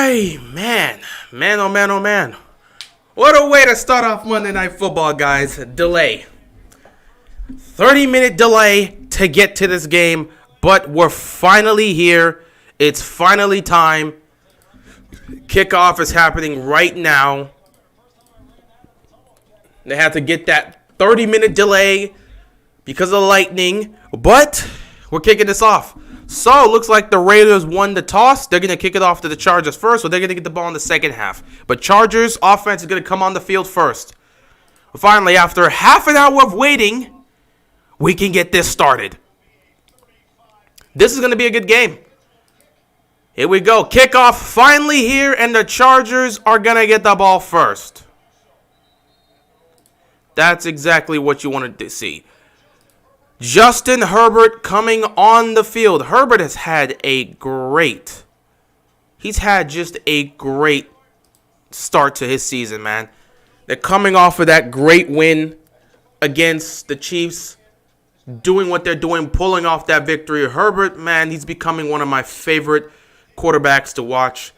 Ay, man. Man, oh man, oh man. What a way to start off Monday Night Football, guys. Delay. 30-minute delay to get to this game, but we're finally here. It's finally time. Kickoff is happening right now. They had to get that 30-minute delay because of the lightning, but we're kicking this off. So, it looks like the Raiders won the toss. They're going to kick it off to the Chargers first, so they're going to get the ball in the second half. But Chargers offense is going to come on the field first. Finally, after half an hour of waiting, we can get this started. This is going to be a good game. Here we go. Kickoff finally here, and the Chargers are going to get the ball first. That's exactly what you wanted to see. Justin Herbert coming on the field. Herbert has had he's had just a great start to his season, man. They're coming off of that great win against the Chiefs, doing what they're doing, pulling off that victory. Herbert, man, he's becoming one of my favorite quarterbacks to watch.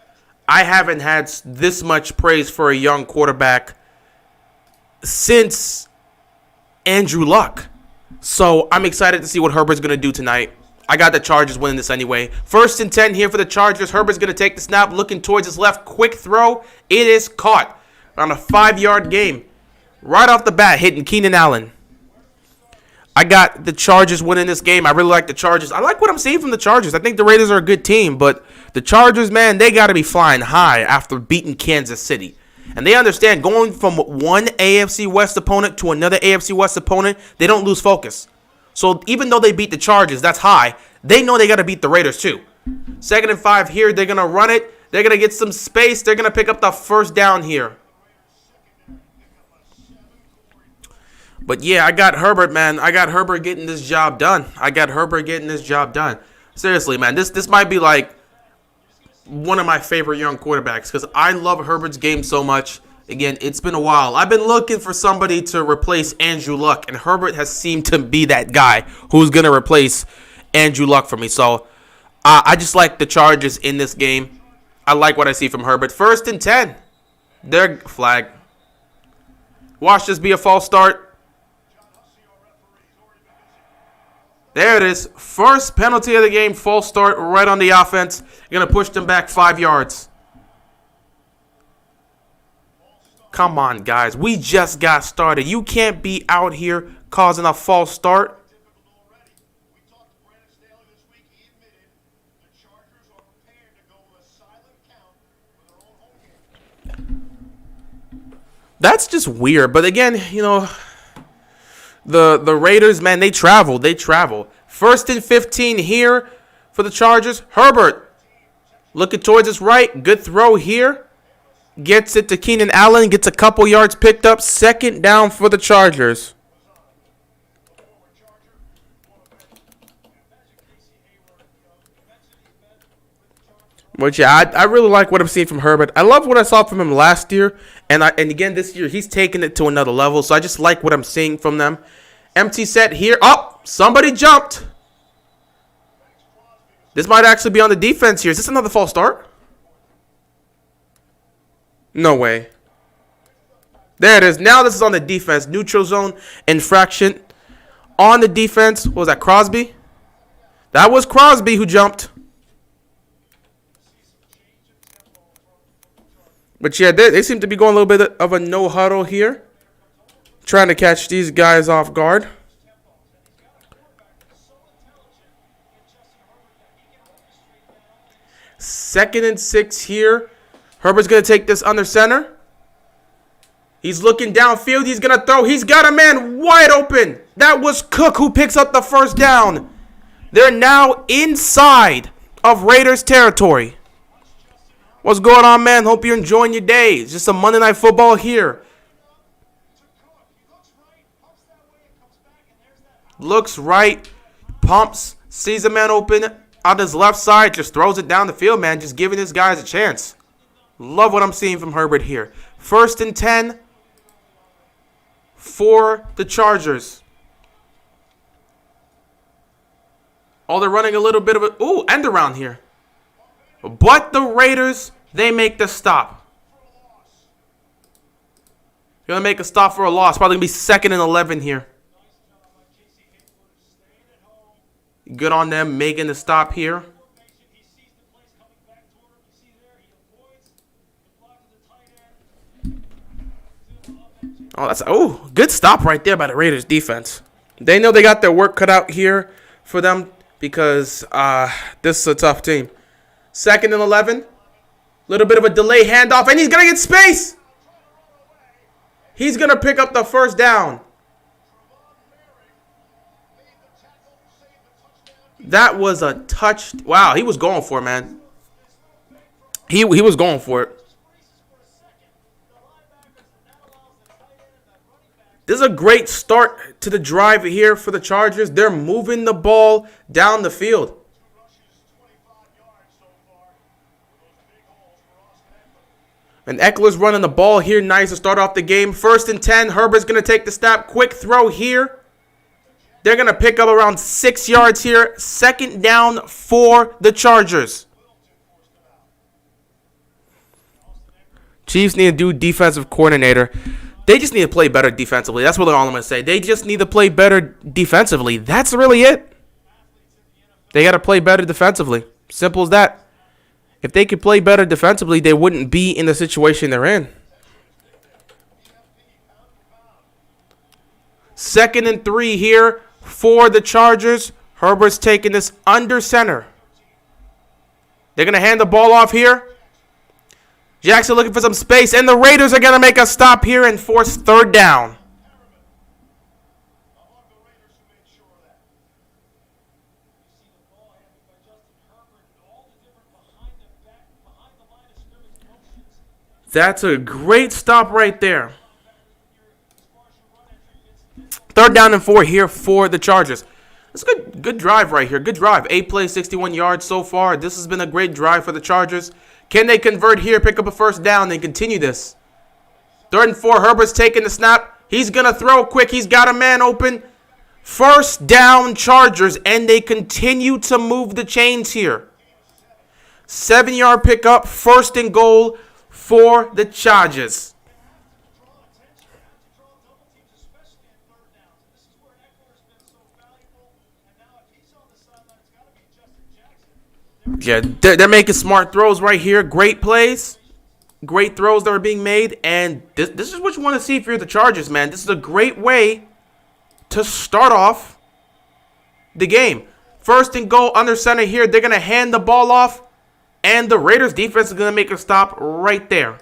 I haven't had this much praise for a young quarterback since Andrew Luck. So I'm excited to see what Herbert's going to do tonight. I got the Chargers winning this anyway. 1st and 10 here for the Chargers. Herbert's going to take the snap, looking towards his left. Quick throw. It is caught on a 5-yard game. Right off the bat, hitting Keenan Allen. I got the Chargers winning this game. I really like the Chargers. I like what I'm seeing from the Chargers. I think the Raiders are a good team, but the Chargers, man, they got to be flying high after beating Kansas City. And they understand going from one AFC West opponent to another AFC West opponent, they don't lose focus. So even though they beat the Chargers, that's high, they know they got to beat the Raiders too. 2nd and 5 here. They're going to run it. They're going to get some space. They're going to pick up the first down here. But yeah, I got Herbert, man. I got Herbert getting this job done. Seriously, man. This might be like one of my favorite young quarterbacks because I love Herbert's game so much. Again, it's been a while. I've been looking for somebody to replace Andrew Luck, and Herbert has seemed to be that guy who's going to replace Andrew Luck for me. So I just like the Chargers in this game. I like what I see from Herbert. 1st and 10. Their flag. Watch this be a false start. There it is. First penalty of the game, false start right on the offense. You're going to push them back 5 yards. Come on, guys. We just got started. You can't be out here causing a false start. That's just weird. But again, you know, the Raiders, man, they travel. 1st and 15 here for the Chargers. Herbert looking towards his right. Good throw here. Gets it to Keenan Allen. Gets a couple yards picked up. 2nd down for the Chargers. But yeah, I really like what I'm seeing from Herbert. I love what I saw from him last year. And again this year, he's taking it to another level. So I just like what I'm seeing from them. Empty set here. Oh, somebody jumped. This might actually be on the defense here. Is this another false start? No way. There it is. Now this is on the defense. Neutral zone infraction. On the defense. What was that, Crosby? That was Crosby who jumped. But yeah, they seem to be going a little bit of a no huddle here. Trying to catch these guys off guard. Second and 6 here. Herbert's going to take this under center. He's looking downfield. He's going to throw. He's got a man wide open. That was Cook who picks up the first down. They're now inside of Raiders territory. What's going on, man? Hope you're enjoying your day. It's just some Monday Night Football here. Looks right. Pumps. Sees a man open on his left side. Just throws it down the field, man. Just giving his guys a chance. Love what I'm seeing from Herbert here. 1st and 10 for the Chargers. Oh, they're running a little bit of a end around here. But the Raiders They make the stop. Going to make a stop for a loss. Probably going to be 2nd and 11 here. Good on them making the stop here. Good stop right there by the Raiders defense. They know they got their work cut out here for them because this is a tough team. 2nd and 11. Little bit of a delay handoff, and he's going to get space. He's going to pick up the first down. That was a touch. Wow, he was going for it, man. He was going for it. This is a great start to the drive here for the Chargers. They're moving the ball down the field. And Eckler's running the ball here. Nice to start off the game. 1st and 10. Herbert's going to take the snap. Quick throw here. They're going to pick up around 6 yards here. 2nd down for the Chargers. Chiefs need a new defensive coordinator. They just need to play better defensively. That's really all I'm going to say. They just need to play better defensively. That's really it. They got to play better defensively. Simple as that. If they could play better defensively, they wouldn't be in the situation they're in. 2nd and 3 here for the Chargers. Herbert's taking this under center. They're going to hand the ball off here. Jackson looking for some space, and the Raiders are going to make a stop here and force 3rd down. That's a great stop right there. 3rd down and 4 here for the Chargers. That's a good drive right here. Good drive. 8 plays, 61 yards so far. This has been a great drive for the Chargers. Can they convert here, pick up a 1st down, and continue this? 3rd and 4. Herbert's taking the snap. He's going to throw quick. He's got a man open. 1st down Chargers, and they continue to move the chains here. 7-yard pickup, 1st and goal for the Chargers. Yeah, they're making smart throws right here. Great plays. Great throws that are being made. And this is what you want to see if you're the Chargers, man. This is a great way to start off the game. 1st and goal under center here. They're going to hand the ball off. And the Raiders defense is going to make a stop right there.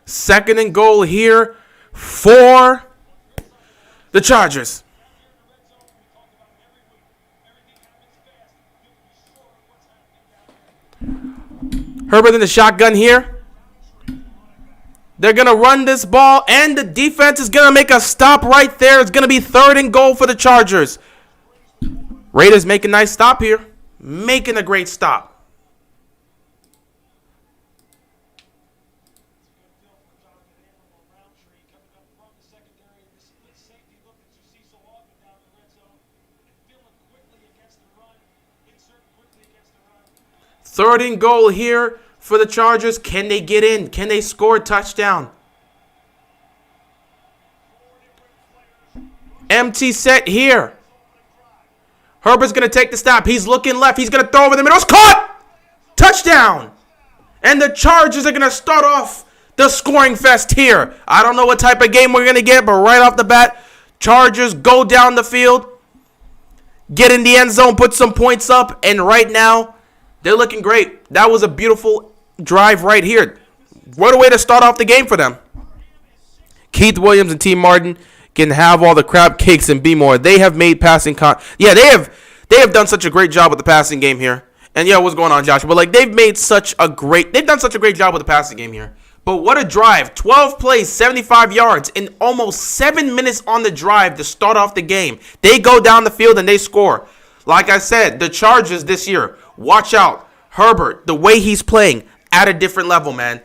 Second and goal here for the Chargers. Herbert in the shotgun here. They're going to run this ball, and the defense is going to make a stop right there. It's going to be 3rd and goal for the Chargers. Raiders make a nice stop here. Making a great stop. Third and goal here for the Chargers. Can they get in? Can they score a touchdown? Empty set here. Herbert's going to take the snap. He's looking left. He's going to throw over the middle. It's caught! Touchdown! And the Chargers are going to start off the scoring fest here. I don't know what type of game we're going to get, but right off the bat, Chargers go down the field, get in the end zone, put some points up, and right now, they're looking great. That was a beautiful drive right here. What a way to start off the game for them. Keith Williams and T. Martin can have all the crab cakes and be more. They have made passing they have done such a great job with the passing game here. And yeah, what's going on, Josh? But they've done such a great job with the passing game here. But what a drive. 12 plays, 75 yards, and almost 7 minutes on the drive to start off the game. They go down the field and they score. Like I said, the Chargers this year, watch out. Herbert, the way he's playing, at a different level, man.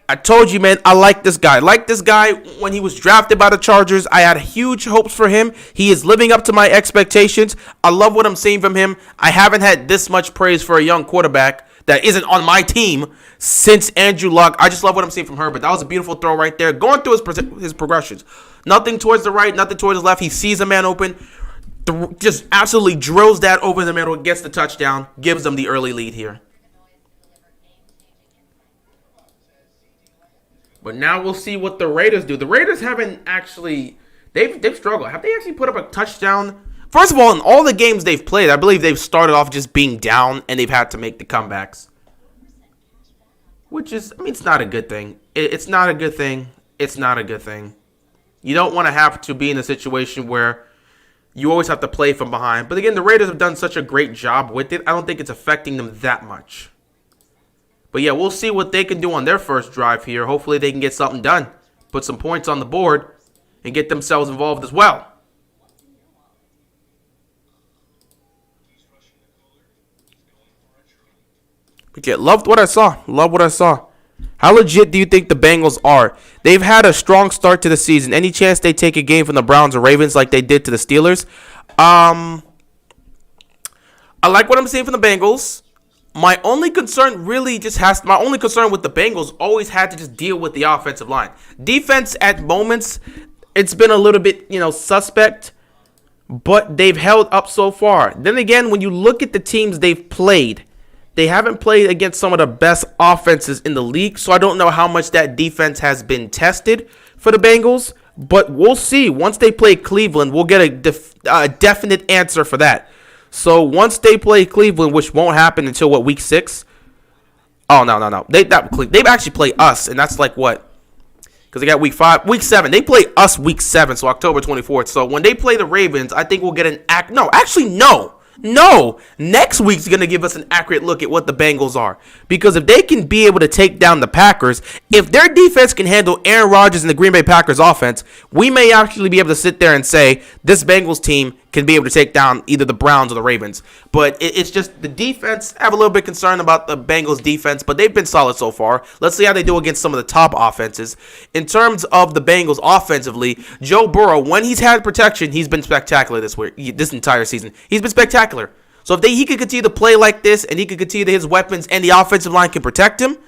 I told you, man, I like this guy. Like this guy when he was drafted by the Chargers. I had huge hopes for him. He is living up to my expectations. I love what I'm seeing from him. I haven't had this much praise for a young quarterback that isn't on my team since Andrew Luck. I just love what I'm seeing from Herbert. That was a beautiful throw right there. Going through his progressions. Nothing towards the right, nothing towards the left. He sees a man open. Just absolutely drills that over the middle. Gets the touchdown. Gives them the early lead here. But now we'll see what the Raiders do. The Raiders haven't actually... They've struggled. Have they actually put up a touchdown? First of all, in all the games they've played, I believe they've started off just being down, and they've had to make the comebacks. Which is... I mean, it's not a good thing. It's not a good thing. It's not a good thing. You don't want to have to be in a situation where you always have to play from behind. But again, the Raiders have done such a great job with it. I don't think it's affecting them that much. But yeah, we'll see what they can do on their first drive here. Hopefully they can get something done. Put some points on the board and get themselves involved as well. But yeah, loved what I saw. Love what I saw. How legit do you think the Bengals are? They've had a strong start to the season. Any chance they take a game from the Browns or Ravens like they did to the Steelers? I like what I'm seeing from the Bengals. My only concern with the Bengals always had to just deal with the offensive line. Defense at moments, it's been a little bit, suspect, but they've held up so far. Then again, when you look at the teams they've played, they haven't played against some of the best offenses in the league, so I don't know how much that defense has been tested for the Bengals, but we'll see. Once they play Cleveland, we'll get a definite answer for that. So once they play Cleveland, which won't happen until week 6? Oh, no. They actually play us, and that's like what? Because they got week 5, week 7. They play us week 7, so October 24th. So when they play the Ravens, I think we'll get No. Next week's going to give us an accurate look at what the Bengals are. Because if they can be able to take down the Packers, if their defense can handle Aaron Rodgers and the Green Bay Packers offense, we may actually be able to sit there and say this Bengals team can be able to take down either the Browns or the Ravens. But it's just the defense. I have a little bit concerned about the Bengals defense, but they've been solid so far. Let's see how they do against some of the top offenses. In terms of the Bengals offensively, Joe Burrow, when he's had protection, he's been spectacular this entire season. He's been spectacular. So if he could continue to play like this and he could continue to hit his weapons and the offensive line can protect him,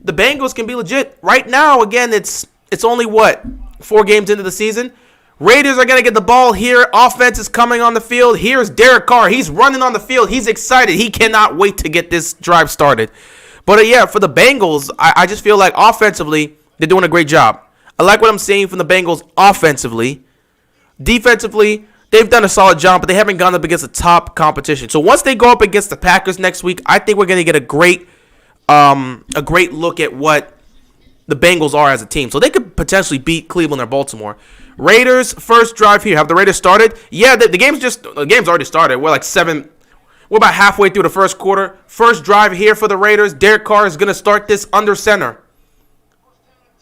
the Bengals can be legit. Right now, again, it's only 4 games into the season. Raiders are going to get the ball here. Offense is coming on the field. Here's Derek Carr. He's running on the field. He's excited. He cannot wait to get this drive started. But yeah, for the Bengals, I just feel like offensively, they're doing a great job. I like what I'm seeing from the Bengals offensively. Defensively, they've done a solid job, but they haven't gone up against the top competition. So once they go up against the Packers next week, I think we're going to get a great look at what the Bengals are as a team. So they could potentially beat Cleveland or Baltimore. Raiders first drive here. Have the Raiders started? Yeah, the game's already started. We're about halfway through the first quarter. First drive here for the Raiders. Derek Carr is going to start this under center.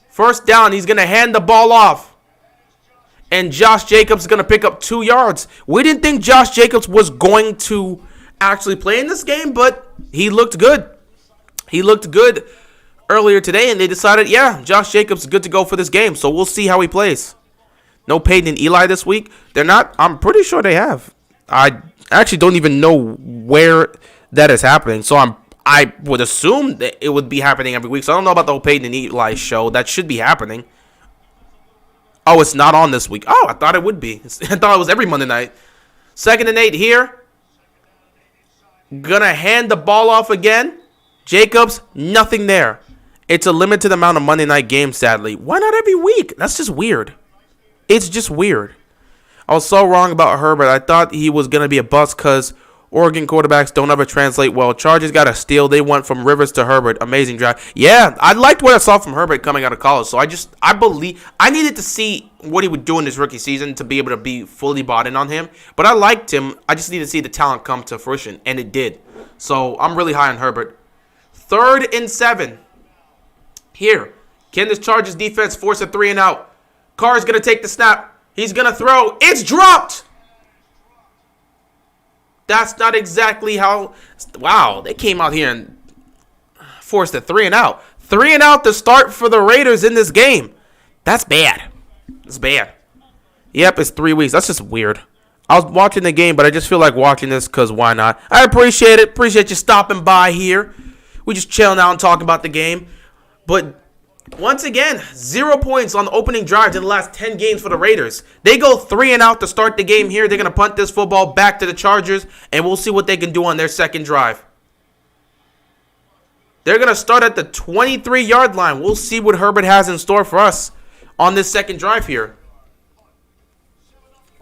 First down, he's going to hand the ball off. And Josh Jacobs is going to pick up 2 yards. We didn't think Josh Jacobs was going to actually play in this game, but he looked good. He looked good earlier today, and they decided, yeah, Josh Jacobs is good to go for this game. So we'll see how he plays. No Peyton and Eli this week. They're not. I'm pretty sure they have. I actually don't even know where that is happening. So I would assume that it would be happening every week. So I don't know about the whole Peyton and Eli show. That should be happening. Oh, it's not on this week. Oh, I thought it would be. I thought it was every Monday night. 2nd and 8 here. Gonna hand the ball off again. Jacobs, nothing there. It's a limited amount of Monday night games, sadly. Why not every week? That's just weird. It's just weird. I was so wrong about Herbert. I thought he was going to be a bust because Oregon quarterbacks don't ever translate well. Chargers got a steal. They went from Rivers to Herbert. Amazing drive. Yeah, I liked what I saw from Herbert coming out of college. So I needed to see what he would do in his rookie season to be able to be fully bought in on him. But I liked him. I just needed to see the talent come to fruition, and it did. So I'm really high on Herbert. 3rd and 7. Here. Can this Chargers defense force a 3 and out? Carr's going to take the snap. He's going to throw. It's dropped. That's not exactly how. Wow, they came out here and forced a 3-and-out. 3-and-out to start for the Raiders in this game. That's bad. It's bad. Yep, it's 3 weeks. That's just weird. I was watching the game, but I just feel like watching this because why not? I appreciate it. Appreciate you stopping by here. We just chilling out and talking about the game. But once again, 0 points on the opening drive in the last 10 games for the Raiders. They go 3-and-out to start the game here. They're going to punt this football back to the Chargers, and we'll see what they can do on their second drive. They're going to start at the 23-yard line. We'll see what Herbert has in store for us on this second drive here.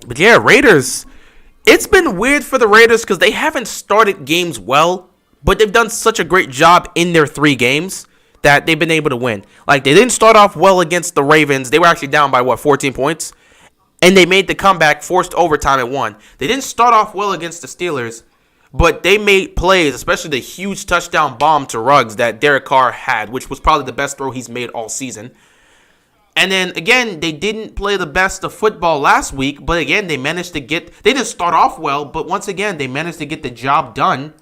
But yeah, Raiders, it's been weird for the Raiders because they haven't started games well, but they've done such a great job in their 3 games that they've been able to win. Like, they didn't start off well against the Ravens. They were actually down by, 14 points? And they made the comeback, forced overtime and won. They didn't start off well against the Steelers, but they made plays, especially the huge touchdown bomb to Ruggs that Derek Carr had, which was probably the best throw he's made all season. And then, again, they didn't play the best of football last week, but again, they managed to get, they didn't start off well, but once again, they managed to get the job done,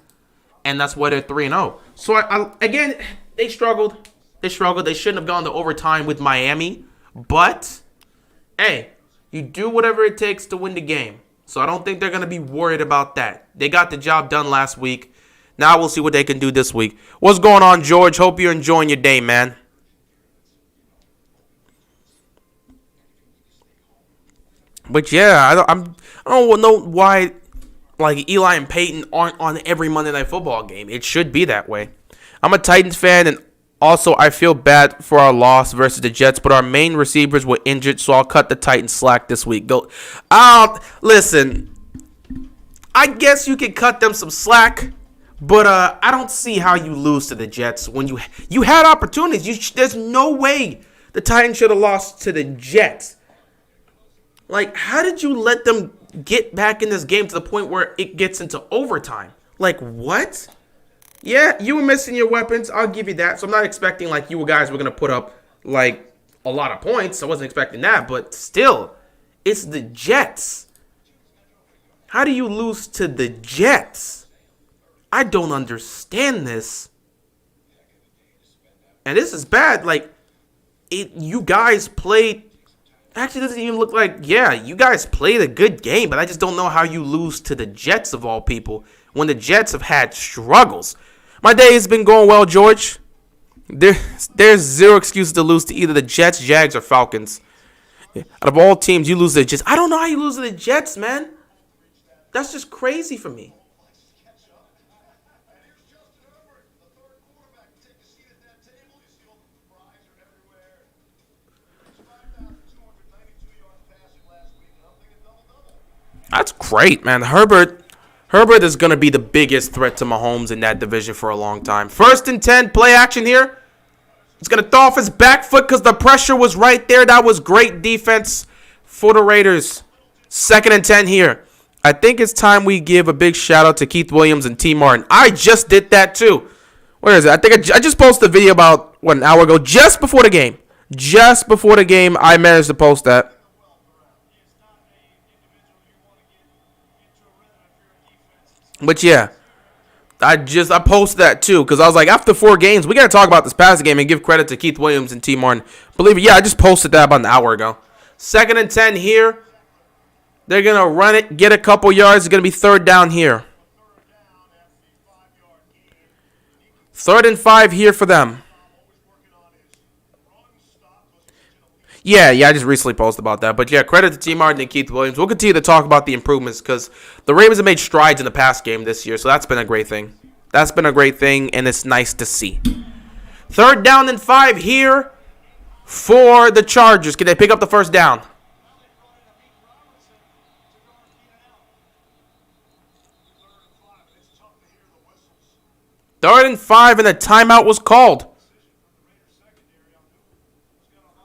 and that's why they're 3-0. So, again, they struggled. They shouldn't have gone to overtime with Miami, but, hey, you do whatever it takes to win the game. So I don't think they're going to be worried about that. They got the job done last week. Now we'll see what they can do this week. What's going on, George? Hope you're enjoying your day, man. But yeah, I don't know why like Eli and Peyton aren't on every Monday Night Football game. It should be that way. I'm a Titans fan, and also I feel bad for our loss versus the Jets, but our main receivers were injured, so I'll cut the Titans slack this week. Go, listen, I guess you can cut them some slack, but I don't see how you lose to the Jets when you had opportunities. There's no way the Titans should have lost to the Jets. Like, how did you let them get back in this game to the point where it gets into overtime? Like, what? Yeah, you were missing your weapons. I'll give you that. So I'm not expecting, like, you guys were going to put up, like, a lot of points. I wasn't expecting that. But still, it's the Jets. How do you lose to the Jets? I don't understand this. And this is bad. Like, you guys played. Actually, doesn't even look like, yeah, you guys played a good game, but I just don't know how you lose to the Jets of all people when the Jets have had struggles. My day has been going well, George. There's zero excuses to lose to either the Jets, Jags, or Falcons. Out of all teams, you lose to the Jets. I don't know how you lose to the Jets, man. That's just crazy for me. That's great, man. Herbert is going to be the biggest threat to Mahomes in that division for a long time. 1st and 10, play action here. He's going to throw off his back foot because the pressure was right there. That was great defense for the Raiders. 2nd and 10 here. I think it's time we give a big shout out to Keith Williams and T. Martin. I just did that too. Where is it? I think I just posted a video about, an hour ago, just before the game. Just before the game, I managed to post that. But yeah, I posted that too because I was like, after 4 games, we got to talk about this passing game and give credit to Keith Williams and T. Martin. Believe it, yeah, I just posted that about an hour ago. 2nd and 10 here. They're going to run it, get a couple yards. It's going to be 3rd down here. 3rd and 5 here for them. Yeah, I just recently posted about that. But yeah, credit to T. Martin and Keith Williams. We'll continue to talk about the improvements because the Ravens have made strides in the pass game this year. So that's been a great thing. And it's nice to see. 3rd down and 5 here for the Chargers. Can they pick up the 1st down? Third and 5, and a timeout was called.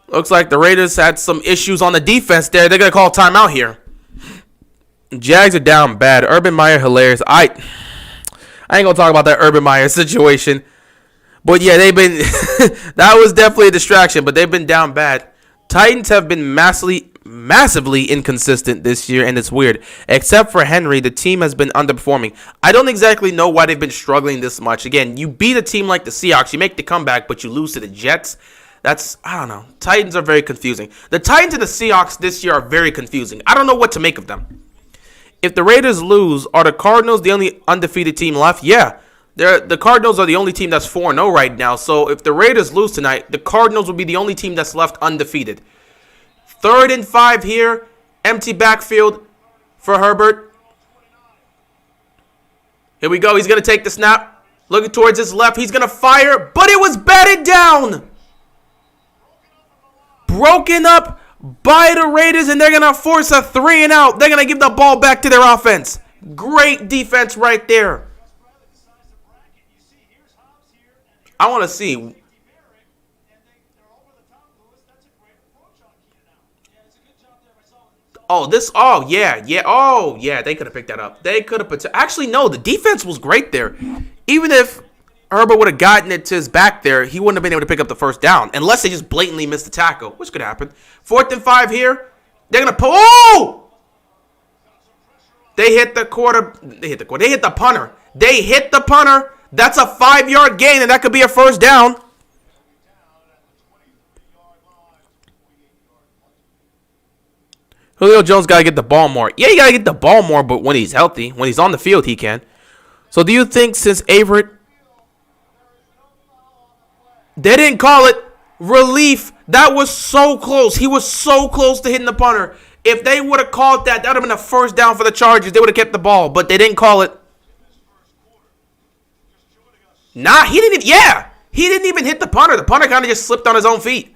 Looks like the Raiders had some issues on the defense there. They're going to call timeout here. Jags are down bad. Urban Meyer, hilarious. I ain't going to talk about that Urban Meyer situation. But yeah, they've been... that was definitely a distraction, but they've been down bad. Titans have been massively massively inconsistent this year, and it's weird. Except for Henry, the team has been underperforming. I don't exactly know why they've been struggling this much. Again, you beat a team like the Seahawks, you make the comeback, but you lose to the Jets. I don't know. Titans are very confusing. The Titans and the Seahawks this year are very confusing. I don't know what to make of them. If the Raiders lose, are the Cardinals the only undefeated team left? Yeah. The Cardinals are the only team that's 4-0 right now. So if the Raiders lose tonight, the Cardinals will be the only team that's left undefeated. 3rd and 5 here. Empty backfield for Herbert. Here we go. He's going to take the snap. Looking towards his left. He's going to fire, but it was batted down. Broken up by the Raiders, and they're going to force a 3-and-out. They're going to give the ball back to their offense. Great defense right there. I want to see. Yeah, they could have picked that up. They could have actually, no, the defense was great there. Even if Herbert would have gotten it to his back there, he wouldn't have been able to pick up the first down, unless they just blatantly missed the tackle, which could happen. 4th and 5 here. They're going to pull. Oh! They hit the punter. They hit the punter. That's a 5-yard gain, and that could be a first down. Julio Jones got to get the ball more. Yeah, you got to get the ball more, but when he's healthy, when he's on the field, he can. So do you think since Averett, they didn't call it relief? That was so close. He was so close to hitting the punter. If they would have called that, that would have been a first down for the Chargers. They would have kept the ball, but they didn't call it. Nah, he didn't even hit the punter. The punter kind of just slipped on his own feet.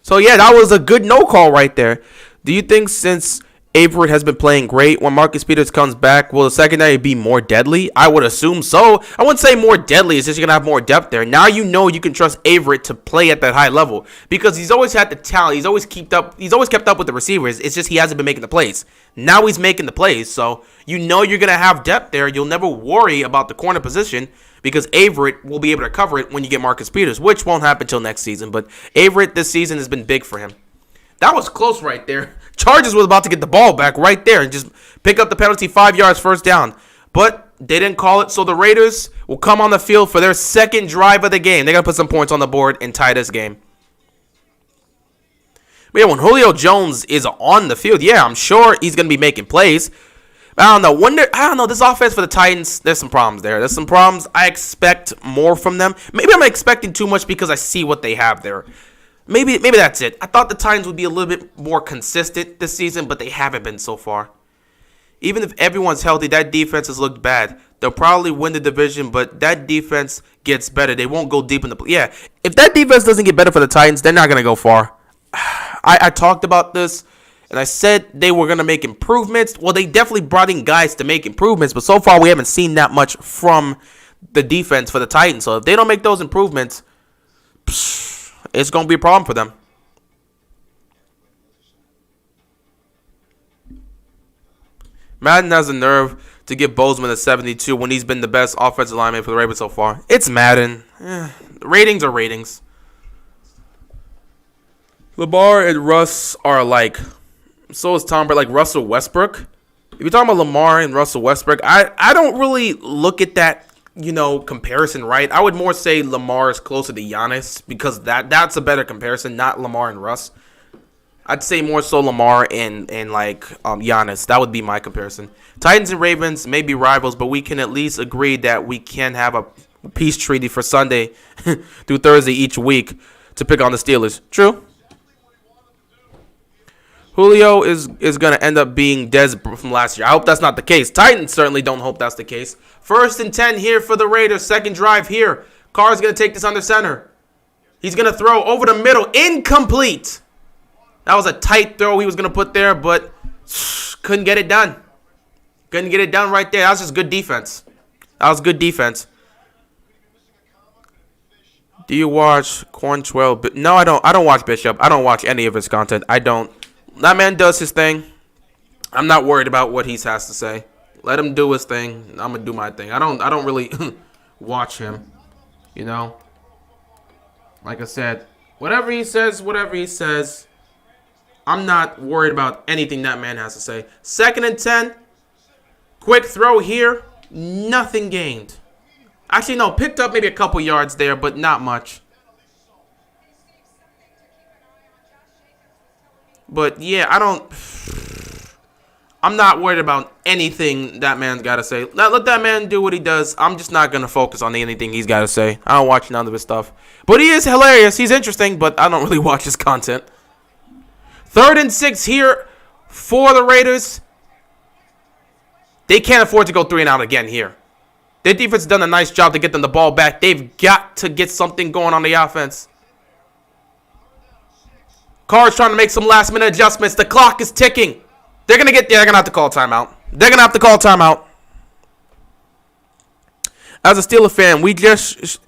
So, yeah, that was a good no call right there. Do you think since Averett has been playing great, when Marcus Peters comes back, will the secondary be more deadly? I would assume so. I wouldn't say more deadly. It's just you're going to have more depth there. Now you know you can trust Averett to play at that high level because he's always had the talent. He's always kept up with the receivers. It's just he hasn't been making the plays. Now he's making the plays, so you know you're going to have depth there. You'll never worry about the corner position because Averett will be able to cover it when you get Marcus Peters, which won't happen until next season. But Averett this season has been big for him. That was close right there. Chargers was about to get the ball back right there and just pick up the penalty, 5 yards, first down. But they didn't call it, so the Raiders will come on the field for their second drive of the game. They're going to put some points on the board and tie this game. But yeah, when Julio Jones is on the field, yeah, I'm sure he's going to be making plays. I don't know. This offense for the Titans, there's some problems there. There's some problems. I expect more from them. Maybe I'm expecting too much because I see what they have there. Maybe that's it. I thought the Titans would be a little bit more consistent this season, but they haven't been so far. Even if everyone's healthy, that defense has looked bad. They'll probably win the division, but that defense gets better. They won't go deep in the play. Yeah, if that defense doesn't get better for the Titans, they're not going to go far. I talked about this, and I said they were going to make improvements. Well, they definitely brought in guys to make improvements, but so far we haven't seen that much from the defense for the Titans. So if they don't make those improvements, it's going to be a problem for them. Madden has the nerve to give Bozeman a 72 when he's been the best offensive lineman for the Ravens so far. It's Madden. Ratings are ratings. Lamar and Russ are alike. So is Tom Brady, like Russell Westbrook. If you're talking about Lamar and Russell Westbrook, I don't really look at that, comparison, right? I would more say Lamar is closer to Giannis because that's a better comparison, not Lamar and Russ. I'd say more so Lamar and Giannis. That would be my comparison. Titans and Ravens may be rivals, but we can at least agree that we can have a peace treaty for Sunday through Thursday each week to pick on the Steelers. True. Julio is going to end up being Dez from last year. I hope that's not the case. Titans certainly don't hope that's the case. 1st and 10 here for the Raiders. Second drive here. Carr's going to take this under center. He's going to throw over the middle. Incomplete. That was a tight throw he was going to put there, but couldn't get it done. Couldn't get it done right there. That was just good defense. That was good defense. Do you watch Cornwell? No, I don't. I don't watch Bishop. I don't watch any of his content. I don't. That man does his thing. I'm not worried about what he has to say. Let him do his thing. I'm gonna do my thing. I don't really watch him. Like I said, whatever he says. I'm not worried about anything that man has to say. 2nd and 10. Quick throw here. Nothing gained. Actually, no. Picked up maybe a couple yards there, but not much. But, yeah, I'm not worried about anything that man's got to say. Let that man do what he does. I'm just not going to focus on anything he's got to say. I don't watch none of his stuff. But he is hilarious. He's interesting, but I don't really watch his content. 3rd and 6 here for the Raiders. They can't afford to go 3 and out again here. Their defense has done a nice job to get them the ball back. They've got to get something going on the offense. Carr's trying to make some last-minute adjustments. The clock is ticking. They're going to have to call timeout. They're going to have to call timeout. As a Steelers fan, we just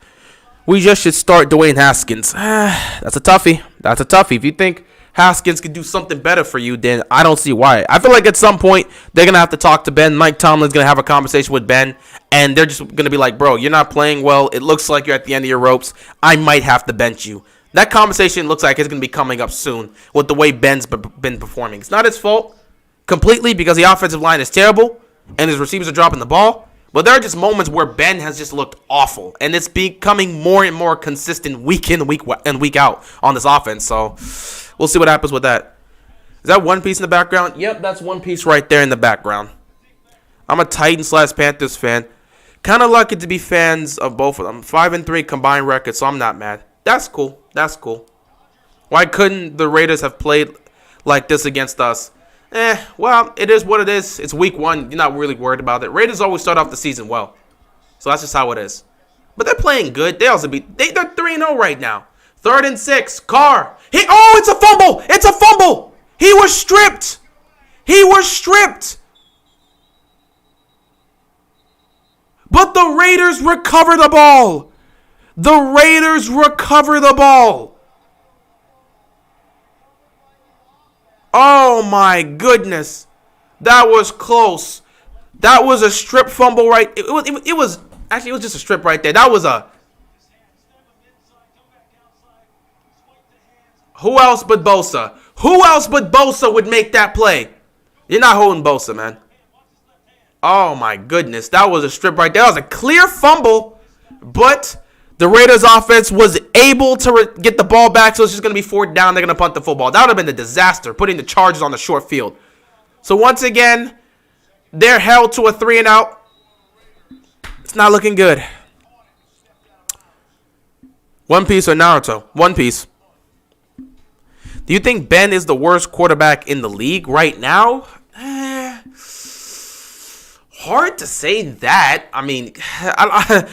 should start Dwayne Haskins. That's a toughie. If you think Haskins could do something better for you, then I don't see why. I feel like at some point, they're going to have to talk to Ben. Mike Tomlin's going to have a conversation with Ben, and they're just going to be like, bro, you're not playing well. It looks like you're at the end of your ropes. I might have to bench you. That conversation looks like it's going to be coming up soon with the way Ben's been performing. It's not his fault completely because the offensive line is terrible, and his receivers are dropping the ball. But there are just moments where Ben has just looked awful, and it's becoming more and more consistent week in, week out on this offense. So we'll see what happens with that. Is that one piece in the background? Yep, that's one piece right there in the background. I'm a Titans/Panthers fan. Kind of lucky to be fans of both of them. 5-3 combined record, so I'm not mad. That's cool. Why couldn't the Raiders have played like this against us? Well, it is what it is. It's week 1. You're not really worried about it. Raiders always start off the season well. So that's just how it is. But they're playing good. They're 3-0 right now. 3rd and 6. Carr. It's a fumble. It's a fumble. He was stripped. But the Raiders recover the ball. Oh my goodness. That was close. That was a strip fumble right. It was just a strip right there. That was a. Who else but Bosa? Would make that play? You're not holding Bosa, man. Oh my goodness. That was a strip right there. That was a clear fumble, but the Raiders offense was able to get the ball back, so it's just going to be 4th down. They're going to punt the football. That would have been a disaster, putting the Chargers on the short field. So once again, they're held to a 3 and out. It's not looking good. One Piece or Naruto? One Piece. Do you think Ben is the worst quarterback in the league right now? Hard to say that. I mean, I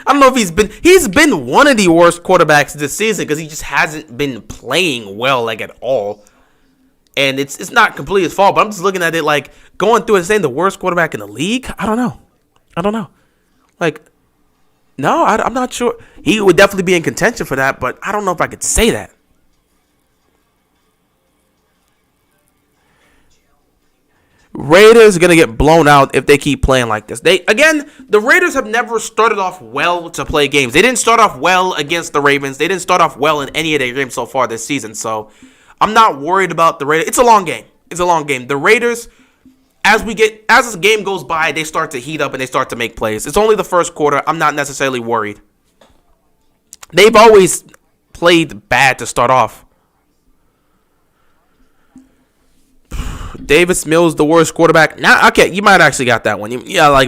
don't know if he's been one of the worst quarterbacks this season because he just hasn't been playing well, like, at all. And it's not completely his fault, but I'm just looking at it like going through and saying the worst quarterback in the league. I don't know. Like, no, I'm not sure. He would definitely be in contention for that, but I don't know if I could say that. Raiders are going to get blown out if they keep playing like this. The Raiders have never started off well to play games. They didn't start off well against the Ravens. They didn't start off well in any of their games so far this season. So I'm not worried about the Raiders. It's a long game. The Raiders, as this game goes by, they start to heat up and they start to make plays. It's only the first quarter. I'm not necessarily worried. They've always played bad to start off. Davis Mills, the worst quarterback. Now, okay, you might actually got that one.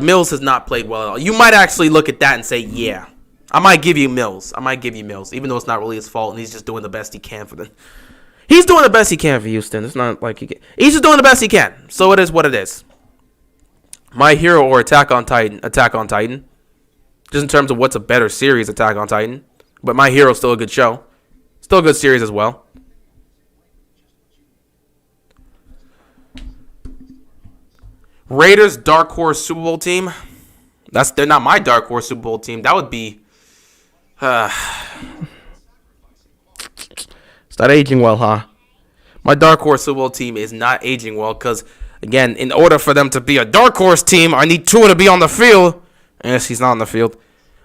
Mills has not played well at all. You might actually look at that and say, yeah, I might give you Mills, even though it's not really his fault and he's just doing the best he can for them. He's doing the best he can for Houston. It's not like he's just doing the best he can. So it is what it is. My Hero or Attack on Titan. Just in terms of what's a better series, Attack on Titan. But My Hero's still a good show. Still a good series as well. Raiders dark horse Super Bowl team. They're not my dark horse Super Bowl team. That would be. It's not aging well, huh? My dark horse Super Bowl team is not aging well because, again, in order for them to be a dark horse team, I need Tua to be on the field. Yes, he's not on the field.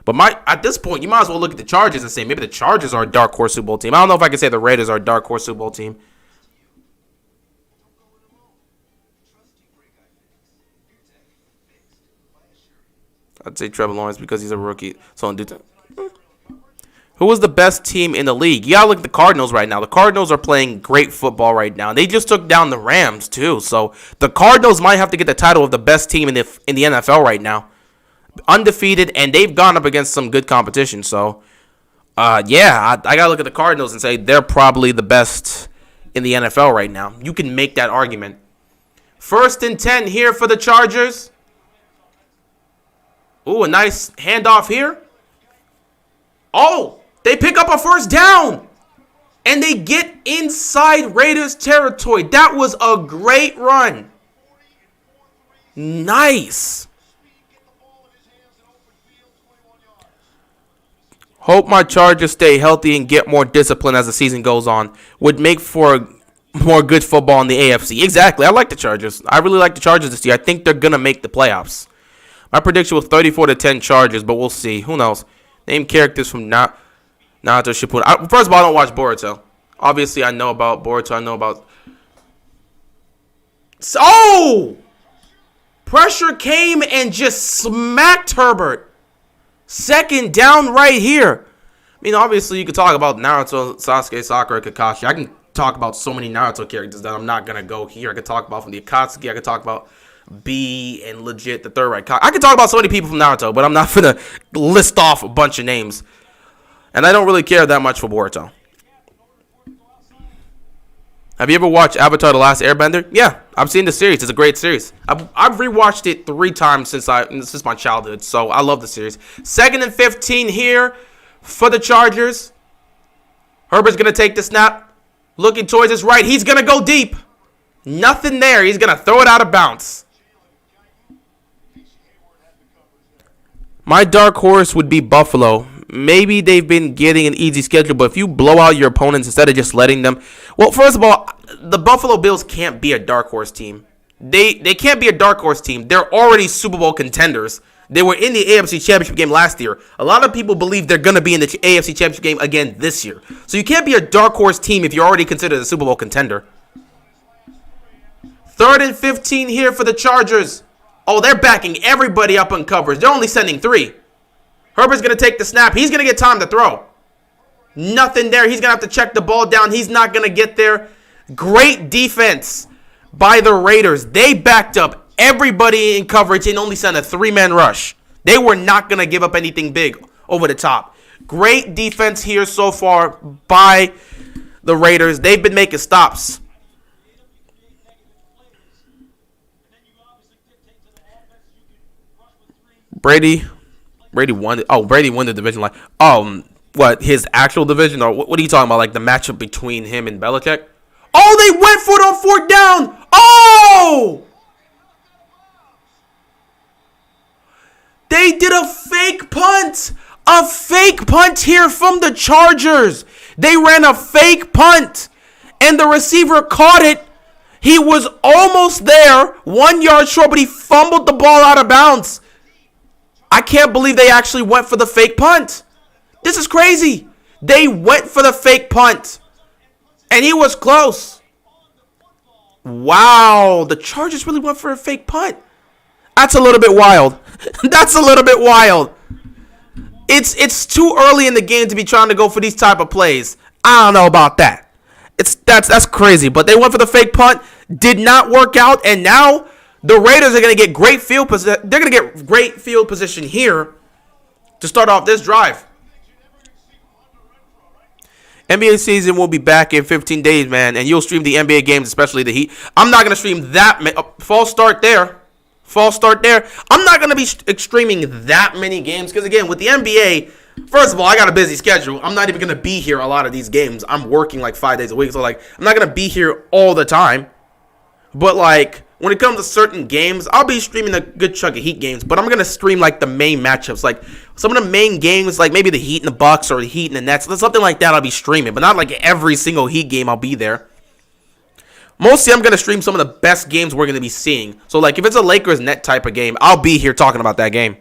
But at this point, you might as well look at the Chargers and say maybe the Chargers are a dark horse Super Bowl team. I don't know if I can say the Raiders are a dark horse Super Bowl team. I'd say Trevor Lawrence because he's a rookie. So who was the best team in the league? You gotta look at the Cardinals right now. The Cardinals are playing great football right now. They just took down the Rams too. So the Cardinals might have to get the title of the best team in the NFL right now. Undefeated, and they've gone up against some good competition. So, yeah, I gotta look at the Cardinals and say they're probably the best in the NFL right now. You can make that argument. 1st and 10 here for the Chargers. Ooh, a nice handoff here. Oh, they pick up a 1st down. And they get inside Raiders territory. That was a great run. Nice. Hope my Chargers stay healthy and get more discipline as the season goes on. Would make for more good football in the AFC. Exactly. I like the Chargers. I really like the Chargers this year. I think they're going to make the playoffs. My prediction was 34-10 Chargers, but we'll see. Who knows? Name characters from Naruto Shippuden. First of all, I don't watch Boruto. Obviously, I know about Boruto. I know about... Oh! Pressure came and just smacked Herbert. 2nd down right here. I mean, obviously, you could talk about Naruto, Sasuke, Sakura, Kakashi. I can talk about so many Naruto characters that I'm not going to go here. I could talk about from the Akatsuki. I could talk about B and legit the third right. I could talk about so many people from Naruto, but I'm not going to list off a bunch of names. And I don't really care that much for Boruto. Have you ever watched Avatar The Last Airbender? Yeah, I've seen the series. It's a great series. I've rewatched it 3 times since my childhood, so I love the series. 2nd and 15 here for the Chargers. Herbert's going to take the snap. Looking towards his right. He's going to go deep. Nothing there. He's going to throw it out of bounds. My dark horse would be Buffalo. Maybe they've been getting an easy schedule, but if you blow out your opponents instead of just letting them... Well, first of all, the Buffalo Bills can't be a dark horse team. They can't be a dark horse team. They're already Super Bowl contenders. They were in the AFC Championship game last year. A lot of people believe they're going to be in the AFC Championship game again this year. So you can't be a dark horse team if you're already considered a Super Bowl contender. 3rd and 15 here for the Chargers. Oh, they're backing everybody up on coverage. They're only sending 3. Herbert's going to take the snap. He's going to get time to throw. Nothing there. He's going to have to check the ball down. He's not going to get there. Great defense by the Raiders. They backed up everybody in coverage and only sent a 3-man rush. They were not going to give up anything big over the top. Great defense here so far by the Raiders. They've been making stops. Brady won. Brady won the division. What, his actual division, or what are you talking about? Like the matchup between him and Belichick? Oh, they went for it on 4th down. Oh, they did a fake punt. A fake punt here from the Chargers. They ran a fake punt, and the receiver caught it. He was almost there, 1 yard short, but he fumbled the ball out of bounds. I can't believe they actually went for the fake punt. This is crazy. They went for the fake punt. And he was close. Wow. The Chargers really went for a fake punt. That's a little bit wild. That's a little bit wild. It's too early in the game to be trying to go for these type of plays. I don't know about that. That's crazy. But they went for the fake punt. Did not work out. And now... the Raiders are going to get great field position. They're going to get great field position here to start off this drive. NBA season will be back in 15 days, man, and you'll stream the NBA games, especially the Heat. I'm not going to stream that many. False start there. I'm not going to be streaming that many games because, again, with the NBA, first of all, I got a busy schedule. I'm not even going to be here a lot of these games. I'm working like 5 days a week, so I'm not going to be here all the time. But, when it comes to certain games, I'll be streaming a good chunk of Heat games, but I'm going to stream, the main matchups. Some of the main games, maybe the Heat and the Bucks or the Heat and the Nets. Something like that I'll be streaming, but not every single Heat game I'll be there. Mostly, I'm going to stream some of the best games we're going to be seeing. So, if it's a Lakers-Net type of game, I'll be here talking about that game.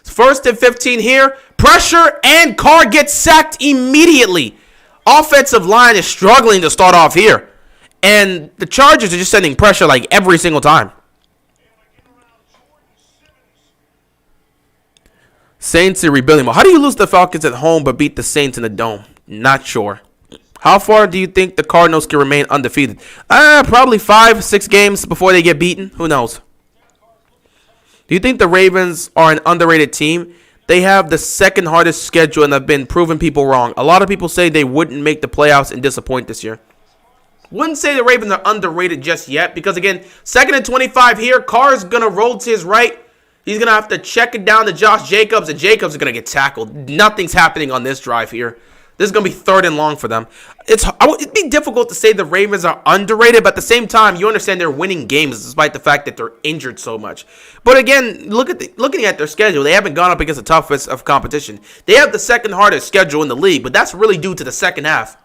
1st and 15 here. Pressure, and Carr gets sacked immediately. Offensive line is struggling to start off here. And the Chargers are just sending pressure every single time. Saints are rebuilding mode. How do you lose the Falcons at home but beat the Saints in the Dome? Not sure. How far do you think the Cardinals can remain undefeated? Probably 5-6 games before they get beaten. Who knows? Do you think the Ravens are an underrated team? They have the second hardest schedule and have been proving people wrong. A lot of people say they wouldn't make the playoffs and disappoint this year. Wouldn't say the Ravens are underrated just yet because, again, 2nd and 25 here. Carr's going to roll to his right. He's going to have to check it down to Josh Jacobs, and Jacobs is going to get tackled. Nothing's happening on this drive here. This is going to be 3rd and long for them. It'd be difficult to say the Ravens are underrated, but at the same time, you understand they're winning games despite the fact that they're injured so much. But again, looking at their schedule, they haven't gone up against the toughest of competition. They have the second hardest schedule in the league, but that's really due to the second half.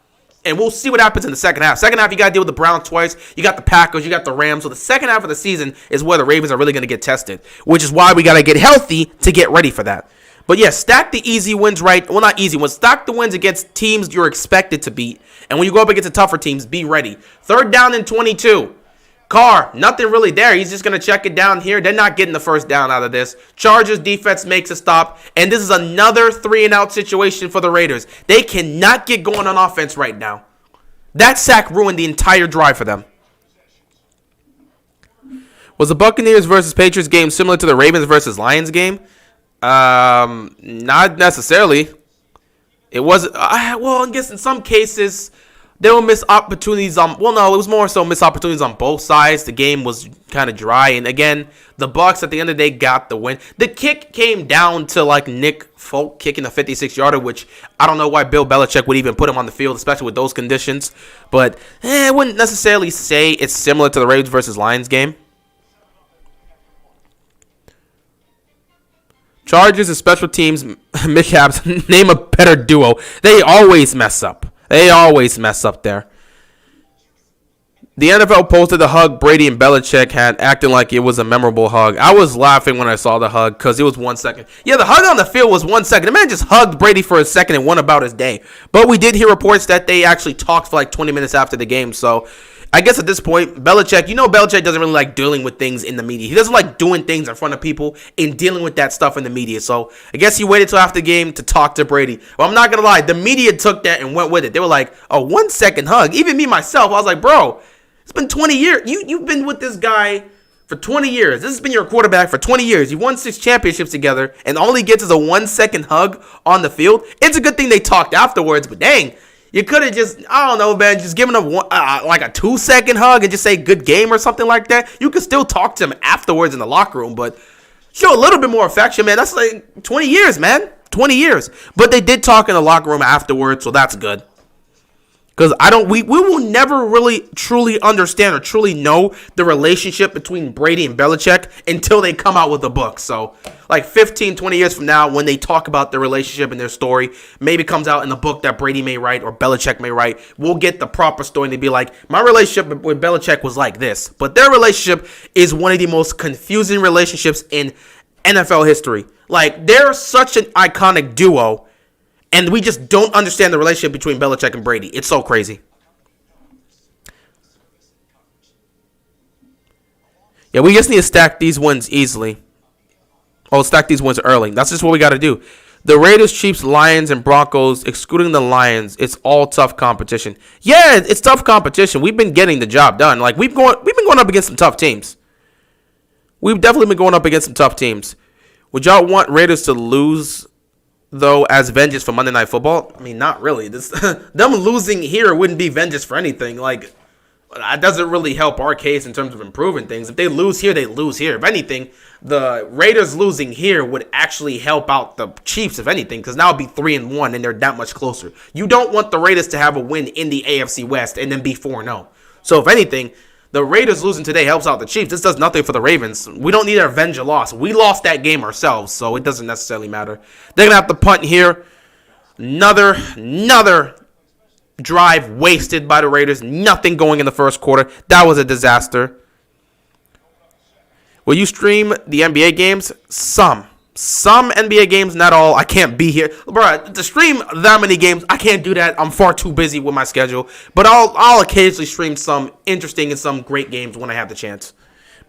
And we'll see what happens in the second half. Second half, you got to deal with the Browns twice. You got the Packers. You got the Rams. So the second half of the season is where the Ravens are really going to get tested, which is why we got to get healthy to get ready for that. But yeah, stack the easy wins right. Well, not easy ones. Stack the wins against teams you're expected to beat. And when you go up against the tougher teams, be ready. 3rd down and 22. Carr, nothing really there. He's just going to check it down here. They're not getting the first down out of this. Chargers defense makes a stop. And this is another 3-and-out situation for the Raiders. They cannot get going on offense right now. That sack ruined the entire drive for them. Was the Buccaneers versus Patriots game similar to the Ravens versus Lions game? Not necessarily. It was, well, I guess in some cases, there were missed opportunities on, well, no, it was more so missed opportunities on both sides. The game was kind of dry. And again, the Bucs at the end of the day got the win. The kick came down to like Nick Folk kicking a 56-yarder, which I don't know why Bill Belichick would even put him on the field, especially with those conditions. But I wouldn't necessarily say it's similar to the Ravens versus Lions game. Chargers and special teams mishaps. Name a better duo. They always mess up. They always mess up there. The NFL posted the hug Brady and Belichick had, acting like it was a memorable hug. I was laughing when I saw the hug because it was 1 second. Yeah, the hug on the field was 1 second. The man just hugged Brady for a second and went about his day. But we did hear reports that they actually talked for like 20 minutes after the game. So I guess at this point, Belichick, Belichick doesn't really like dealing with things in the media. He doesn't like doing things in front of people and dealing with that stuff in the media. So I guess he waited till after the game to talk to Brady. Well, I'm not going to lie. The media took that and went with it. They were like, a 1 second hug. Even me, myself, I was like, bro, it's been 20 years. You've been with this guy for 20 years. This has been your quarterback for 20 years. You've won 6 championships together, and all he gets is a 1 second hug on the field. It's a good thing they talked afterwards, but dang. You could have just, I don't know, man, just given him like a 2 second hug and just say good game or something like that. You could still talk to him afterwards in the locker room, but show a little bit more affection, man. That's like 20 years, man. 20 years. But they did talk in the locker room afterwards, so that's good. Because we will never really truly understand or truly know the relationship between Brady and Belichick until they come out with a book. So, like 15, 20 years from now, when they talk about their relationship and their story, maybe comes out in the book that Brady may write or Belichick may write, we'll get the proper story and they'll be like, my relationship with Belichick was like this. But their relationship is one of the most confusing relationships in NFL history. Like, they're such an iconic duo. And we just don't understand the relationship between Belichick and Brady. It's so crazy. Yeah, we just need to stack these wins easily. Oh, stack these wins early. That's just what we got to do. The Raiders, Chiefs, Lions, and Broncos, excluding the Lions, it's all tough competition. Yeah, it's tough competition. We've been getting the job done. Like, we've been going up against some tough teams. We've definitely been going up against some tough teams. Would y'all want Raiders to lose, though, as vengeance for Monday Night Football? I mean, not really. Them losing here wouldn't be vengeance for anything. Like, that doesn't really help our case in terms of improving things. If they lose here, they lose here. If anything, the Raiders losing here would actually help out the Chiefs, if anything, because now it'd be 3-1 and they're that much closer. You don't want the Raiders to have a win in the AFC West and then be 4-0. So, if anything, the Raiders losing today helps out the Chiefs. This does nothing for the Ravens. We don't need to avenge a loss. We lost that game ourselves, so it doesn't necessarily matter. They're going to have to punt here. Another drive wasted by the Raiders. Nothing going in the first quarter. That was a disaster. Will you stream the NBA games? Some NBA games, not all. I can't be here. Bro, to stream that many games, I can't do that. I'm far too busy with my schedule. But I'll occasionally stream some interesting and some great games when I have the chance.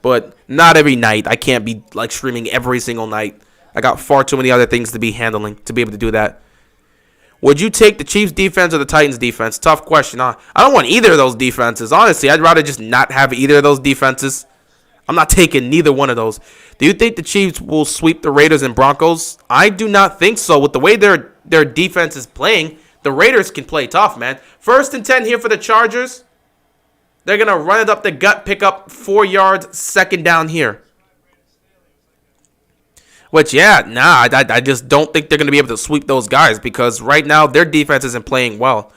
But not every night. I can't be like streaming every single night. I got far too many other things to be handling to be able to do that. Would you take the Chiefs defense or the Titans defense? Tough question, huh? I don't want either of those defenses. Honestly, I'd rather just not have either of those defenses. I'm not taking neither one of those. Do you think the Chiefs will sweep the Raiders and Broncos? I do not think so. With the way their defense is playing, the Raiders can play tough, man. 1st and 10 here for the Chargers. They're going to run it up the gut, pick up 4 yards, 2nd down here. Which, I just don't think they're going to be able to sweep those guys because right now their defense isn't playing well.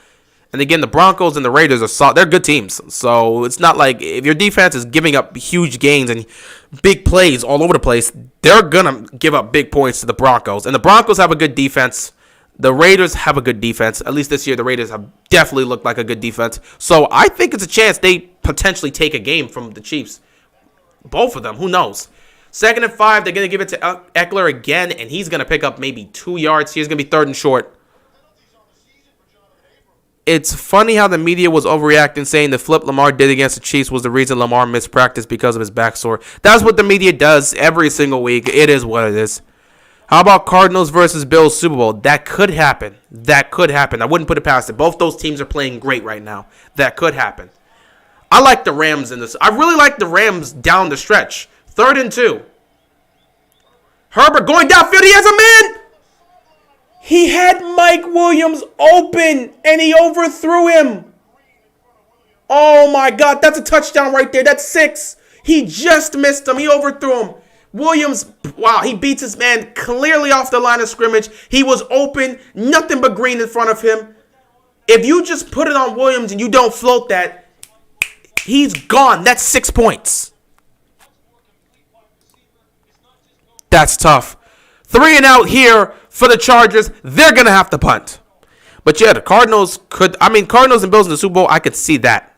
And again, the Broncos and the Raiders they're good teams. So it's not like if your defense is giving up huge gains and big plays all over the place, they're going to give up big points to the Broncos. And the Broncos have a good defense. The Raiders have a good defense. At least this year, the Raiders have definitely looked like a good defense. So I think it's a chance they potentially take a game from the Chiefs. Both of them. Who knows? 2nd and 5. They're going to give it to Eckler again, and he's going to pick up maybe 2 yards. He's going to be 3rd and short. It's funny how the media was overreacting, saying the flip Lamar did against the Chiefs was the reason Lamar missed practice because of his back sore. That's what the media does every single week. It is what it is. How about Cardinals versus Bills Super Bowl? That could happen. I wouldn't put it past it. Both those teams are playing great right now. That could happen. I like the Rams in this. I really like the Rams down the stretch. 3rd and 2. Herbert going downfield. He has a man. He had Mike Williams open, and he overthrew him. Oh, my God. That's a touchdown right there. That's 6. He just missed him. He overthrew him. Williams, wow, he beats his man clearly off the line of scrimmage. He was open, nothing but green in front of him. If you just put it on Williams and you don't float that, he's gone. That's 6 points. That's tough. 3 and out here for the Chargers. They're going to have to punt. But yeah, the Cardinals Cardinals and Bills in the Super Bowl, I could see that.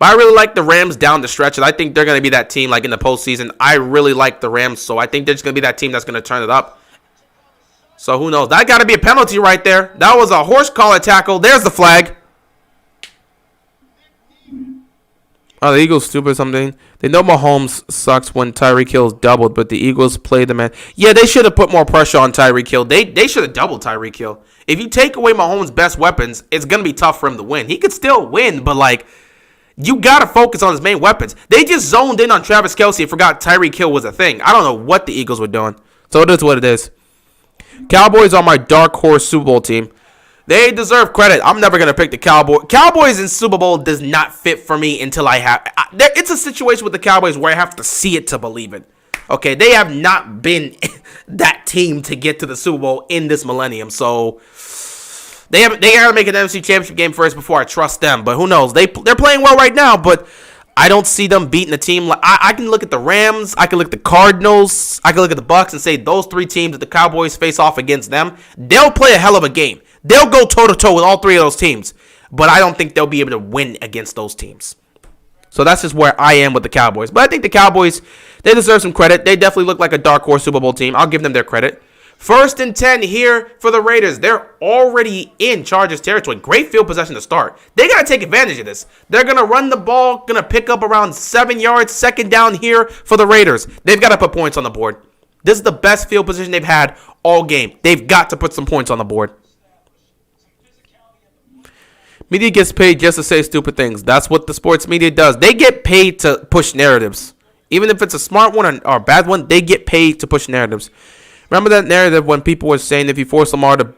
But I really like the Rams down the stretch, and I think they're going to be that team like in the postseason. I really like the Rams, so I think they're just going to be that team that's going to turn it up. So who knows? That got to be a penalty right there. That was a horse collar tackle. There's the flag. Oh, the Eagles stupid or something. They know Mahomes sucks when Tyreek Hill's doubled, but the Eagles play the man. Yeah, they should have put more pressure on Tyreek Hill. They should have doubled Tyreek Hill. If you take away Mahomes' best weapons, it's going to be tough for him to win. He could still win, but you got to focus on his main weapons. They just zoned in on Travis Kelce and forgot Tyreek Hill was a thing. I don't know what the Eagles were doing. So it is what it is. Cowboys are my dark horse Super Bowl team. They deserve credit. I'm never going to pick the Cowboys. Cowboys in Super Bowl does not fit for me until it's a situation with the Cowboys where I have to see it to believe it. Okay, they have not been that team to get to the Super Bowl in this millennium. So they got to make an NFC Championship game first before I trust them. But who knows? They're playing well right now, but I don't see them beating a team. I can look at the Rams, I can look at the Cardinals, I can look at the Bucs and say those 3 teams that the Cowboys face off against them, they'll play a hell of a game. They'll go toe-to-toe with all 3 of those teams. But I don't think they'll be able to win against those teams. So that's just where I am with the Cowboys. But I think the Cowboys, they deserve some credit. They definitely look like a dark horse Super Bowl team. I'll give them their credit. 1st and 10 here for the Raiders. They're already in Chargers territory. Great field possession to start. They got to take advantage of this. They're going to run the ball, going to pick up around 7 yards, 2nd down here for the Raiders. They've got to put points on the board. This is the best field position they've had all game. They've got to put some points on the board. Media gets paid just to say stupid things. That's what the sports media does. They get paid to push narratives. Even if it's a smart one or a bad one, they get paid to push narratives. Remember that narrative when people were saying if you force Lamar to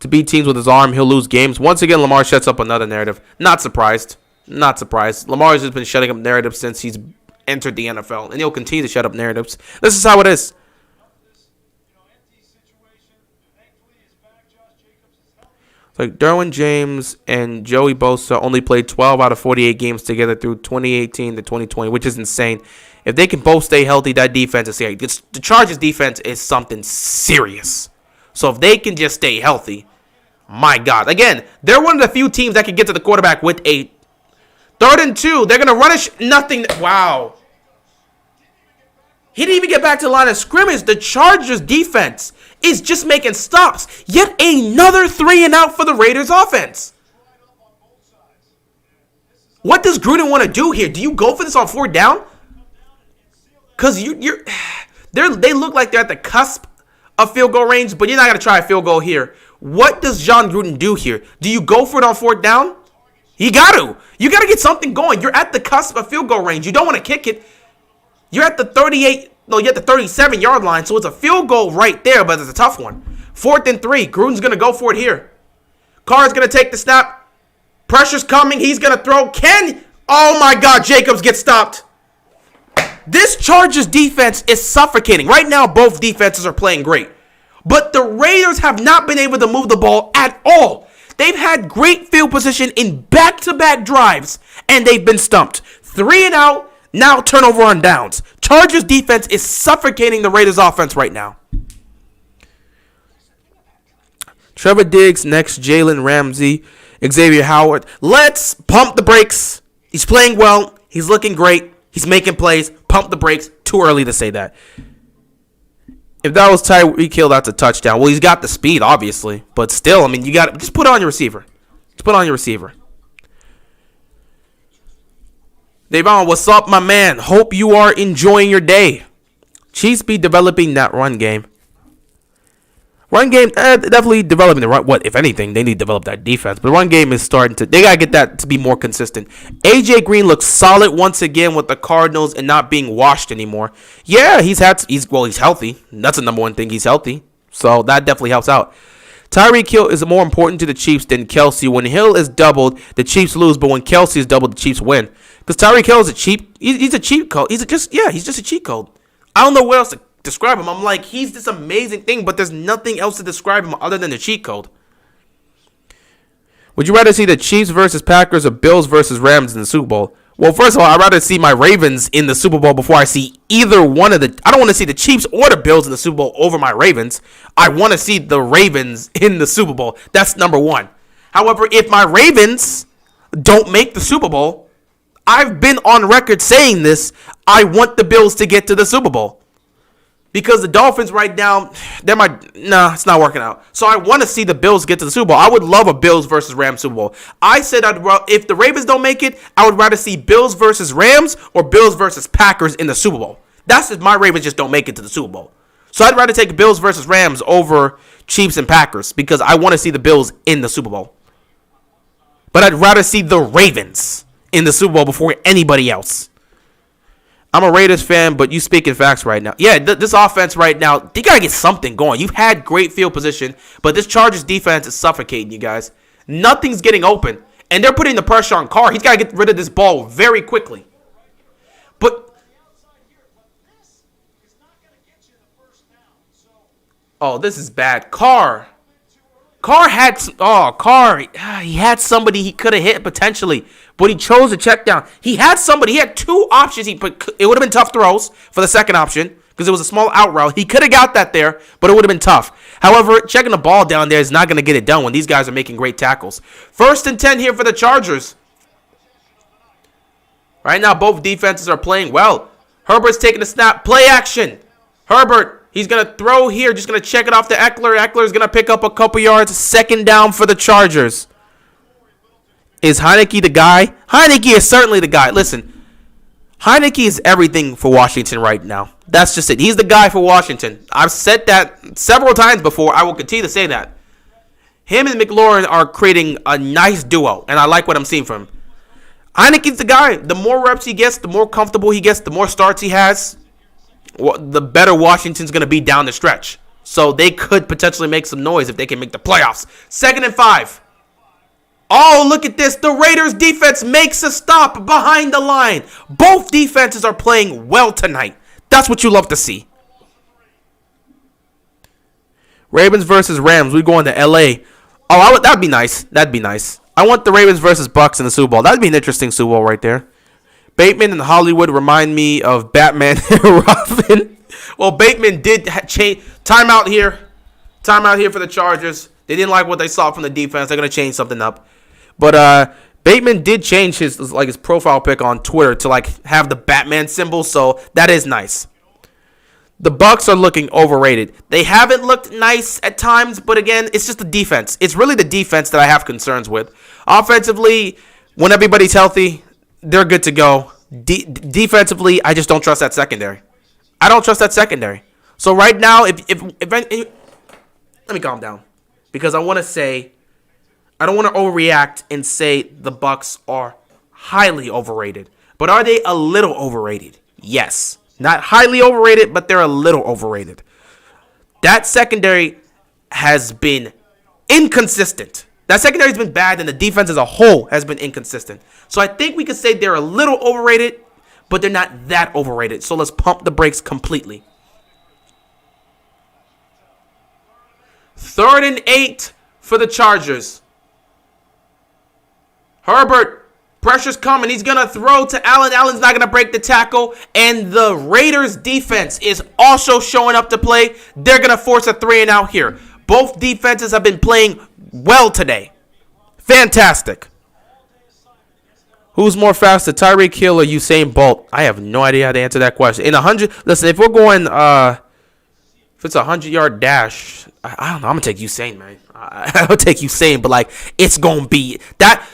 beat teams with his arm, he'll lose games? Once again, Lamar shuts up another narrative. Not surprised. Lamar has just been shutting up narratives since he's entered the NFL, and he'll continue to shut up narratives. This is how it is. Like Derwin James and Joey Bosa only played 12 out of 48 games together through 2018 to 2020, which is insane. If they can both stay healthy, that defense is serious. The Chargers defense is something serious. So if they can just stay healthy, my God. Again, they're one of the few teams that can get to the quarterback with a 3rd and 2. They're going to run nothing. Wow. He didn't even get back to the line of scrimmage. The Chargers defense is just making stops. Yet another 3 and out for the Raiders offense. What does Gruden want to do here? Do you go for this on 4th down? Because you're They look like they're at the cusp of field goal range, but you're not going to try a field goal here. What does John Gruden do here? Do you go for it on 4th down? You got to. You got to get something going. You're at the cusp of field goal range. You don't want to kick it. You're at the 37-yard line, so it's a field goal right there, but it's a tough one. 4th and 3. Gruden's going to go for it here. Carr's going to take the snap. Pressure's coming. He's going to throw. Oh my God, Jacobs gets stopped. This Chargers defense is suffocating. Right now, both defenses are playing great. But the Raiders have not been able to move the ball at all. They've had great field position in back-to-back drives, and they've been stumped. 3 and out, now turnover on downs. Chargers defense is suffocating the Raiders offense right now. Trevor Diggs next, Jalen Ramsey, Xavier Howard. Let's pump the brakes. He's playing well. He's looking great. He's making plays. Pump the brakes. Too early to say that. If that was Tyreek Hill, that's a touchdown. Well, he's got the speed, obviously. But still, I mean, you got to just put it on your receiver. Just put it on your receiver. Davon, what's up, my man? Hope you are enjoying your day. Chiefs be developing that run game. Run game, definitely developing the run. What, if anything, they need to develop that defense. But the run game is starting to, they got to get that to be more consistent. AJ Green looks solid once again with the Cardinals and not being washed anymore. Yeah, he's healthy. That's the number one thing. He's healthy. So that definitely helps out. Tyreek Hill is more important to the Chiefs than Kelsey. When Hill is doubled, the Chiefs lose. But when Kelsey is doubled, the Chiefs win. Because Tyreek Hill is he's a cheat code. He's just a cheat code. I don't know what else to describe him. I'm like, he's this amazing thing, but there's nothing else to describe him other than the cheat code. Would you rather see the Chiefs versus Packers or Bills versus Rams in the Super Bowl? Well, first of all, I'd rather see my Ravens in the Super Bowl before I see either one of the... I don't want to see the Chiefs or the Bills in the Super Bowl over my Ravens. I want to see the Ravens in the Super Bowl. That's number one. However, if my Ravens don't make the Super Bowl, I've been on record saying this, I want the Bills to get to the Super Bowl. Because the Dolphins right now, it's not working out. So I want to see the Bills get to the Super Bowl. I would love a Bills versus Rams Super Bowl. I said if the Ravens don't make it, I would rather see Bills versus Rams or Bills versus Packers in the Super Bowl. That's if my Ravens just don't make it to the Super Bowl. So I'd rather take Bills versus Rams over Chiefs and Packers because I want to see the Bills in the Super Bowl. But I'd rather see the Ravens in the Super Bowl before anybody else. I'm a Raiders fan, but you speaking facts right now. Yeah, this offense right now, they got to get something going. You've had great field position, but this Chargers defense is suffocating you guys. Nothing's getting open, and they're putting the pressure on Carr. He's got to get rid of this ball very quickly. But, oh, this is bad. Carr he had somebody he could have hit potentially, but he chose to check down. He had somebody. He had two options. It would have been tough throws for the second option because it was a small out route. He could have got that there, but it would have been tough. However, checking the ball down there is not going to get it done when these guys are making great tackles. 1st and 10 here for the Chargers. Right now, both defenses are playing well. Herbert's taking the snap. Play action. Herbert. He's going to throw here. Just going to check it off to Eckler. Eckler's going to pick up a couple yards. 2nd down for the Chargers. Is Heineke the guy? Heineke is certainly the guy. Listen, Heineke is everything for Washington right now. That's just it. He's the guy for Washington. I've said that several times before. I will continue to say that. Him and McLaurin are creating a nice duo, and I like what I'm seeing from him. Heineke's the guy. The more reps he gets, the more comfortable he gets, the more starts he has, the better Washington's going to be down the stretch. So they could potentially make some noise if they can make the playoffs. 2nd and 5. Oh, look at this. The Raiders defense makes a stop behind the line. Both defenses are playing well tonight. That's what you love to see. Ravens versus Rams. We going to L.A. Oh, that'd be nice. That'd be nice. I want the Ravens versus Bucks in the Super Bowl. That'd be an interesting Super Bowl right there. Bateman and Hollywood remind me of Batman and Robin. Well, Bateman did change. Timeout here. Timeout here for the Chargers. They didn't like what they saw from the defense. They're going to change something up. But Bateman did change his profile pic on Twitter to have the Batman symbol, so that is nice. The Bucks are looking overrated. They haven't looked nice at times, but again, it's just the defense. It's really the defense that I have concerns with. Offensively, when everybody's healthy, they're good to go. Defensively, I just don't trust that secondary. I don't trust that secondary. So right now, if let me calm down, because I don't want to overreact and say the Bucs are highly overrated. But are they a little overrated? Yes. Not highly overrated, but they're a little overrated. That secondary has been inconsistent. That secondary has been bad, and the defense as a whole has been inconsistent. So I think we could say they're a little overrated, but they're not that overrated. So let's pump the brakes completely. 3rd and 8 for the Chargers. Herbert, pressure's coming. He's going to throw to Allen. Allen's not going to break the tackle. And the Raiders defense is also showing up to play. They're going to force a 3-and-out here. Both defenses have been playing well today. Fantastic. Who's more faster, Tyreek Hill or Usain Bolt? I have no idea how to answer that question. Listen, if we're going, if it's a 100-yard dash, I don't know. I'm going to take Usain, man. I'll take Usain, but, like, it's going to be that.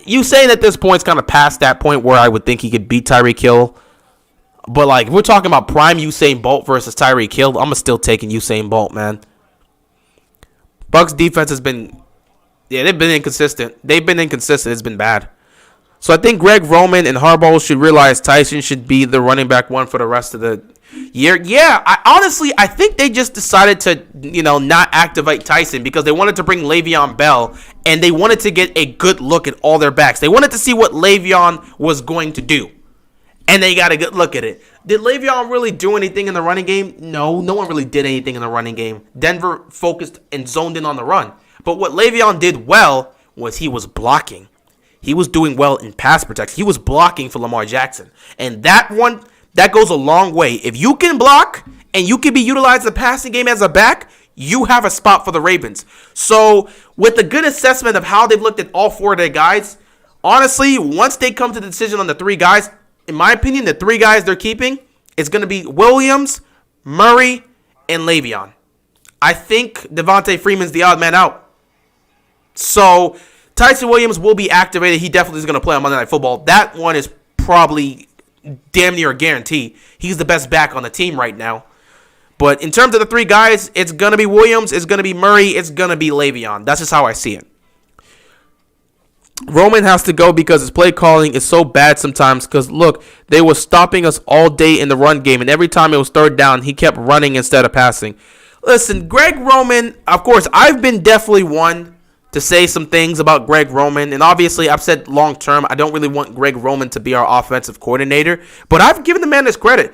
Usain at this point is kind of past that point where I would think he could beat Tyreek Hill. But, like, if we're talking about prime Usain Bolt versus Tyreek Hill, I'm still taking Usain Bolt, man. Bucs defense has been, they've been inconsistent. It's been bad. So I think Greg Roman and Harbaugh should realize Tyson should be the running back one for the rest of the year. Yeah, I think they just decided to, not activate Tyson because they wanted to bring Le'Veon Bell and they wanted to get a good look at all their backs. They wanted to see what Le'Veon was going to do. And they got a good look at it. Did Le'Veon really do anything in the running game? No one really did anything in the running game. Denver focused and zoned in on the run. But what Le'Veon did well was he was blocking. He was doing well in pass protection. He was blocking for Lamar Jackson. And that goes a long way. If you can block and you can be utilized in the passing game as a back, you have a spot for the Ravens. So with a good assessment of how they've looked at all 4 of their guys, honestly, once they come to the decision on the 3 guys, in my opinion, the 3 guys they're keeping is going to be Williams, Murray, and Le'Veon. I think Devontae Freeman's the odd man out. So Tyson Williams will be activated. He definitely is going to play on Monday Night Football. That one is probably damn near a guarantee. He's the best back on the team right now. But in terms of the 3 guys, it's going to be Williams, it's going to be Murray, it's going to be Le'Veon. That's just how I see it. Roman has to go because his play calling is so bad sometimes because, look, they were stopping us all day in the run game, and every time it was 3rd down, he kept running instead of passing. Listen, Greg Roman, of course, I've been definitely one to say some things about Greg Roman, and obviously I've said long-term, I don't really want Greg Roman to be our offensive coordinator, but I've given the man his credit.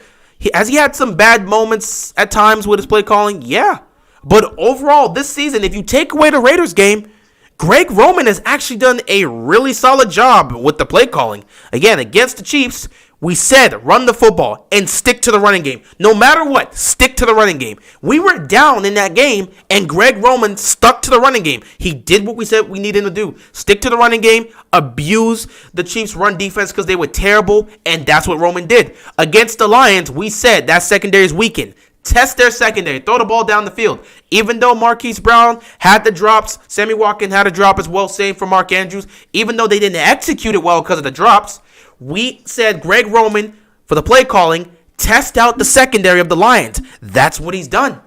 Has he had some bad moments at times with his play calling? Yeah. But overall, this season, if you take away the Raiders game, Greg Roman has actually done a really solid job with the play calling. Again, against the Chiefs, we said run the football and stick to the running game. No matter what, stick to the running game. We were down in that game, and Greg Roman stuck to the running game. He did what we said we needed him to do. Stick to the running game, abuse the Chiefs' run defense because they were terrible, and that's what Roman did. Against the Lions, we said that secondary is weakened. Test their secondary. Throw the ball down the field. Even though Marquise Brown had the drops, Sammy Watkins had a drop as well, same for Mark Andrews. Even though they didn't execute it well because of the drops, we said Greg Roman, for the play calling, test out the secondary of the Lions. That's what he's done.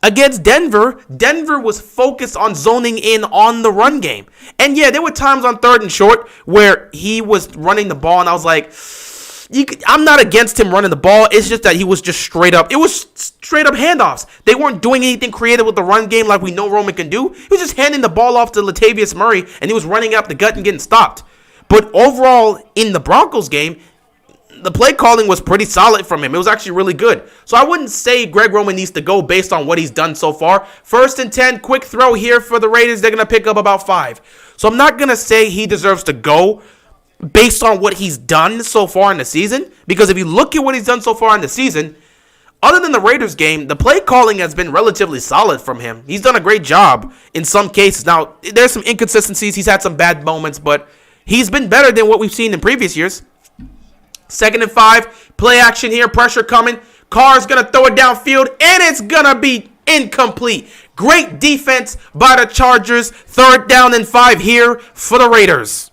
Against Denver, Denver was focused on zoning in on the run game. And yeah, there were times on 3rd and short where he was running the ball, and I was like, I'm not against him running the ball. It's just that he was just straight up. It was straight up handoffs. They weren't doing anything creative with the run game like we know Roman can do. He was just handing the ball off to Latavius Murray, and he was running up the gut and getting stopped. But overall, in the Broncos game, the play calling was pretty solid from him. It was actually really good. So I wouldn't say Greg Roman needs to go based on what he's done so far. 1st and 10, quick throw here for the Raiders. They're going to pick up about 5. So I'm not going to say he deserves to go based on what he's done so far in the season. Because if you look at what he's done so far in the season, other than the Raiders game, the play calling has been relatively solid from him. He's done a great job in some cases. Now, there's some inconsistencies. He's had some bad moments, but he's been better than what we've seen in previous years. 2nd and 5, play action here, pressure coming. Carr's going to throw it downfield, and it's going to be incomplete. Great defense by the Chargers. 3rd down and 5 here for the Raiders.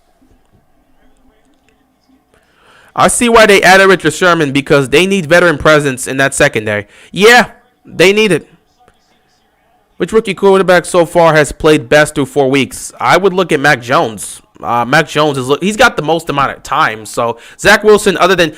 I see why they added Richard Sherman because they need veteran presence in that secondary. Yeah, they need it. Which rookie quarterback so far has played best through 4 weeks? I would look at Mac Jones. Mac Jones he's got the most amount of time. So Zach Wilson, other than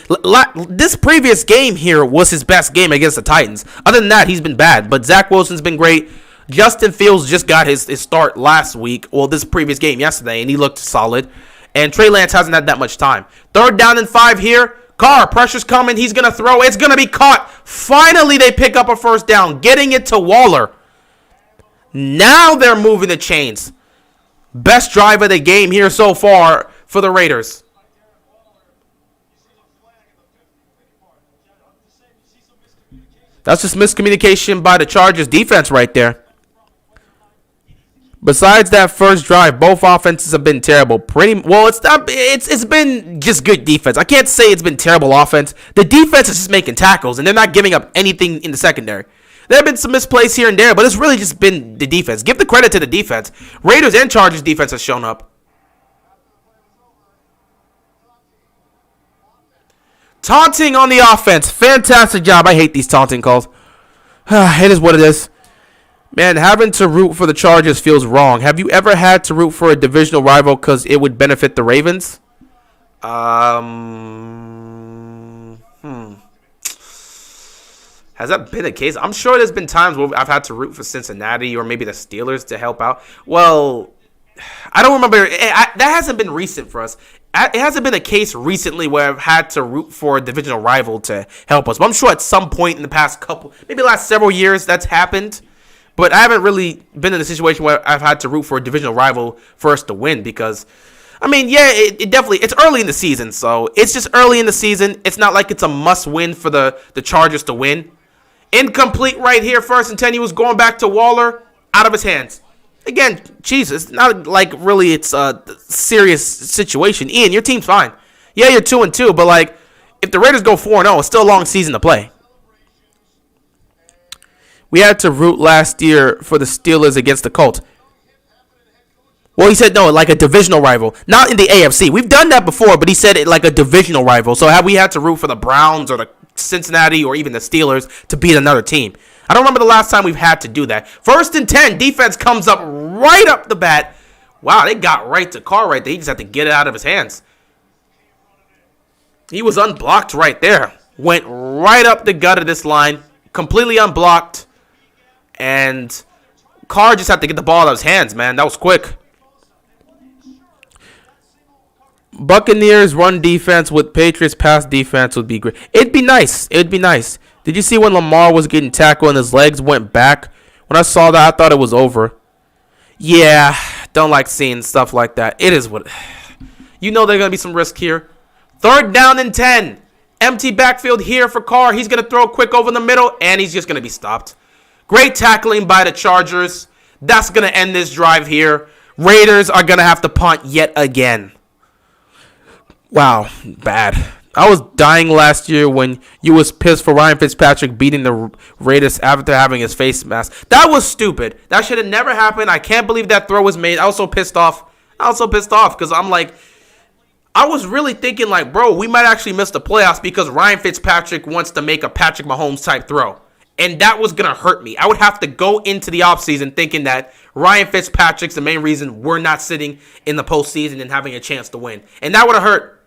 this previous game here was his best game against the Titans. Other than that, he's been bad. But Zach Wilson's been great. Justin Fields just got his start last week. Well, this previous game yesterday, and he looked solid. And Trey Lance hasn't had that much time. 3rd down and 5 here. Carr, pressure's coming. He's going to throw. It's going to be caught. Finally, they pick up a 1st down, getting it to Waller. Now they're moving the chains. Best drive of the game here so far for the Raiders. That's just miscommunication by the Chargers defense right there. Besides that first drive, both offenses have been terrible. It's been just good defense. I can't say it's been terrible offense. The defense is just making tackles, and they're not giving up anything in the secondary. There have been some misplays here and there, but it's really just been the defense. Give the credit to the defense. Raiders and Chargers defense has shown up. Taunting on the offense. Fantastic job. I hate these taunting calls. It is what it is. Man, having to root for the Chargers feels wrong. Have you ever had to root for a divisional rival because it would benefit the Ravens? Has that been the case? I'm sure there's been times where I've had to root for Cincinnati or maybe the Steelers to help out. Well, I don't remember. That hasn't been recent for us. It hasn't been a case recently where I've had to root for a divisional rival to help us. But I'm sure at some point in the past maybe the last several years, that's happened. But I haven't really been in a situation where I've had to root for a divisional rival for us to win because, I mean, yeah, it definitely, it's early in the season. So it's just early in the season. It's not like it's a must win for the Chargers to win. Incomplete right here, 1st and 10. He was going back to Waller, out of his hands. Again, Jesus, it's not like really it's a serious situation. Ian, your team's fine. Yeah, you're 2-2, but like if the Raiders go 4-0, it's still a long season to play. We had to root last year for the Steelers against the Colts. Well, he said no, like a divisional rival, not in the AFC. We've done that before, but he said it like a divisional rival. So have we had to root for the Browns or the Cincinnati or even the Steelers to beat another team? I don't remember the last time we've had to do that. 1st and 10, defense comes up right up the bat. Wow, they got right to Carr right there. He just had to get it out of his hands. He was unblocked right there. Went right up the gut of this line, completely unblocked. And Carr just had to get the ball out of his hands, man. That was quick. Buccaneers run defense with Patriots pass defense would be great. It'd be nice. Did you see when Lamar was getting tackled and his legs went back? When I saw that, I thought it was over. Yeah, don't like seeing stuff like that. It is what... You know there's going to be some risk here. 3rd down and 10. Empty backfield here for Carr. He's going to throw quick over the middle, and he's just going to be stopped. Great tackling by the Chargers. That's going to end this drive here. Raiders are going to have to punt yet again. Wow, bad. I was dying last year when you was pissed for Ryan Fitzpatrick beating the Raiders after having his face mask. That was stupid. That should have never happened. I can't believe that throw was made. I was so pissed off. Because I'm like, I was really thinking like, bro, we might actually miss the playoffs because Ryan Fitzpatrick wants to make a Patrick Mahomes type throw. And that was going to hurt me. I would have to go into the offseason thinking that Ryan Fitzpatrick's the main reason we're not sitting in the postseason and having a chance to win. And that would have hurt.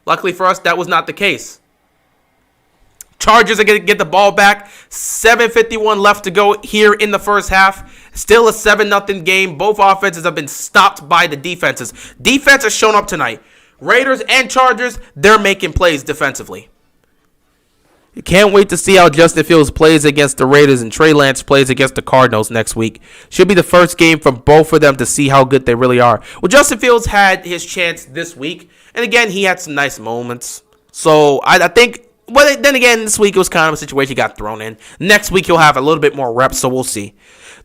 Luckily for us, that was not the case. Chargers are going to get the ball back. 7:51 left to go here in the first half. Still a 7-0 game. Both offenses have been stopped by the defenses. Defense has shown up tonight. Raiders and Chargers, they're making plays defensively. You can't wait to see how Justin Fields plays against the Raiders and Trey Lance plays against the Cardinals next week. Should be the first game for both of them to see how good they really are. Well, Justin Fields had his chance this week, and again, he had some nice moments. So I think, well, then again, this week it was kind of a situation he got thrown in. Next week he'll have a little bit more reps, so we'll see.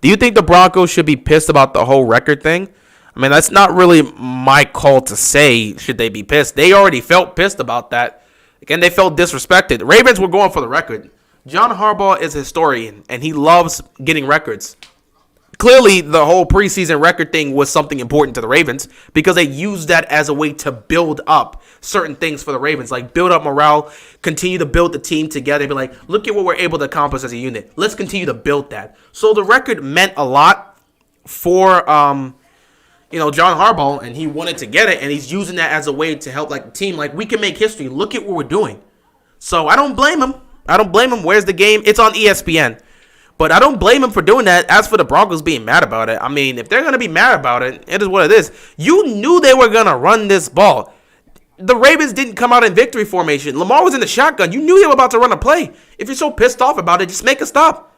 Do you think the Broncos should be pissed about the whole record thing? I mean, that's not really my call to say should they be pissed. They already felt pissed about that. Again, they felt disrespected. The Ravens were going for the record. John Harbaugh is a historian, and he loves getting records. clearly the whole preseason record thing was something important to the Ravens because they used that as a way to build up certain things for the Ravens, like build up morale, continue to build the team together, be like, look at what we're able to accomplish as a unit. Let's continue to build that. So the record meant a lot for John Harbaugh, and he wanted to get it, and he's using that as a way to help like the team. Like, we can make history. Look at what we're doing. So I don't blame him. Where's the game? It's on ESPN. But I don't blame him for doing that. As for the Broncos being mad about it, I mean, if they're going to be mad about it, it is what it is. You knew they were going to run this ball. The Ravens didn't come out in victory formation. Lamar was in the shotgun. You knew they were about to run a play. If you're so pissed off about it, just make a stop.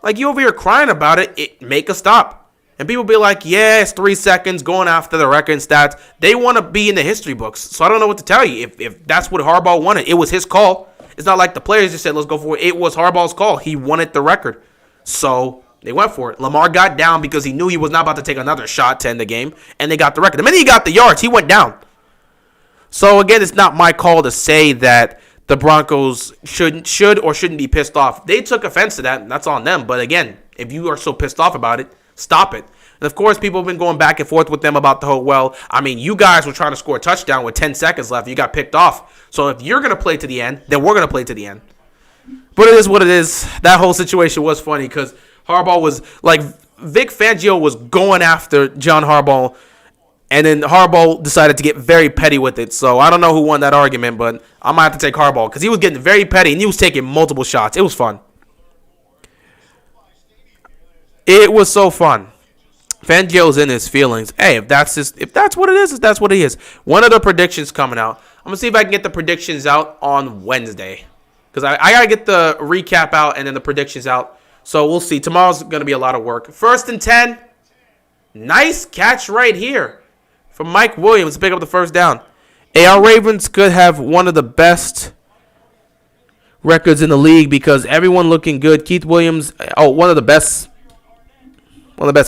Like, you over here crying about it, make a stop. And people be like, yeah, it's 3 seconds, going after the record and stats. They want to be in the history books. So I don't know what to tell you. If that's what Harbaugh wanted, it was his call. It's not like the players just said, let's go for it. It was Harbaugh's call. He wanted the record. So they went for it. Lamar got down because he knew he was not about to take another shot to end the game, and they got the record. The minute he got the yards, he went down. So, again, it's not my call to say that the Broncos should or shouldn't be pissed off. They took offense to that, and that's on them. But, again, if you are so pissed off about it, stop it. And, of course, people have been going back and forth with them about the whole, well, I mean, you guys were trying to score a touchdown with 10 seconds left. You got picked off. So if you're going to play to the end, then we're going to play to the end. But it is what it is. That whole situation was funny because Harbaugh was, like, Vic Fangio was going after John Harbaugh, and then Harbaugh decided to get very petty with it. So I don't know who won that argument, but I might have to take Harbaugh because he was getting very petty, and he was taking multiple shots. It was fun. It was so fun. Fangio's in his feelings. Hey, if that's what it is, that's what it is. One of the predictions coming out. I'm going to see if I can get the predictions out on Wednesday. Because I got to get the recap out and then the predictions out. So we'll see. Tomorrow's going to be a lot of work. 1st and 10. Nice catch right here from Mike Williams to pick up the first down. Hey, our Ravens could have one of the best records in the league because everyone looking good. Keith Williams, one of the best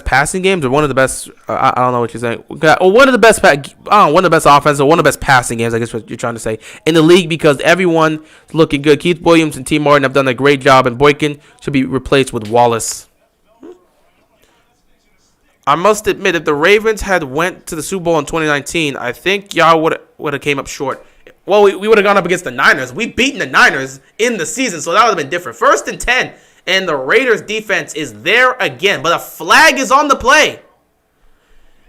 passing games, or one of the best. I don't know what you're saying. One of the best. One of the best offense, or one of the best passing games. I guess what you're trying to say in the league because everyone is looking good. Keith Williams and T. Martin have done a great job, and Boykin should be replaced with Wallace. I must admit, if the Ravens had went to the Super Bowl in 2019, I think y'all would have came up short. Well, we would have gone up against the Niners. We beaten the Niners in the season, so that would have been different. 1st and 10. And the Raiders' defense is there again. But a flag is on the play.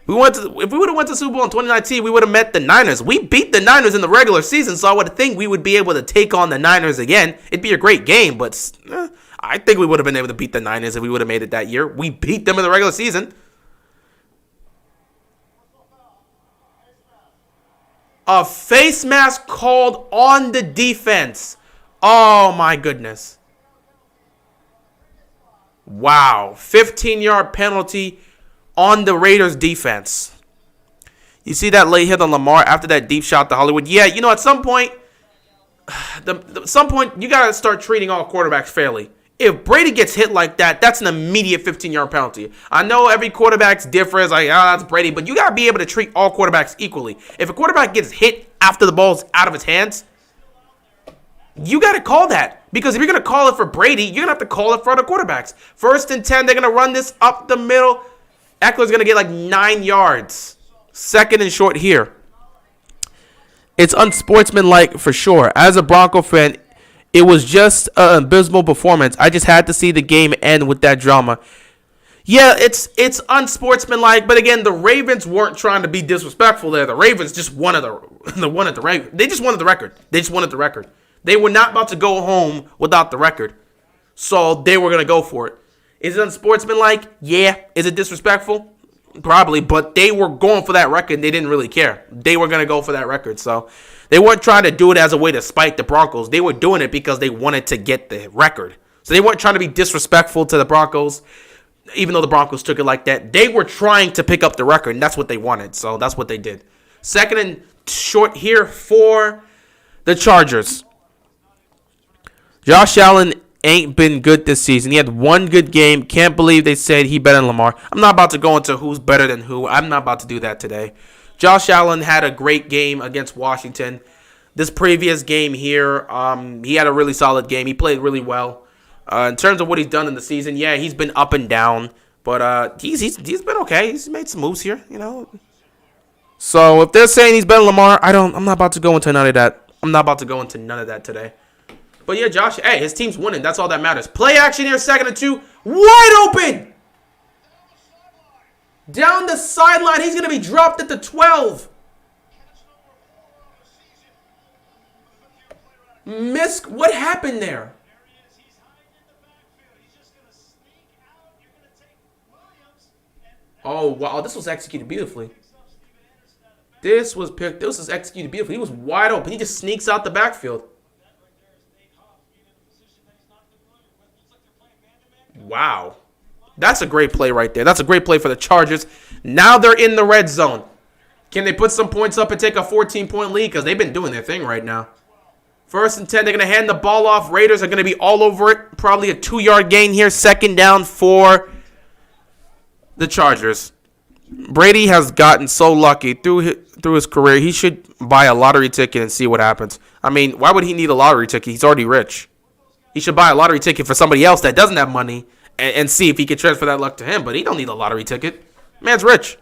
If we would have went to the Super Bowl in 2019, we would have met the Niners. We beat the Niners in the regular season, so I would think we would be able to take on the Niners again. It'd be a great game, but I think we would have been able to beat the Niners if we would have made it that year. We beat them in the regular season. A face mask called on the defense. Oh, my goodness. Wow. 15-yard penalty on the Raiders defense. You see that late hit on Lamar after that deep shot to Hollywood? Yeah, at some point, you got to start treating all quarterbacks fairly. If Brady gets hit like that, that's an immediate 15-yard penalty. I know every quarterback's different. It's like, that's Brady. But you got to be able to treat all quarterbacks equally. If a quarterback gets hit after the ball's out of his hands, you got to call that. Because if you're going to call it for Brady, you're going to have to call it for other quarterbacks. 1st and 10, they're going to run this up the middle. Eckler's going to get like 9 yards. 2nd and short here. It's unsportsmanlike for sure. As a Bronco fan, it was just an abysmal performance. I just had to see the game end with that drama. Yeah, it's unsportsmanlike, but again, the Ravens weren't trying to be disrespectful there. The Ravens just wanted They just wanted the record. They just wanted the record. They were not about to go home without the record. So they were going to go for it. Is it unsportsmanlike? Yeah. Is it disrespectful? Probably, but they were going for that record. They didn't really care. They were going to go for that record. So they weren't trying to do it as a way to spite the Broncos. They were doing it because they wanted to get the record. So they weren't trying to be disrespectful to the Broncos, even though the Broncos took it like that. They were trying to pick up the record, and that's what they wanted. So that's what they did. 2nd and short here for the Chargers. Josh Allen ain't been good this season. He had one good game. Can't believe they said he better than Lamar. I'm not about to go into who's better than who. I'm not about to do that today. Josh Allen had a great game against Washington. This previous game here, he had a really solid game. He played really well. In terms of what he's done in the season, yeah, he's been up and down. But he's been okay. He's made some moves here, you know. So if they're saying he's better than Lamar, I'm not about to go into none of that. I'm not about to go into none of that today. But yeah, Josh, hey, his team's winning. That's all that matters. Play action here, 2nd and 2. Wide open! Down the sideline. He's going to be dropped at the 12. What happened there? Oh, wow. This was executed beautifully. This was executed beautifully. He was wide open. He just sneaks out the backfield. Wow. That's a great play right there. That's a great play for the Chargers. Now they're in the red zone. Can they put some points up and take a 14-point lead? Because they've been doing their thing right now. 1st and 10. They're going to hand the ball off. Raiders are going to be all over it. Probably a 2-yard gain here. 2nd down for the Chargers. Brady has gotten so lucky through his career. He should buy a lottery ticket and see what happens. I mean, why would he need a lottery ticket? He's already rich. He should buy a lottery ticket for somebody else that doesn't have money and see if he can transfer that luck to him. But he don't need a lottery ticket. Man's rich.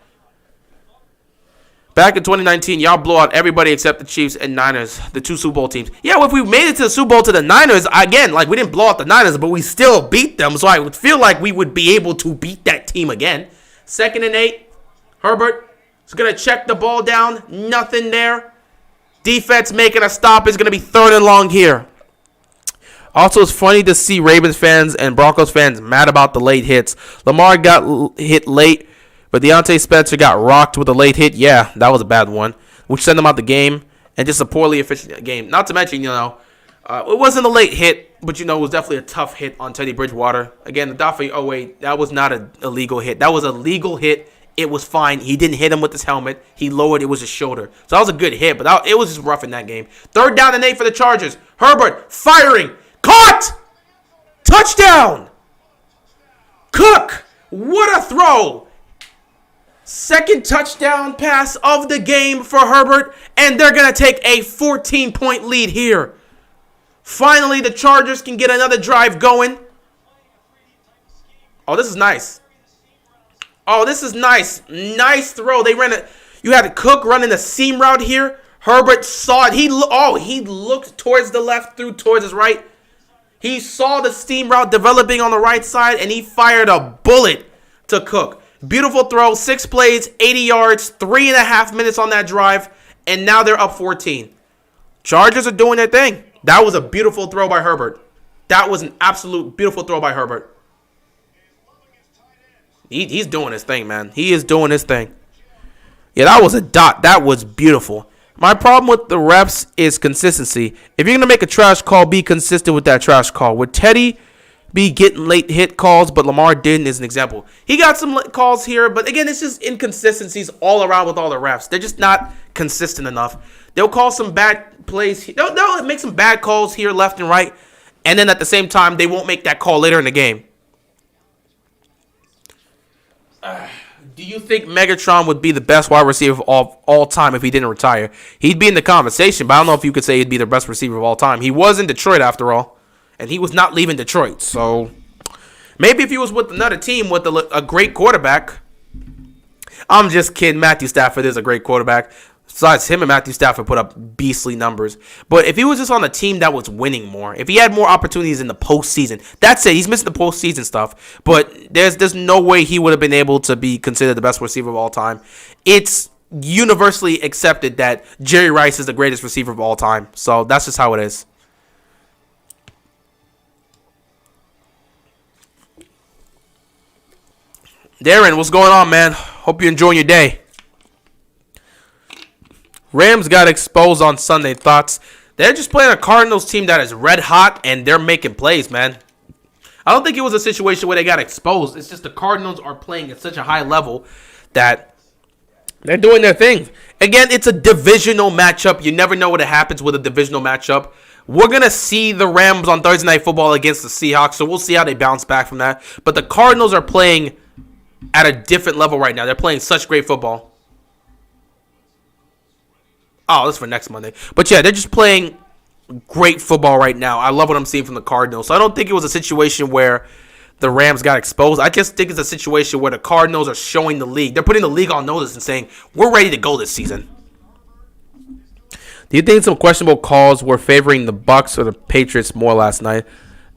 Back in 2019, y'all blow out everybody except the Chiefs and Niners, the 2 Super Bowl teams. Yeah, well, if we made it to the Super Bowl to the Niners, again, like we didn't blow out the Niners, but we still beat them. So I would feel like we would be able to beat that team again. 2nd and 8. Herbert is going to check the ball down. Nothing there. Defense making a stop. Is going to be 3rd and long here. Also, it's funny to see Ravens fans and Broncos fans mad about the late hits. Lamar got hit late, but Deontay Spencer got rocked with a late hit. Yeah, that was a bad one, which sent him out the game, and just a poorly efficient game. Not to mention, it wasn't a late hit, but, it was definitely a tough hit on Teddy Bridgewater. Again, the Daffy, that was not an illegal hit. That was a legal hit. It was fine. He didn't hit him with his helmet. He lowered. It was his shoulder. So that was a good hit, but it was just rough in that game. 3rd down and 8 for the Chargers. Herbert firing. Caught! Touchdown! Cook! What a throw! 2nd touchdown pass of the game for Herbert, and they're going to take a 14-point lead here. Finally, the Chargers can get another drive going. Oh, this is nice. Oh, this is nice. Nice throw. You had Cook running a seam route here. Herbert saw it. He looked towards the left, threw towards his right. He saw the seam route developing on the right side, and he fired a bullet to Cook. Beautiful throw. 6 plays, 80 yards, 3.5 minutes on that drive, and now they're up 14. Chargers are doing their thing. That was a beautiful throw by Herbert. That was an absolute beautiful throw by Herbert. He's doing his thing, man. He is doing his thing. Yeah, that was a dot. That was beautiful. My problem with the refs is consistency. If you're going to make a trash call, be consistent with that trash call. Would Teddy be getting late hit calls, but Lamar didn't is an example. He got some late calls here, but again, it's just inconsistencies all around with all the refs. They're just not consistent enough. They'll call some bad plays. They'll make some bad calls here left and right, and then at the same time, they won't make that call later in the game. Do you think Megatron would be the best wide receiver of all time if he didn't retire? He'd be in the conversation, but I don't know if you could say he'd be the best receiver of all time. He was in Detroit after all, and he was not leaving Detroit. So maybe if he was with another team with a great quarterback. I'm just kidding. Matthew Stafford is a great quarterback. Besides, him and Matthew Stafford put up beastly numbers. But if he was just on a team that was winning more, if he had more opportunities in the postseason, that's it. He's missing the postseason stuff. But there's no way he would have been able to be considered the best receiver of all time. It's universally accepted that Jerry Rice is the greatest receiver of all time. So that's just how it is. Darren, what's going on, man? Hope you're enjoying your day. Rams got exposed on Sunday. Thoughts? They're just playing a Cardinals team that is red hot, and they're making plays, man. I don't think it was a situation where they got exposed. It's just the Cardinals are playing at such a high level that they're doing their thing. Again, it's a divisional matchup. You never know what happens with a divisional matchup. We're going to see the Rams on Thursday Night Football against the Seahawks, so we'll see how they bounce back from that. But the Cardinals are playing at a different level right now. They're playing such great football. Oh, that's for next Monday. But yeah, they're just playing great football right now. I love what I'm seeing from the Cardinals. So I don't think it was a situation where the Rams got exposed. I just think it's a situation where the Cardinals are showing the league. They're putting the league on notice and saying, we're ready to go this season. Do you think some questionable calls were favoring the Bucs or the Patriots more last night?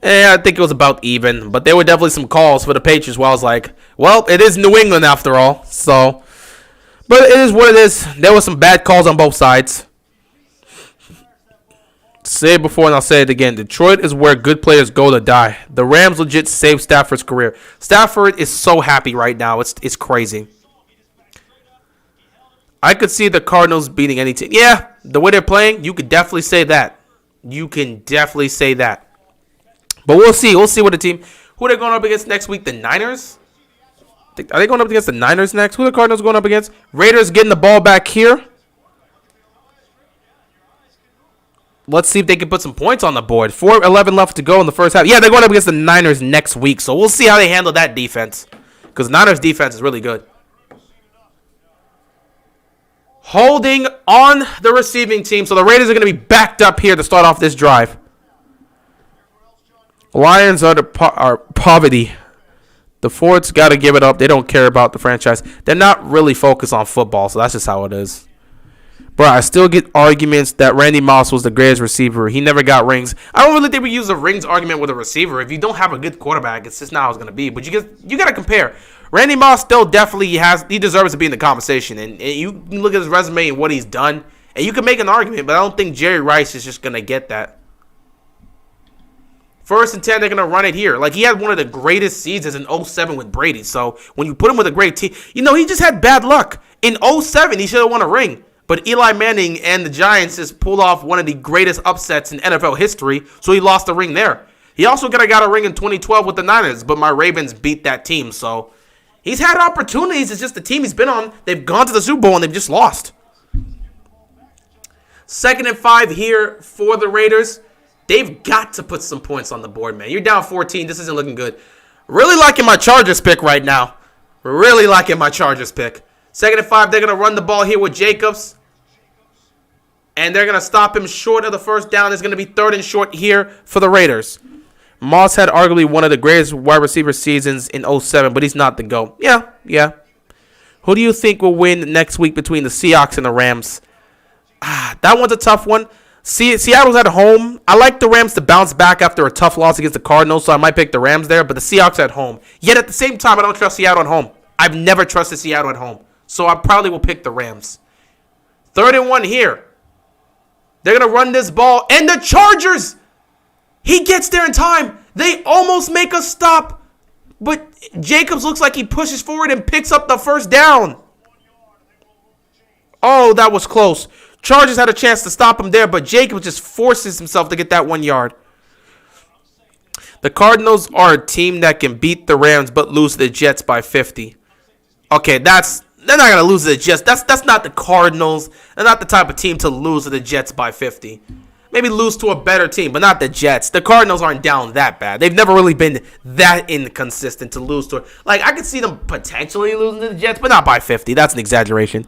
I think it was about even, but there were definitely some calls for the Patriots where I was like, well, it is New England after all. So, but it is what it is. There were some bad calls on both sides. Say it before and I'll say it again. Detroit is where good players go to die. The Rams legit saved Stafford's career. Stafford is so happy right now. It's crazy. I could see the Cardinals beating any team. Yeah, the way they're playing, you could definitely say that. You can definitely say that. But we'll see. We'll see what the team. Who are they going up against next week? The Niners? Are they going up against the Niners next? Who are the Cardinals going up against? Raiders getting the ball back here. Let's see if they can put some points on the board. 4:11 left to go in the first half. Yeah, they're going up against the Niners next week. So we'll see how they handle that defense. Because Niners defense is really good. Holding on the receiving team. So the Raiders are going to be backed up here to start off this drive. Lions are poverty. The Fords got to give it up. They don't care about the franchise. They're not really focused on football. So that's just how it is. Bro, I still get arguments that Randy Moss was the greatest receiver. He never got rings. I don't really think we use a rings argument with a receiver. If you don't have a good quarterback, it's just not how it's going to be. But you got to compare. Randy Moss still definitely he deserves to be in the conversation. And you can look at his resume and what he's done. And you can make an argument, but I don't think Jerry Rice is just going to get that. 1st and 10, they're going to run it here. Like, he had one of the greatest seasons in 07 with Brady. So, when you put him with a great team, he just had bad luck. In 07, he should have won a ring. But Eli Manning and the Giants just pulled off one of the greatest upsets in NFL history, so he lost the ring there. He also could have got a ring in 2012 with the Niners, but my Ravens beat that team. So he's had opportunities. It's just the team he's been on. They've gone to the Super Bowl, and they've just lost. 2nd and 5 here for the Raiders. They've got to put some points on the board, man. You're down 14. This isn't looking good. Really liking my Chargers pick right now. Really liking my Chargers pick. 2nd and 5, they're going to run the ball here with Jacobs. And they're going to stop him short of the first down. It's going to be 3rd and short here for the Raiders. Moss had arguably one of the greatest wide receiver seasons in 07, but he's not the GOAT. Yeah. Who do you think will win next week between the Seahawks and the Rams? That one's a tough one. Seattle's at home. I like the Rams to bounce back after a tough loss against the Cardinals, so I might pick the Rams there, but the Seahawks at home. Yet at the same time, I don't trust Seattle at home. I've never trusted Seattle at home, so I probably will pick the Rams. 3rd and 1 here. They're going to run this ball. And the Chargers, he gets there in time. They almost make a stop. But Jacobs looks like he pushes forward and picks up the first down. Oh, that was close. Chargers had a chance to stop him there, but Jacobs just forces himself to get that 1 yard. The Cardinals are a team that can beat the Rams but lose to the Jets by 50. Okay, they're not going to lose to the Jets. That's not the Cardinals. They're not the type of team to lose to the Jets by 50. Maybe lose to a better team, but not the Jets. The Cardinals aren't down that bad. They've never really been that inconsistent to lose to. Like, I could see them potentially losing to the Jets, but not by 50. That's an exaggeration.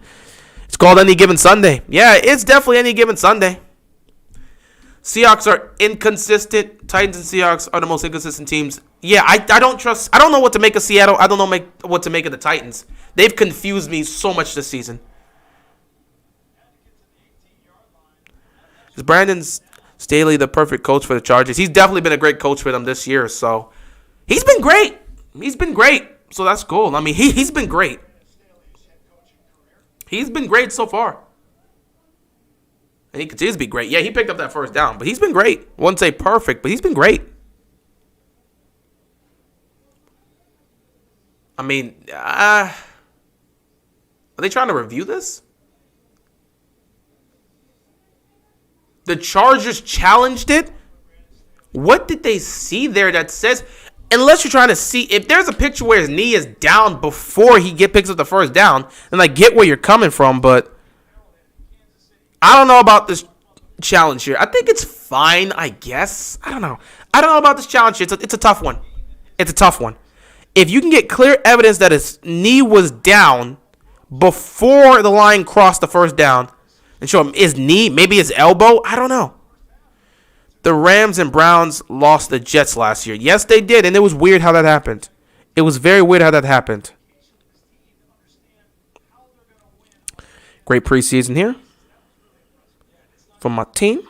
It's called Any Given Sunday. Yeah, it's definitely Any Given Sunday. Seahawks are inconsistent. Titans and Seahawks are the most inconsistent teams. Yeah, I don't know what to make of Seattle. I don't know what to make of the Titans. They've confused me so much this season. Is Brandon Staley the perfect coach for the Chargers? He's definitely been a great coach for them this year. So he's been great. So that's cool. I mean, he's been great. He's been great so far. And he continues to be great. Yeah, he picked up that first down, but he's been great. I wouldn't say perfect, but he's been great. I mean, are they trying to review this? The Chargers challenged it? What did they see there that says, unless you're trying to see, if there's a picture where his knee is down before he picks up the first down, then I get where you're coming from, but I don't know about this challenge here. I think it's fine, I guess. I don't know about this challenge here. It's a tough one. If you can get clear evidence that his knee was down before the line crossed the first down and show him his knee, maybe his elbow, I don't know. The Rams and Browns lost the Jets last year. Yes, they did, and it was weird how that happened. It was very weird how that happened. Great preseason here from my team.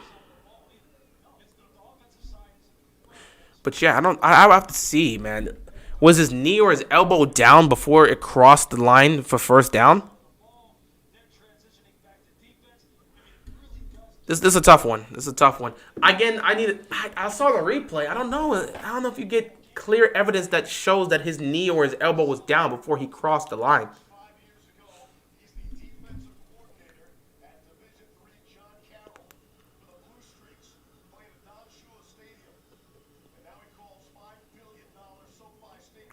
But yeah, I have to see, man. Was his knee or his elbow down before it crossed the line for first down? This is a tough one. This is a tough one. Again, I saw the replay. I don't know. If you get clear evidence that shows that his knee or his elbow was down before he crossed the line.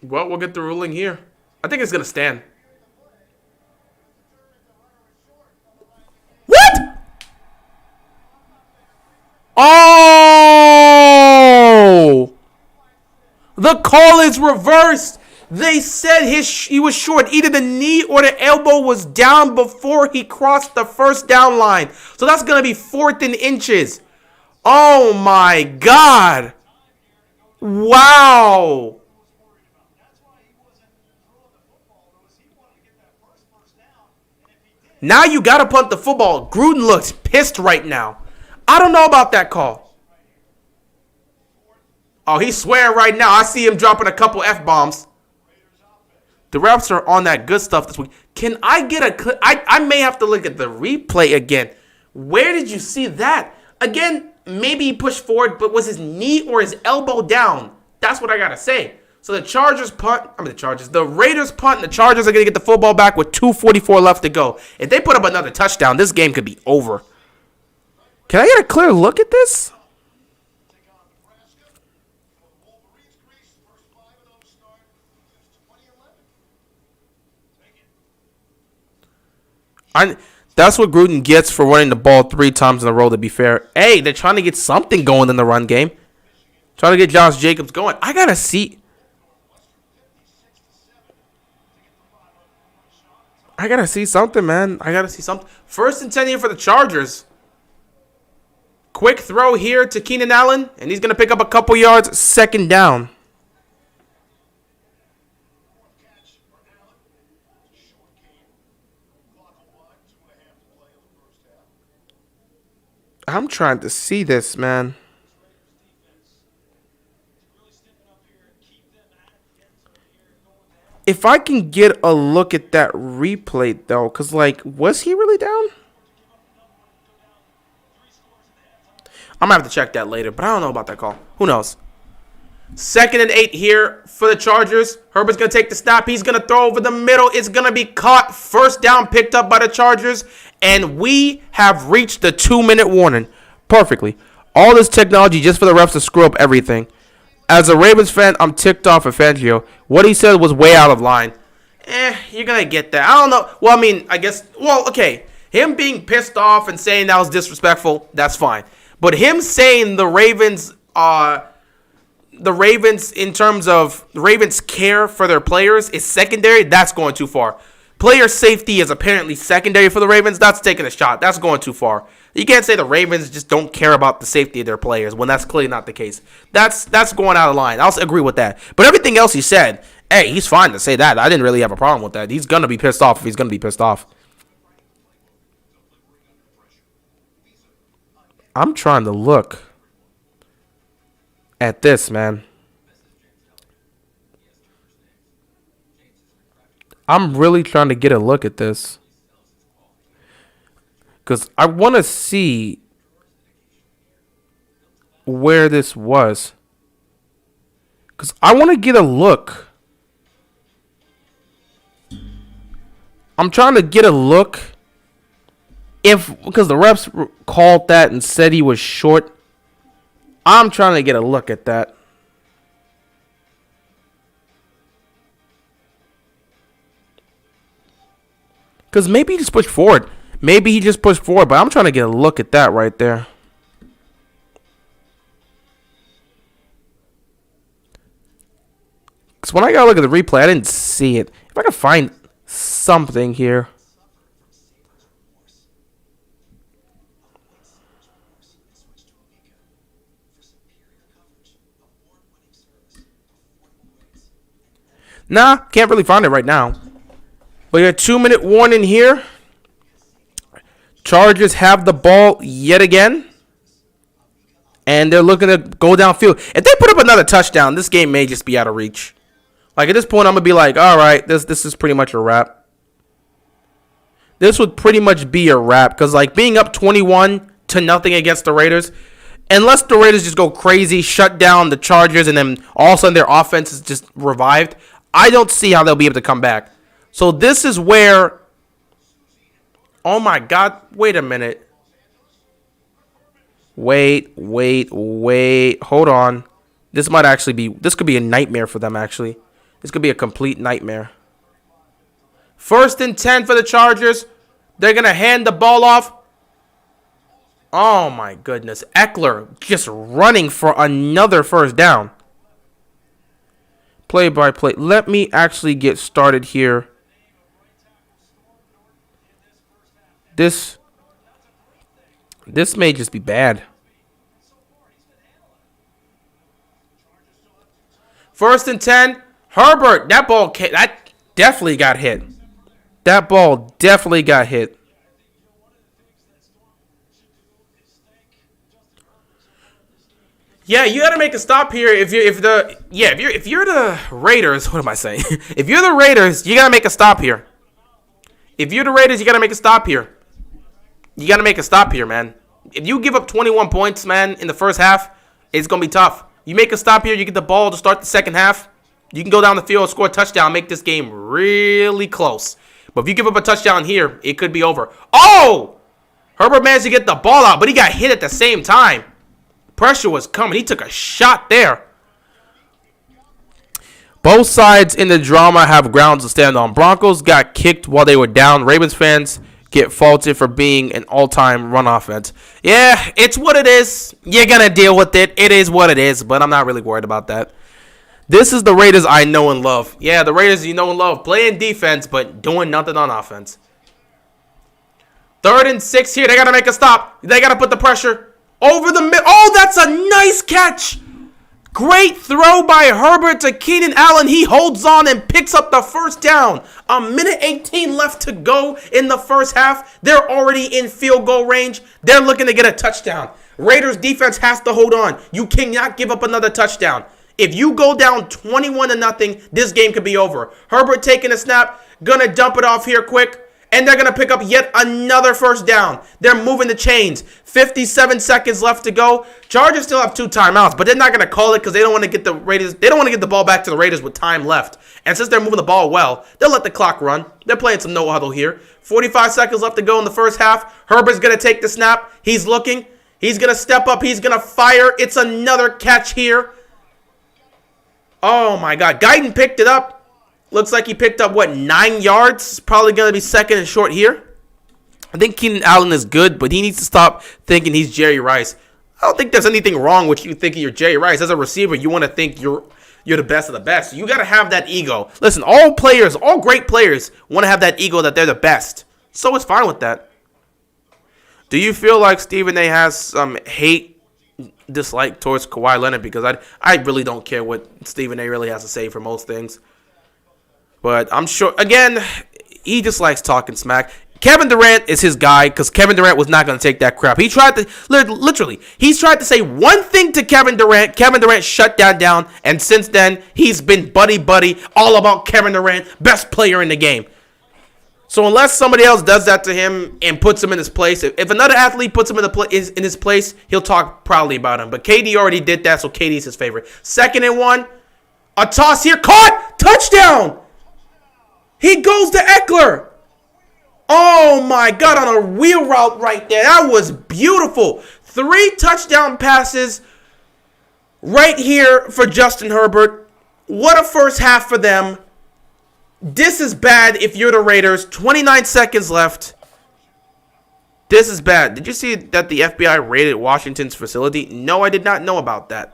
Well, we'll get the ruling here. I think it's going to stand. What? Oh! The call is reversed. They said he was short. Either the knee or the elbow was down before he crossed the first down line. So that's going to be 4th and inches. Oh, my God. Wow. Now you got to punt the football. Gruden looks pissed right now. I don't know about that call. Oh, he's swearing right now. I see him dropping a couple F-bombs. The refs are on that good stuff this week. Can I get a clip? I may have to look at the replay again. Where did you see that? Again, maybe he pushed forward, but was his knee or his elbow down? That's what I got to say. So the Raiders punt, and the Chargers are going to get the football back with 2:44 left to go. If they put up another touchdown, this game could be over. Can I get a clear look at this? That's what Gruden gets for running the ball 3 times in a row, to be fair. Hey, they're trying to get something going in the run game. Trying to get Josh Jacobs going. I got to see something, man. I got to see something. 1st and 10 here for the Chargers. Quick throw here to Keenan Allen, and he's going to pick up a couple yards. 2nd down. I'm trying to see this, man. If I can get a look at that replay, though, because, was he really down? I'm going to have to check that later, but I don't know about that call. Who knows? 2nd and 8 here for the Chargers. Herbert's going to take the snap. He's going to throw over the middle. It's going to be caught. First down picked up by the Chargers. And we have reached the 2-minute warning perfectly. All this technology just for the refs to screw up everything. As a Ravens fan, I'm ticked off at Fangio. What he said was way out of line. You're going to get that. I don't know. Well, I mean, I guess, okay. Him being pissed off and saying that was disrespectful, that's fine. But him saying the Ravens in terms of the Ravens care for their players is secondary, that's going too far. Player safety is apparently secondary for the Ravens. That's taking a shot. That's going too far. You can't say the Ravens just don't care about the safety of their players when that's clearly not the case. That's going out of line. I'll agree with that. But everything else he said, hey, he's fine to say that. I didn't really have a problem with that. He's going to be pissed off if he's going to be pissed off. I'm trying to look at this, man. I'm really trying to get a look at this. Because I want to see where this was. Because I want to get a look. I'm trying to get a look. Because the refs called that and said he was short. I'm trying to get a look at that. Because maybe he just pushed forward. But I'm trying to get a look at that right there. Because when I got to look at the replay, I didn't see it. If I can find something here. Nah, can't really find it right now. We got a 2-minute warning here. Chargers have the ball yet again. And they're looking to go downfield. If they put up another touchdown, this game may just be out of reach. Like, at this point, I'm going to be like, all right, this is pretty much a wrap. This would pretty much be a wrap. Because, like, being up 21-0 against the Raiders, unless the Raiders just go crazy, shut down the Chargers, and then all of a sudden their offense is just revived, I don't see how they'll be able to come back. So this is where, oh my God, wait a minute. Wait, hold on. This might actually be, this could be a nightmare for them, actually. This could be a complete nightmare. 1st and 10 for the Chargers. They're going to hand the ball off. Oh my goodness. Eckler just running for another first down. Play by play. Let me actually get started here. This may just be bad. 1st and 10. Herbert, that definitely got hit. That ball definitely got hit. Yeah, you got to make a stop here. If you're the Raiders, what am I saying? If you're the Raiders, you got to make a stop here. If you're the Raiders, you got to make a stop here. You got to make a stop here, man. If you give up 21 points, man, in the first half, it's going to be tough. You make a stop here, you get the ball to start the second half. You can go down the field, score a touchdown, make this game really close. But if you give up a touchdown here, it could be over. Oh! Herbert managed to get the ball out, but he got hit at the same time. Pressure was coming. He took a shot there. Both sides in the drama have grounds to stand on. Broncos got kicked while they were down. Ravens fans get faulted for being an all-time run offense. Yeah, it's what it is. You're going to deal with it. It is what it is, but I'm not really worried about that. This is the Raiders I know and love. Yeah, the Raiders you know and love. Playing defense, but doing nothing on offense. 3rd and 6 here. They got to make a stop. They got to put the pressure over the middle. Oh, that's a nice catch. Great throw by Herbert to Keenan Allen. He holds on and picks up the first down. 1:18 left to go in the first half. They're already in field goal range. They're looking to get a touchdown. Raiders defense has to hold on. You cannot give up another touchdown. If you go down 21-0, this game could be over. Herbert taking a snap, gonna dump it off here quick, and they're gonna pick up yet another first down. They're moving the chains. 57 seconds left to go. Chargers still have 2 timeouts, but they're not gonna call it because they don't want to get the Raiders. They don't want to get the ball back to the Raiders with time left. And since they're moving the ball well, they'll let the clock run. They're playing some no huddle here. 45 seconds left to go in the first half. Herbert's gonna take the snap. He's looking. He's gonna step up. He's gonna fire. It's another catch here. Oh, my God. Guyton picked it up. Looks like he picked up, 9 yards? Probably going to be second and short here. I think Keenan Allen is good, but he needs to stop thinking he's Jerry Rice. I don't think there's anything wrong with you thinking you're Jerry Rice. As a receiver, you want to think you're the best of the best. You got to have that ego. Listen, all great players want to have that ego that they're the best. So it's fine with that. Do you feel like Stephen A. has some dislike towards Kawhi Leonard? Because I really don't care what Stephen A. really has to say for most things. But I'm sure, again, he just likes talking smack. Kevin Durant is his guy because Kevin Durant was not going to take that crap. He tried to, literally, he's tried to say one thing to Kevin Durant. Kevin Durant shut that down. And since then, he's been buddy, all about Kevin Durant, best player in the game. So unless somebody else does that to him and puts him in his place, if another athlete puts him in his place, he'll talk proudly about him. But KD already did that, so KD's his favorite. 2nd and 1. A toss here. Caught. Touchdown. He goes to Eckler. Oh, my God, on a wheel route right there. That was beautiful. 3 touchdown passes right here for Justin Herbert. What a first half for them. This is bad if you're the Raiders. 29 seconds left. This is bad. Did you see that the FBI raided Washington's facility? No, I did not know about that.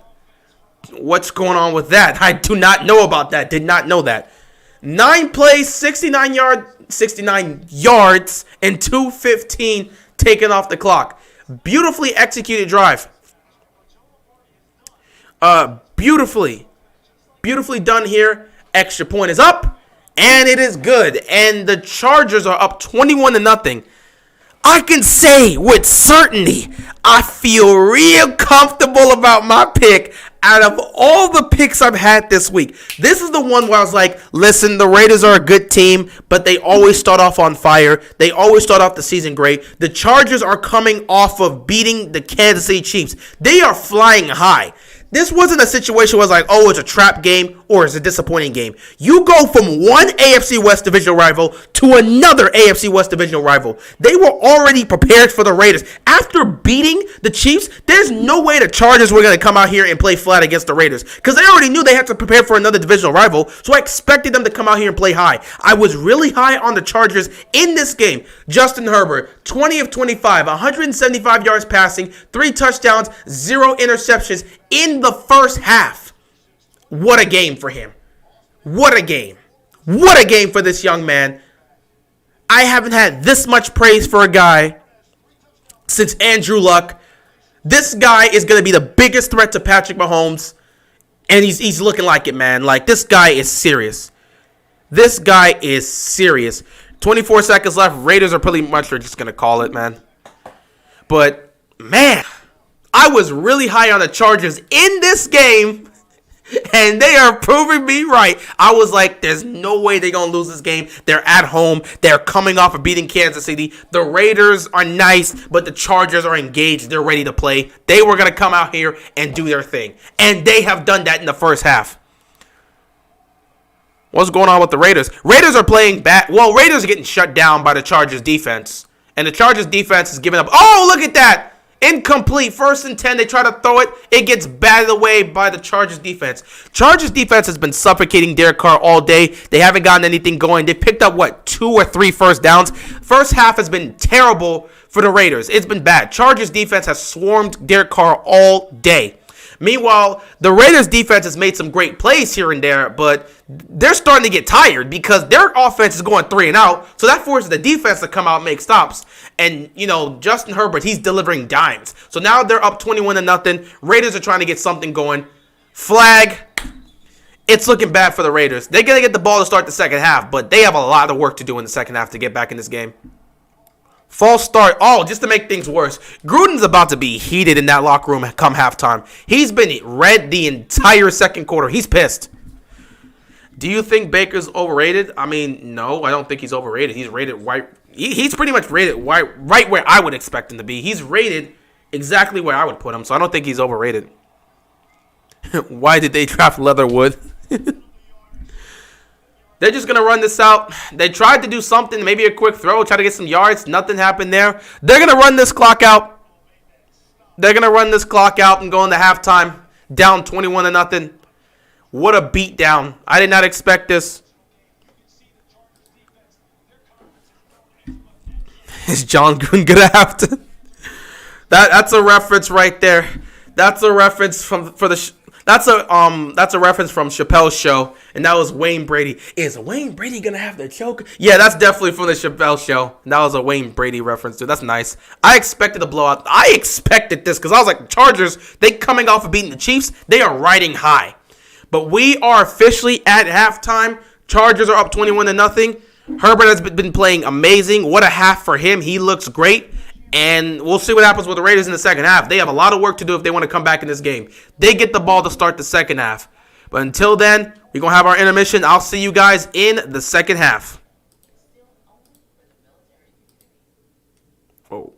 What's going on with that? I do not know about that. Did not know that. 9 plays, 69 yards, and 2:15 taken off the clock. Beautifully executed drive. Beautifully done here. Extra point is up, and it is good. And the Chargers are up 21-0. I can say with certainty, I feel real comfortable about my pick. Out of all the picks I've had this week, this is the one where I was like, listen, the Raiders are a good team, but they always start off on fire. They always start off the season great. The Chargers are coming off of beating the Kansas City Chiefs. They are flying high. This wasn't a situation where it's like, oh, it's a trap game or it's a disappointing game. You go from one AFC West divisional rival to another AFC West divisional rival. They were already prepared for the Raiders. After beating the Chiefs, there's no way the Chargers were going to come out here and play flat against the Raiders because they already knew they had to prepare for another divisional rival, so I expected them to come out here and play high. I was really high on the Chargers in this game. Justin Herbert, 20 of 25, 175 yards passing, 3 touchdowns, 0 interceptions in the first half. What a game for him. What a game. What a game for this young man. I haven't had this much praise for a guy since Andrew Luck. This guy is going to be the biggest threat to Patrick Mahomes, and he's looking like it, man. Like, this guy is serious. This guy is serious. 24 seconds left. Raiders are pretty much just going to call it, man. But, man, I was really high on the Chargers in this game, and they are proving me right. I was like, there's no way they're going to lose this game. They're at home. They're coming off of beating Kansas City. The Raiders are nice, but the Chargers are engaged. They're ready to play. They were going to come out here and do their thing, and they have done that in the first half. What's going on with the Raiders? Raiders are playing bad. Well, Raiders are getting shut down by the Chargers defense, and the Chargers defense is giving up. Oh, look at that. Incomplete. 1st and 10. They try to throw it. It gets batted away by the Chargers defense. Chargers defense has been suffocating Derek Carr all day. They haven't gotten anything going. They picked up, 2 or 3 first downs. First half has been terrible for the Raiders. It's been bad. Chargers defense has swarmed Derek Carr all day. Meanwhile, the Raiders defense has made some great plays here and there, but they're starting to get tired because their offense is going 3 and out. So that forces the defense to come out and make stops. And, Justin Herbert, he's delivering dimes. So now they're up 21-0. Raiders are trying to get something going. Flag. It's looking bad for the Raiders. They're going to get the ball to start the second half, but they have a lot of work to do in the second half to get back in this game. False start. Oh, just to make things worse, Gruden's about to be heated in that locker room come halftime. He's been red the entire second quarter. He's pissed. Do you think Baker's overrated? I mean, no, I don't think he's overrated. He's rated right. He's pretty much rated right where I would expect him to be. He's rated exactly where I would put him, so I don't think he's overrated. Why did they draft Leatherwood? They're just going to run this out. They tried to do something, maybe a quick throw, try to get some yards. Nothing happened there. They're going to run this clock out. They're going to run this clock out and go into halftime, down 21-0. What a beatdown. I did not expect this. Is John Gruden going to have to? That's a reference right there. That's a reference That's a reference from Chappelle's show, and that was Wayne Brady. Is Wayne Brady gonna have the choke? Yeah, that's definitely from the Chappelle show. That was a Wayne Brady reference, dude. That's nice. I expected a blowout. I expected this because I was like, Chargers, they coming off of beating the Chiefs. They are riding high. But we are officially at halftime. Chargers are up 21-0. Herbert has been playing amazing. What a half for him. He looks great. And we'll see what happens with the Raiders in the second half. They have a lot of work to do if they want to come back in this game. They get the ball to start the second half. But until then, we're going to have our intermission. I'll see you guys in the second half. Whoa.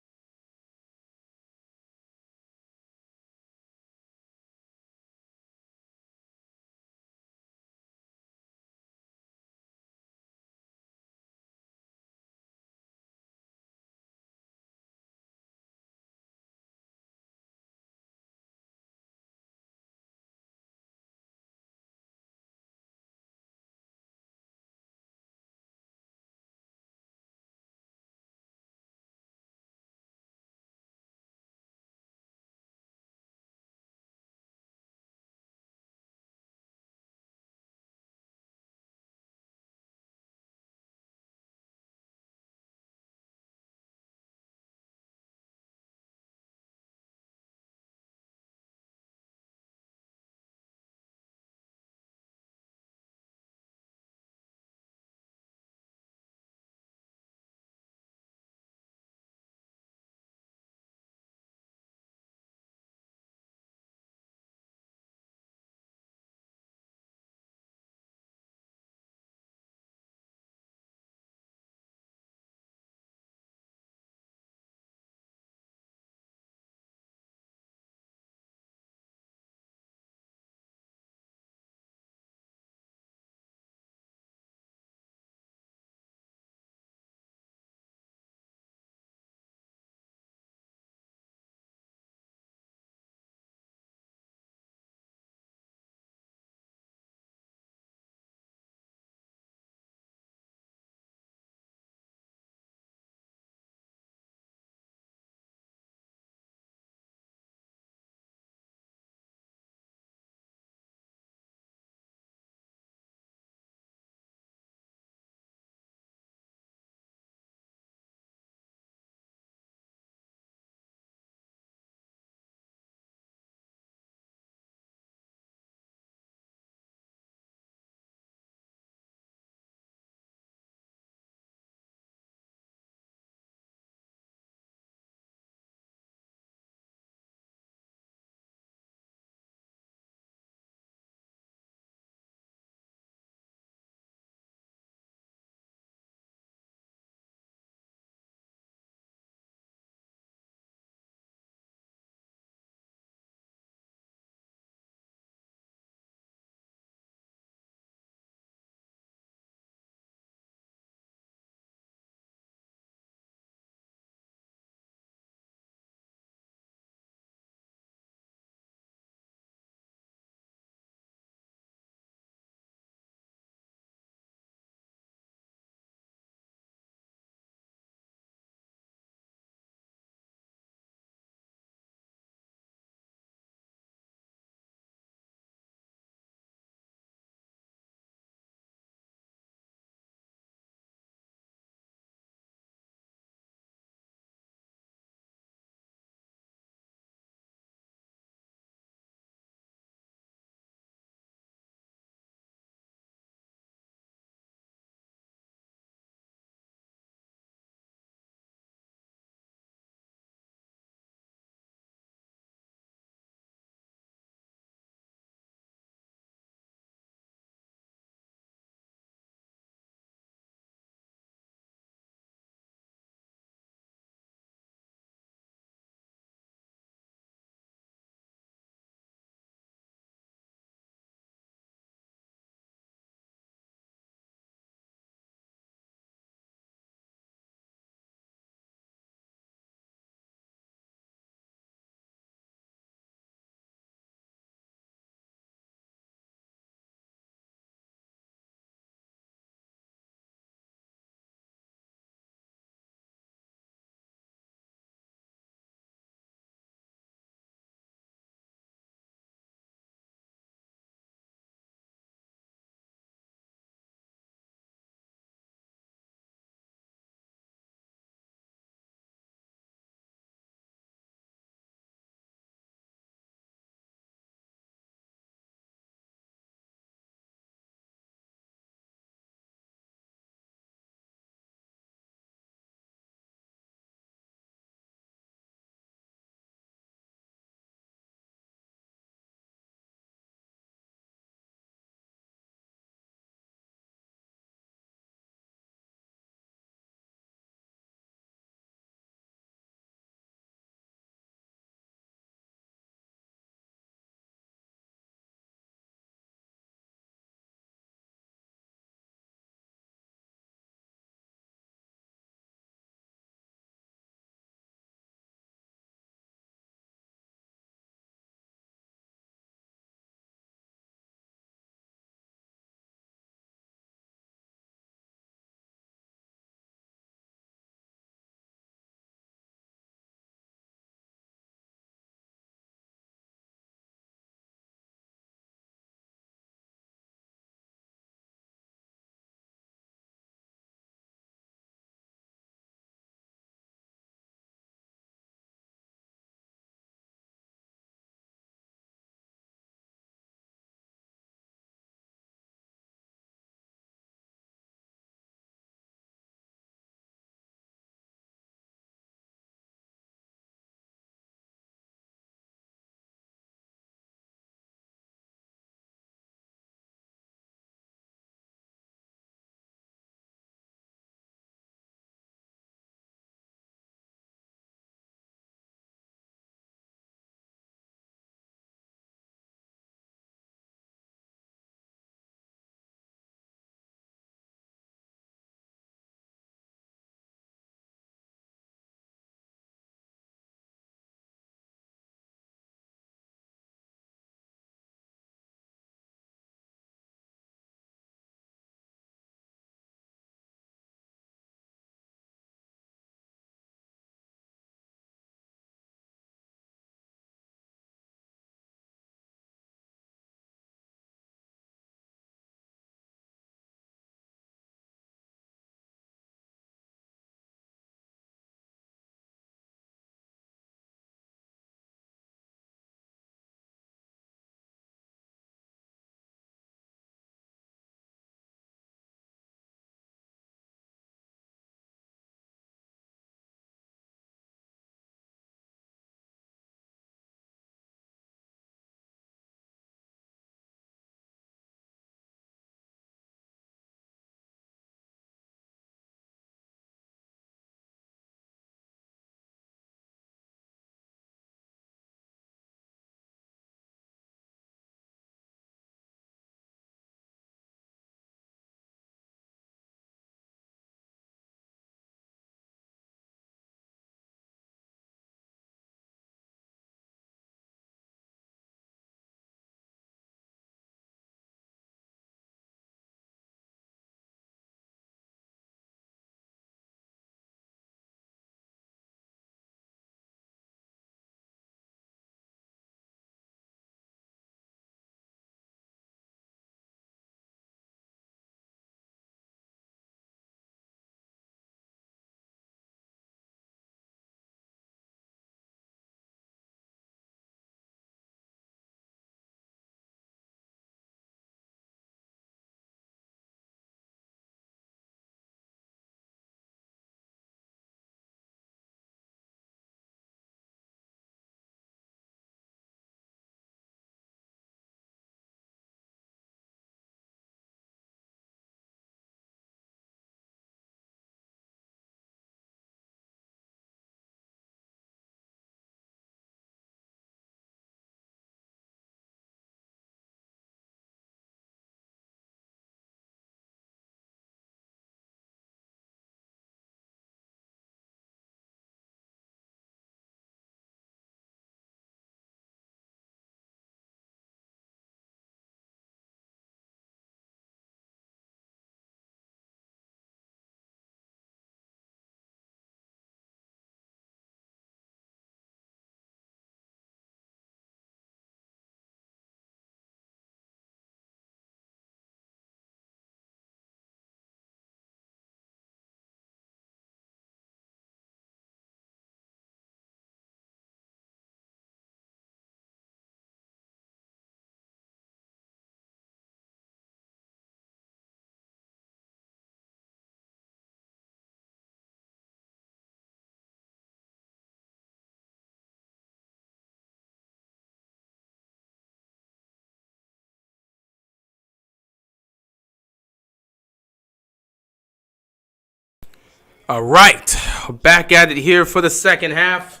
All right, back at it here for the second half.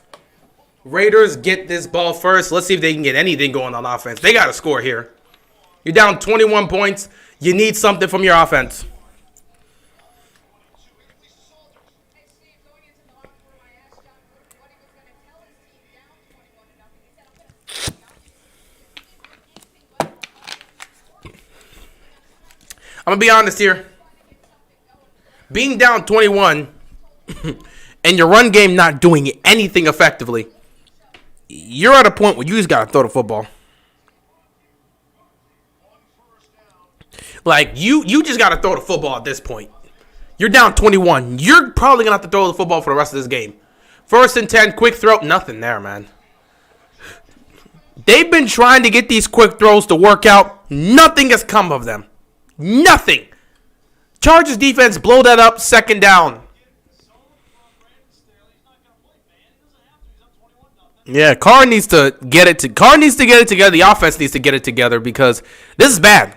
Raiders get this ball first. Let's see if they can get anything going on offense. They got to score here. You're down 21 points. You need something from your offense. I'm going to be honest here. Being down 21 and your run game not doing anything effectively, you're at a point where you just got to throw the football. Like, you just got to throw the football at this point. You're down 21. You're probably going to have to throw the football for the rest of this game. 1st and 10, quick throw. Nothing there, man. They've been trying to get these quick throws to work out. Nothing has come of them. Nothing. Chargers defense blow that up. 2nd down. Yeah, Carr needs to get it together. The offense needs to get it together because this is bad.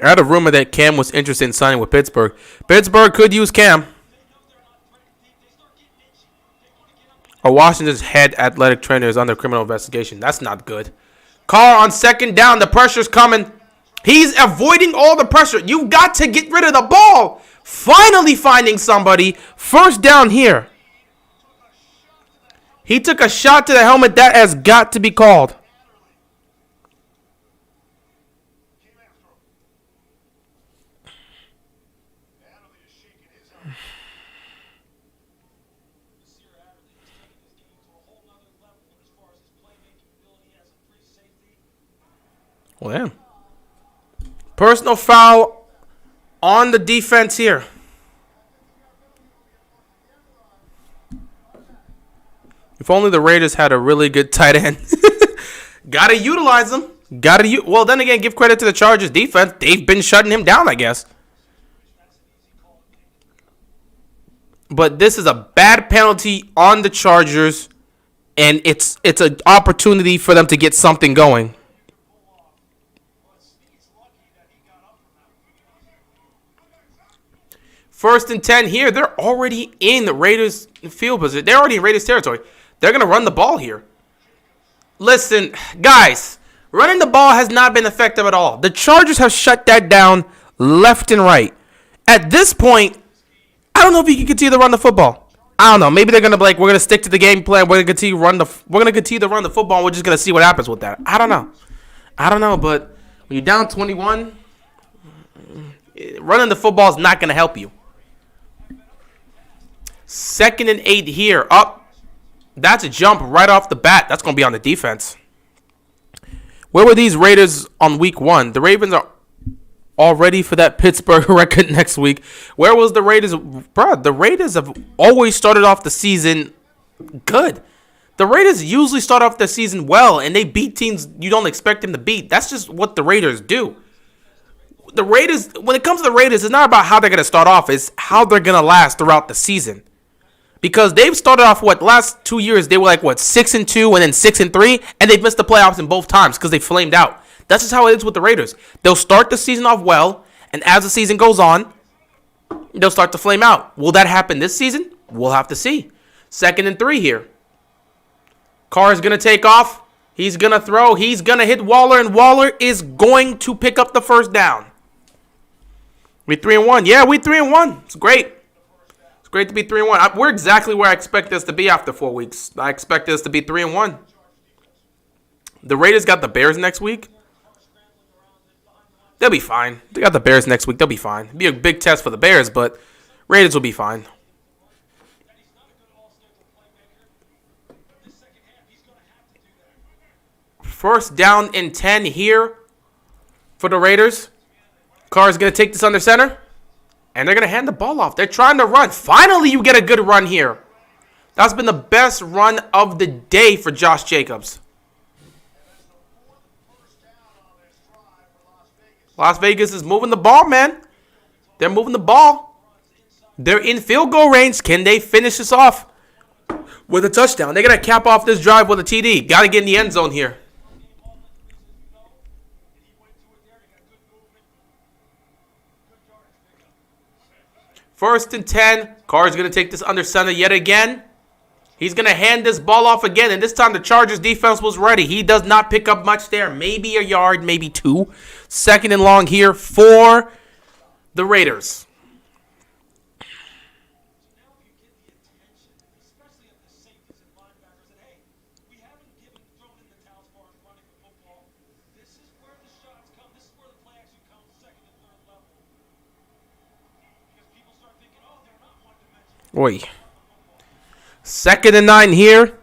I had a rumor that Cam was interested in signing with Pittsburgh. Pittsburgh could use Cam. Or Washington's head athletic trainer is under criminal investigation. That's not good. Carr on 2nd down. The pressure's coming. He's avoiding all the pressure. You got to get rid of the ball. Finally finding somebody. 1st down here. He took a shot to the helmet. That has got to be called. Well, damn. Personal foul on the defense here. If only the Raiders had a really good tight end. Gotta utilize them. Well, then again, give credit to the Chargers defense. They've been shutting him down, I guess. But this is a bad penalty on the Chargers, and it's an opportunity for them to get something going. First and 10 here. They're already in the Raiders field position. They're already in Raiders territory. They're going to run the ball here. Listen, guys, running the ball has not been effective at all. The Chargers have shut that down left and right. At this point, I don't know if you can continue to run the football. I don't know. Maybe they're going to be like, we're going to stick to the game plan. We're going to continue to run the football. And we're just going to see what happens with that. I don't know, but when you're down 21, running the football is not going to help you. 2nd and 8 here. Up. That's a jump right off the bat. That's going to be on the defense. Where were these Raiders on week 1? The Ravens are all ready for that Pittsburgh record next week. Where was the Raiders? Bro, the Raiders have always started off the season good. The Raiders usually start off the season well, and they beat teams you don't expect them to beat. That's just what the Raiders do. The Raiders, when it comes to the Raiders, it's not about how they're going to start off. It's how they're going to last throughout the season. Because they've started off, last 2 years, they were 6-2 and then 6-3, and they've missed the playoffs in both times because they flamed out. That's just how it is with the Raiders. They'll start the season off well, and as the season goes on, they'll start to flame out. Will that happen this season? We'll have to see. 2nd and 3 here. Carr is going to take off. He's going to throw. He's going to hit Waller, and Waller is going to pick up the 1st down. We 3-1. Yeah, we 3-1. It's great. Great to be 3-1. We're exactly where I expect us to be after 4 weeks. I expect us to be 3-1. The Raiders got the Bears next week. They'll be fine. They got the Bears next week. They'll be fine. It'll be a big test for the Bears, but Raiders will be fine. First down and 10 here for the Raiders. Carr is going to take this under center. And they're going to hand the ball off. They're trying to run. Finally, you get a good run here. That's been the best run of the day for Josh Jacobs. Las Vegas is moving the ball, man. They're moving the ball. They're in field goal range. Can they finish this off with a touchdown? They're going to cap off this drive with a TD. Got to get in the end zone here. First and 10. Carr's going to take this under center yet again. He's going to hand this ball off again, and this time the Chargers defense was ready. He does not pick up much there. Maybe a yard, maybe 2. Second and long here for the Raiders. Oi. Second and 9 here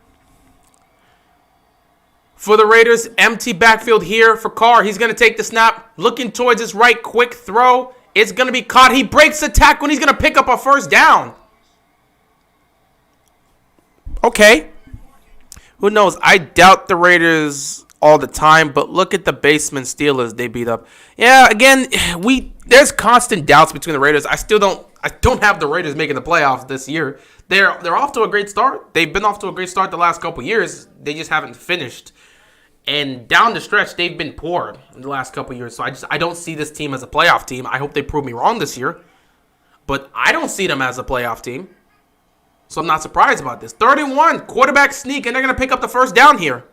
for the Raiders. Empty backfield here for Carr. He's going to take the snap. Looking towards his right. Quick throw. It's going to be caught. He breaks the tackle and he's going to pick up a first down. Okay. Who knows? I doubt the Raiders all the time, but look at the basement Steelers they beat up. Yeah, again, there's constant doubts between the Raiders. I don't have the Raiders making the playoffs this year. They're off to a great start. They've been off to a great start the last couple years. They just haven't finished. And down the stretch, they've been poor in the last couple years. So I don't see this team as a playoff team. I hope they prove me wrong this year. But I don't see them as a playoff team. So I'm not surprised about this. 3rd and 1, quarterback sneak, and they're going to pick up the first down here.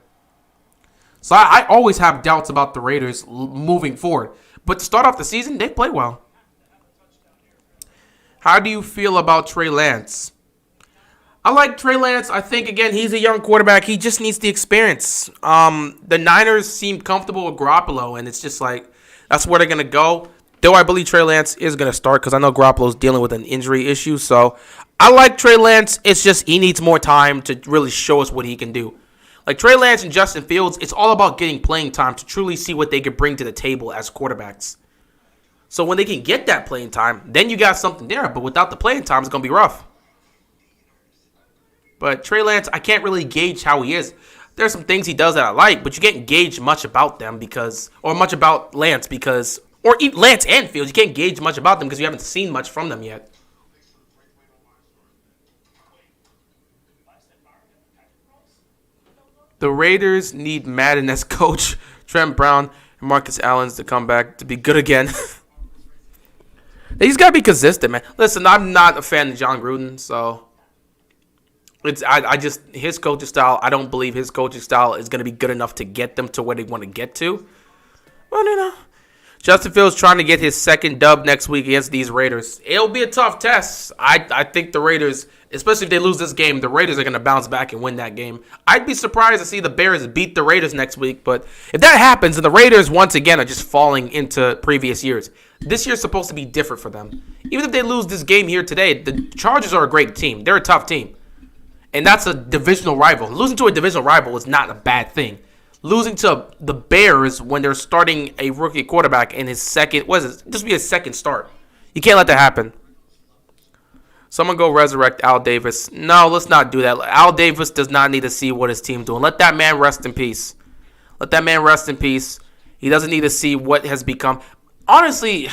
So I always have doubts about the Raiders moving forward. But to start off the season, they play well. How do you feel about Trey Lance? I like Trey Lance. I think, again, he's a young quarterback. He just needs the experience. The Niners seem comfortable with Garoppolo, and it's just like that's where they're going to go. Though I believe Trey Lance is going to start because I know Garoppolo's dealing with an injury issue. So I like Trey Lance. It's just he needs more time to really show us what he can do. Like Trey Lance and Justin Fields, it's all about getting playing time to truly see what they can bring to the table as quarterbacks. So when they can get that playing time, then you got something there. But without the playing time, it's going to be rough. But Trey Lance, I can't really gauge how he is. There's some things he does that I like, but you can't gauge much about them much about Lance or even Lance and Fields. You can't gauge much about them because you haven't seen much from them yet. The Raiders need Madden as coach, Trent Brown and Marcus Allen to come back to be good again. He's got to be consistent, man. Listen, I'm not a fan of John Gruden, so his coaching style, I don't believe his coaching style is going to be good enough to get them to where they want to get to. But, Justin Fields trying to get his second dub next week against these Raiders. It'll be a tough test. I think the Raiders, especially if they lose this game, the Raiders are going to bounce back and win that game. I'd be surprised to see the Bears beat the Raiders next week, but if that happens, then the Raiders once again are just falling into previous years. This year's supposed to be different for them. Even if they lose this game here today, the Chargers are a great team. They're a tough team. And that's a divisional rival. Losing to a divisional rival is not a bad thing. Losing to the Bears when they're starting a rookie quarterback in his second, this will be his second start. You can't let that happen. Someone go resurrect Al Davis. No, let's not do that. Al Davis does not need to see what his team's doing. Let that man rest in peace. Let that man rest in peace. He doesn't need to see what has become. Honestly,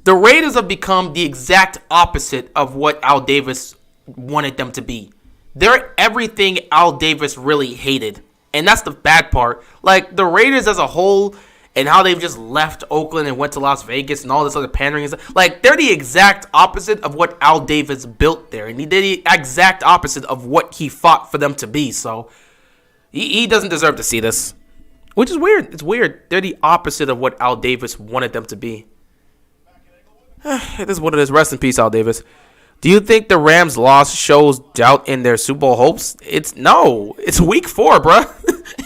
the Raiders have become the exact opposite of what Al Davis wanted them to be. They're everything Al Davis really hated. And that's the bad part. Like, the Raiders as a whole and how they've just left Oakland and went to Las Vegas and all this other pandering and stuff. Like, they're the exact opposite of what Al Davis built there. And he did the exact opposite of what he fought for them to be. So, he doesn't deserve to see this. Which is weird. It's weird. They're the opposite of what Al Davis wanted them to be. It is what it is. Rest in peace, Al Davis. Do you think the Rams' loss shows doubt in their Super Bowl hopes? It's week 4, bro.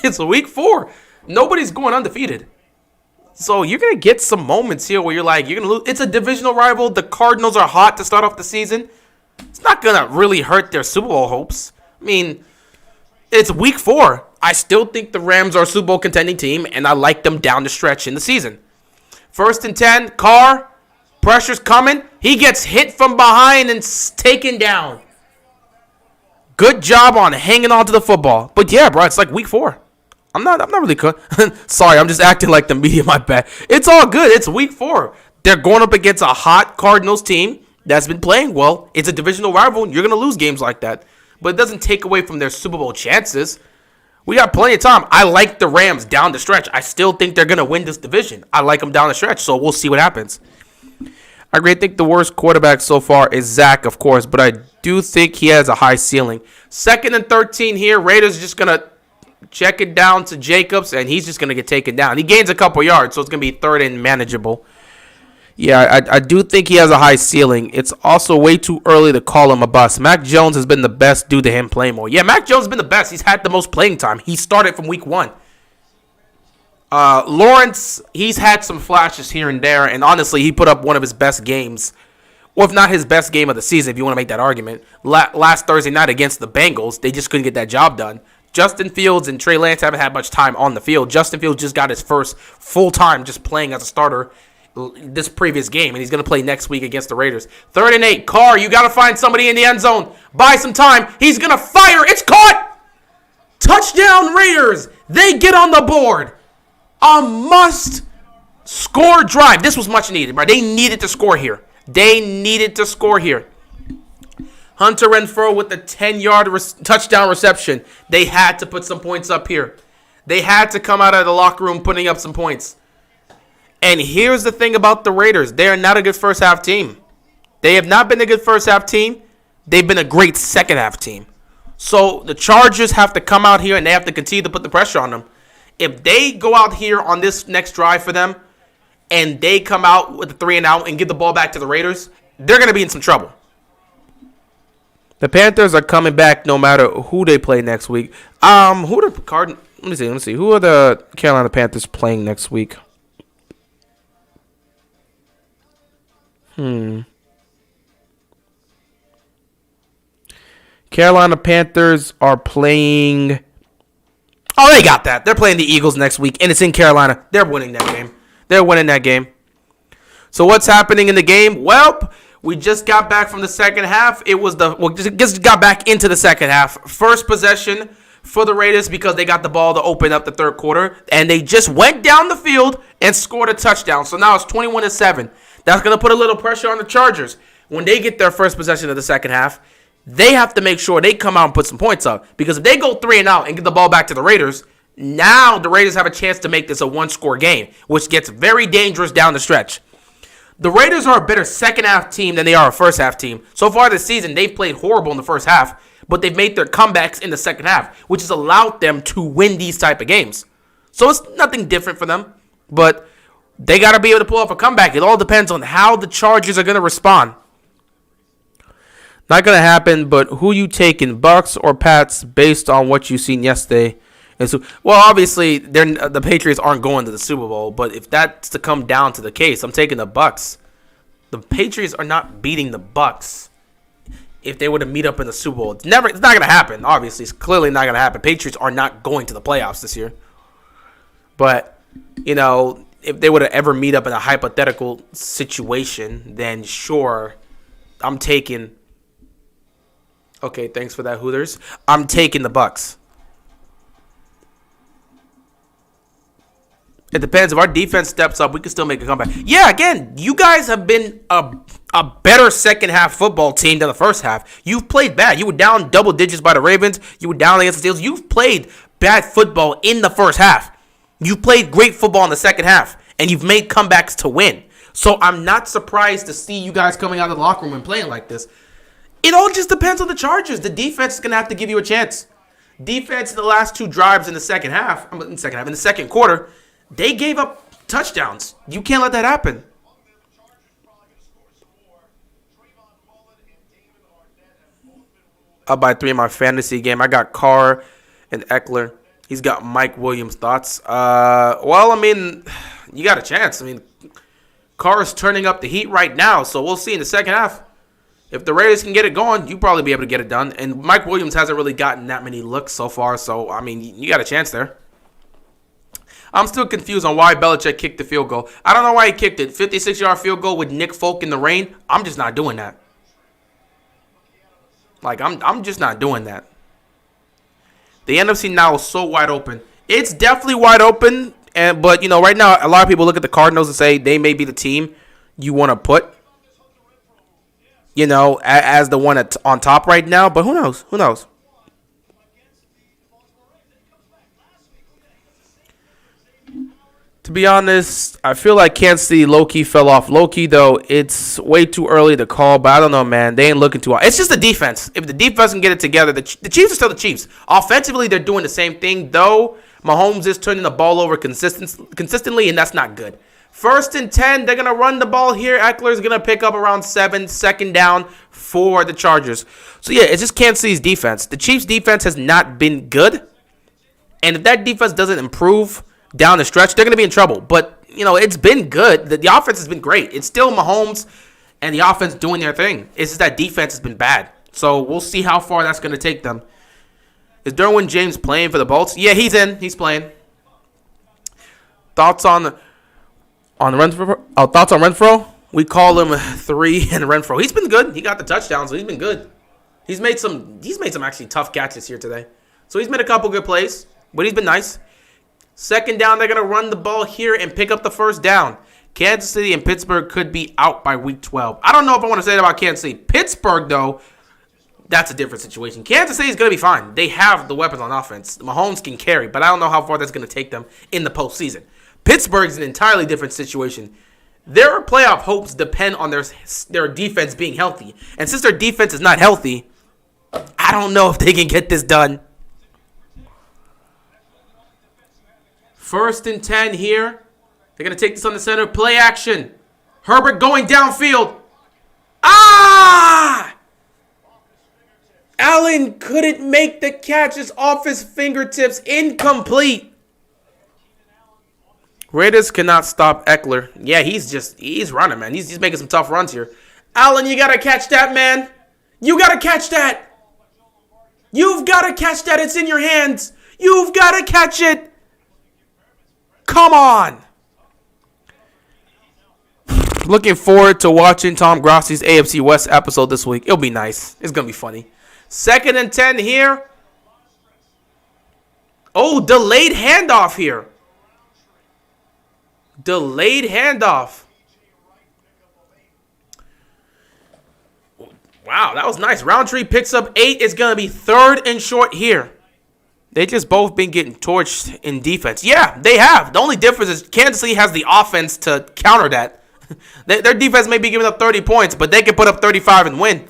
It's week 4. Nobody's going undefeated. So you're going to get some moments here where you're like, you're going to lose. It's a divisional rival. The Cardinals are hot to start off the season. It's not going to really hurt their Super Bowl hopes. I mean, it's week 4. I still think the Rams are a Super Bowl contending team, and I like them down the stretch in the season. 1st and 10, Carr. Pressure's coming. He gets hit from behind and taken down. Good job on hanging on to the football. But yeah, bro, it's like week 4. I'm not really sorry, I'm just acting like the media, my bad. It's all good. It's week 4. They're going up against a hot Cardinals team that's been playing well. It's a divisional rival. You're going to lose games like that. But it doesn't take away from their Super Bowl chances. We got plenty of time. I like the Rams down the stretch. I still think they're going to win this division. I like them down the stretch, so we'll see what happens. I think the worst quarterback so far is Zach, of course, but I do think he has a high ceiling. 2nd and 13 here. Raiders just going to check it down to Jacobs, and he's just going to get taken down. He gains a couple yards, so it's going to be 3rd and manageable. Yeah, I do think he has a high ceiling. It's also way too early to call him a bust. Mac Jones has been the best due to him playing more. Yeah, Mac Jones has been the best. He's had the most playing time. He started from week 1. Lawrence, he's had some flashes here and there, and honestly, he put up one of his best games, or if not his best game of the season, if you want to make that argument. Last Thursday night against the Bengals, they just couldn't get that job done. Justin Fields and Trey Lance haven't had much time on the field. Justin Fields just got his first full time just playing as a starter this previous game, and he's going to play next week against the Raiders. 3rd and 8, Carr, you got to find somebody in the end zone. Buy some time. He's going to fire. It's caught. Touchdown Raiders. They get on the board. A must-score drive. This was much needed, bro. They needed to score here. Hunter Renfrow with the 10-yard touchdown reception. They had to put some points up here. They had to come out of the locker room putting up some points. And here's the thing about the Raiders. They are not a good first-half team. They have not been a good first-half team. They've been a great second-half team. So the Chargers have to come out here and they have to continue to put the pressure on them. If they go out here on this next drive for them and they come out with the 3-and-out and give the ball back to the Raiders, they're going to be in some trouble. The Panthers are coming back no matter who they play next week. Who are the Cardinals? Let me see. Who are the Carolina Panthers playing next week? Carolina Panthers are playing... Oh, they got that. They're playing the Eagles next week, and it's in Carolina. They're winning that game. So what's happening in the game? Well, we just got back from the second half. Just got back into the second half. First possession for the Raiders because they got the ball to open up the third quarter, and they just went down the field and scored a touchdown. So now it's 21-7. That's going to put a little pressure on the Chargers. When they get their first possession of the second half, they have to make sure they come out and put some points up. Because if they go 3-and-out and get the ball back to the Raiders, now the Raiders have a chance to make this a one-score game, which gets very dangerous down the stretch. The Raiders are a better second-half team than they are a first-half team. So far this season, they've played horrible in the first half, but they've made their comebacks in the second half, which has allowed them to win these type of games. So it's nothing different for them, but they got to be able to pull off a comeback. It all depends on how the Chargers are going to respond. Not going to happen, but who you taking, Bucks or Pats, based on what you seen yesterday? And so, well, obviously, the Patriots aren't going to the Super Bowl, but if that's to come down to the case, I'm taking the Bucks. The Patriots are not beating the Bucks if they were to meet up in the Super Bowl. It's not going to happen, obviously. It's clearly not going to happen. Patriots are not going to the playoffs this year. But, if they were to ever meet up in a hypothetical situation, then sure, I'm taking... Okay, thanks for that, Hooters. I'm taking the Bucks. It depends. If our defense steps up, we can still make a comeback. Yeah, again, you guys have been a better second-half football team than the first half. You've played bad. You were down double digits by the Ravens. You were down against the Steelers. You've played bad football in the first half. You've played great football in the second half, and you've made comebacks to win. So I'm not surprised to see you guys coming out of the locker room and playing like this. It all just depends on the Chargers. The defense is going to have to give you a chance. Defense in the last two drives in the second quarter, they gave up touchdowns. You can't let that happen. Up by 3 in my fantasy game. I got Carr and Eckler. He's got Mike Williams. Thoughts? You got a chance. Carr is turning up the heat right now, so we'll see in the second half. If the Raiders can get it going, you'll probably be able to get it done. And Mike Williams hasn't really gotten that many looks so far, so, you got a chance there. I'm still confused on why Belichick kicked the field goal. I don't know why he kicked it. 56-yard field goal with Nick Folk in the rain. I'm just not doing that. I'm just not doing that. The NFC now is so wide open. It's definitely wide open, but right now a lot of people look at the Cardinals and say they may be the team you want to put, as the one on top right now. But who knows? Who knows? To be honest, I feel like Kansas City low-key fell off. Low-key, though, it's way too early to call, but I don't know, man. They ain't looking too hard. It's just the defense. If the defense can get it together, the Chiefs are still the Chiefs. Offensively, they're doing the same thing, though Mahomes is turning the ball over consistently, and that's not good. 1st and 10, they're going to run the ball here. Eckler's going to pick up around 7, 2nd down for the Chargers. So, yeah, it's just Kansas City's defense. The Chiefs' defense has not been good, and if that defense doesn't improve down the stretch, they're going to be in trouble. But, it's been good. The offense has been great. It's still Mahomes and the offense doing their thing. It's just that defense has been bad. So we'll see how far that's going to take them. Is Derwin James playing for the Bolts? Yeah, he's in. He's playing. Thoughts on Renfro? Thoughts on Renfro? We call him 3 and Renfro. He's been good. He got the touchdown, so he's been good. He's made some actually tough catches here today. So he's made a couple good plays, but he's been nice. 2nd down, they're going to run the ball here and pick up the 1st down. Kansas City and Pittsburgh could be out by week 12. I don't know if I want to say that about Kansas City. Pittsburgh, though, that's a different situation. Kansas City is going to be fine. They have the weapons on offense. Mahomes can carry, but I don't know how far that's going to take them in the postseason. Pittsburgh is an entirely different situation. Their playoff hopes depend on their defense being healthy. And since their defense is not healthy, I don't know if they can get this done. 1st and 10 here. They're going to take this on the center. Play action. Herbert going downfield. Allen couldn't make the catches off his fingertips. Incomplete. Raiders cannot stop Eckler. Yeah, he's running, man. He's making some tough runs here. Allen, you got to catch that, man. You got to catch that. You've got to catch that. It's in your hands. You've got to catch it. Come on. Looking forward to watching Tom Grossi's AFC West episode this week. It'll be nice. It's going to be funny. 2nd and 10 here. Oh, delayed handoff here. Delayed handoff. Wow, that was nice. Roundtree picks up 8. It's going to be 3rd and short here. They just both been getting torched in defense. Yeah, they have. The only difference is Kansas City has the offense to counter that. Their defense may be giving up 30 points, but they can put up 35 and win.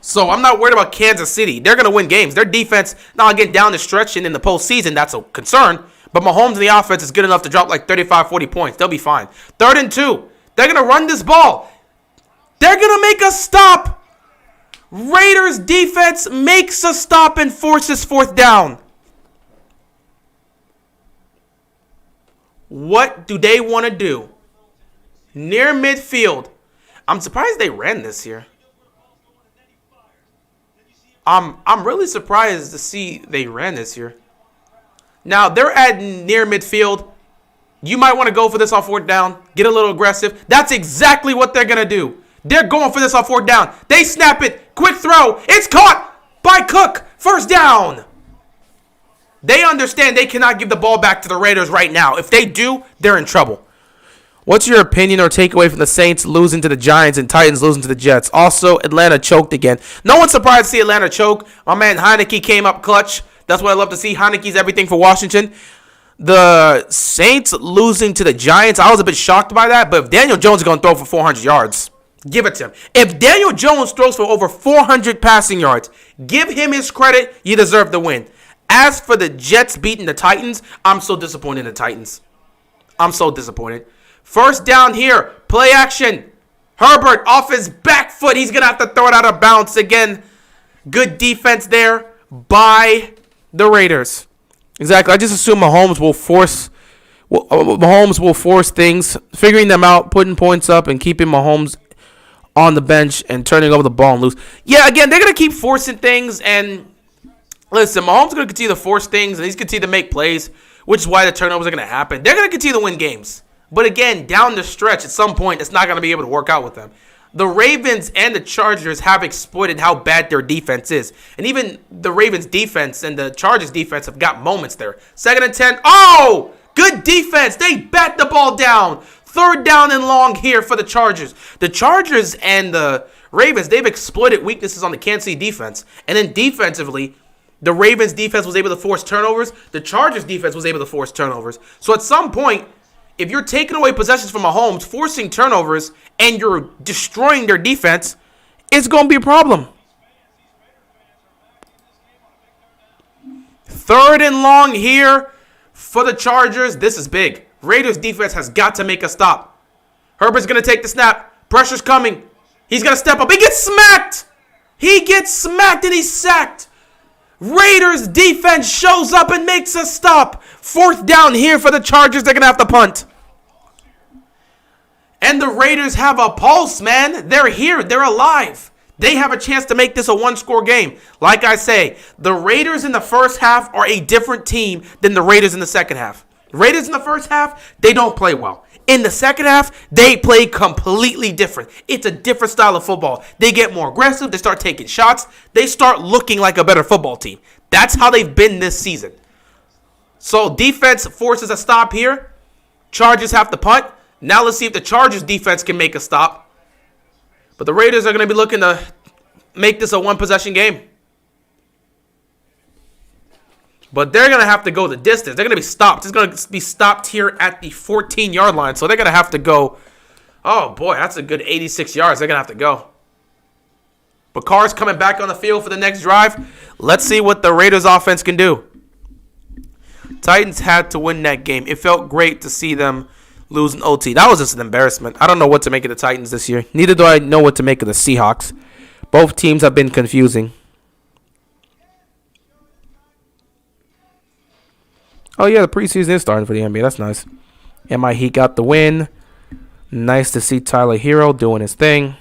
So I'm not worried about Kansas City. They're going to win games. Their defense, now again, down the stretch and in the postseason, that's a concern. But Mahomes and the offense is good enough to drop like 35, 40 points. They'll be fine. 3rd and 2. They're going to run this ball. They're going to make a stop. Raiders defense makes a stop and forces 4th down. What do they want to do? Near midfield. I'm surprised they ran this here. I'm really surprised to see they ran this here. Now, they're at near midfield. You might want to go for this on 4th down. Get a little aggressive. That's exactly what they're going to do. They're going for this on 4th down. They snap it. Quick throw. It's caught by Cook. 1st down. They understand they cannot give the ball back to the Raiders right now. If they do, they're in trouble. What's your opinion or takeaway from the Saints losing to the Giants and Titans losing to the Jets? Also, Atlanta choked again. No one's surprised to see Atlanta choke. My man Heineke came up clutch. That's what I love to see. Heineke's everything for Washington. The Saints losing to the Giants, I was a bit shocked by that. But if Daniel Jones is going to throw for 400 yards, give it to him. If Daniel Jones throws for over 400 passing yards, give him his credit. You deserve the win. As for the Jets beating the Titans, I'm so disappointed in the Titans. I'm so disappointed. 1st down here. Play action. Herbert off his back foot. He's going to have to throw it out of bounds again. Good defense there by the Raiders. Exactly. I just assume Mahomes will force things, figuring them out, putting points up, and keeping Mahomes on the bench and turning over the ball and loose. Yeah, again, they're going to keep forcing things, and listen, Mahomes is going to continue to force things, and he's going to continue to make plays, which is why the turnovers are going to happen. They're going to continue to win games. But again, down the stretch, at some point, it's not going to be able to work out with them. The Ravens and the Chargers have exploited how bad their defense is. And even the Ravens defense and the Chargers defense have got moments there. 2nd and 10. Oh, good defense. They bat the ball down. 3rd down and long here for the Chargers. The Chargers and the Ravens, they've exploited weaknesses on the Kansas City defense. And then defensively, the Ravens defense was able to force turnovers. The Chargers defense was able to force turnovers. So at some point, if you're taking away possessions from Mahomes, forcing turnovers, and you're destroying their defense, it's going to be a problem. 3rd and long here for the Chargers. This is big. Raiders defense has got to make a stop. Herbert's going to take the snap. Pressure's coming. He's going to step up. He gets smacked. He gets smacked and he's sacked. Raiders defense shows up and makes a stop. 4th down here for the Chargers. They're going to have to punt. And the Raiders have a pulse, man. They're here. They're alive. They have a chance to make this a one-score game. Like I say, the Raiders in the first half are a different team than the Raiders in the second half. Raiders in the first half, they don't play well. In the second half, they play completely different. It's a different style of football. They get more aggressive. They start taking shots. They start looking like a better football team. That's how they've been this season. So defense forces a stop here. Chargers have to punt. Now let's see if the Chargers defense can make a stop. But the Raiders are going to be looking to make this a one-possession game. But they're going to have to go the distance. They're going to be stopped. It's going to be stopped here at the 14-yard line. So they're going to have to go. Oh, boy, that's a good 86 yards. They're going to have to go. But Carr's coming back on the field for the next drive. Let's see what the Raiders offense can do. Titans had to win that game. It felt great to see them lose an OT. That was just an embarrassment. I don't know what to make of the Titans this year. Neither do I know what to make of the Seahawks. Both teams have been confusing. Oh, yeah, the preseason is starting for the NBA. That's nice. MI Heat got the win. Nice to see Tyler Hero doing his thing.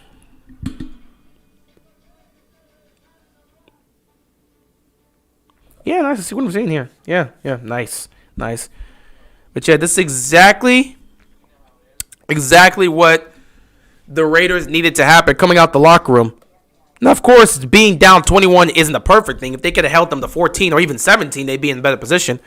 Yeah, nice to see what I'm seeing here. Yeah, nice. But, yeah, this is exactly what the Raiders needed to happen coming out the locker room. Now, of course, being down 21 isn't a perfect thing. If they could have held them to 14 or even 17, they'd be in a better position.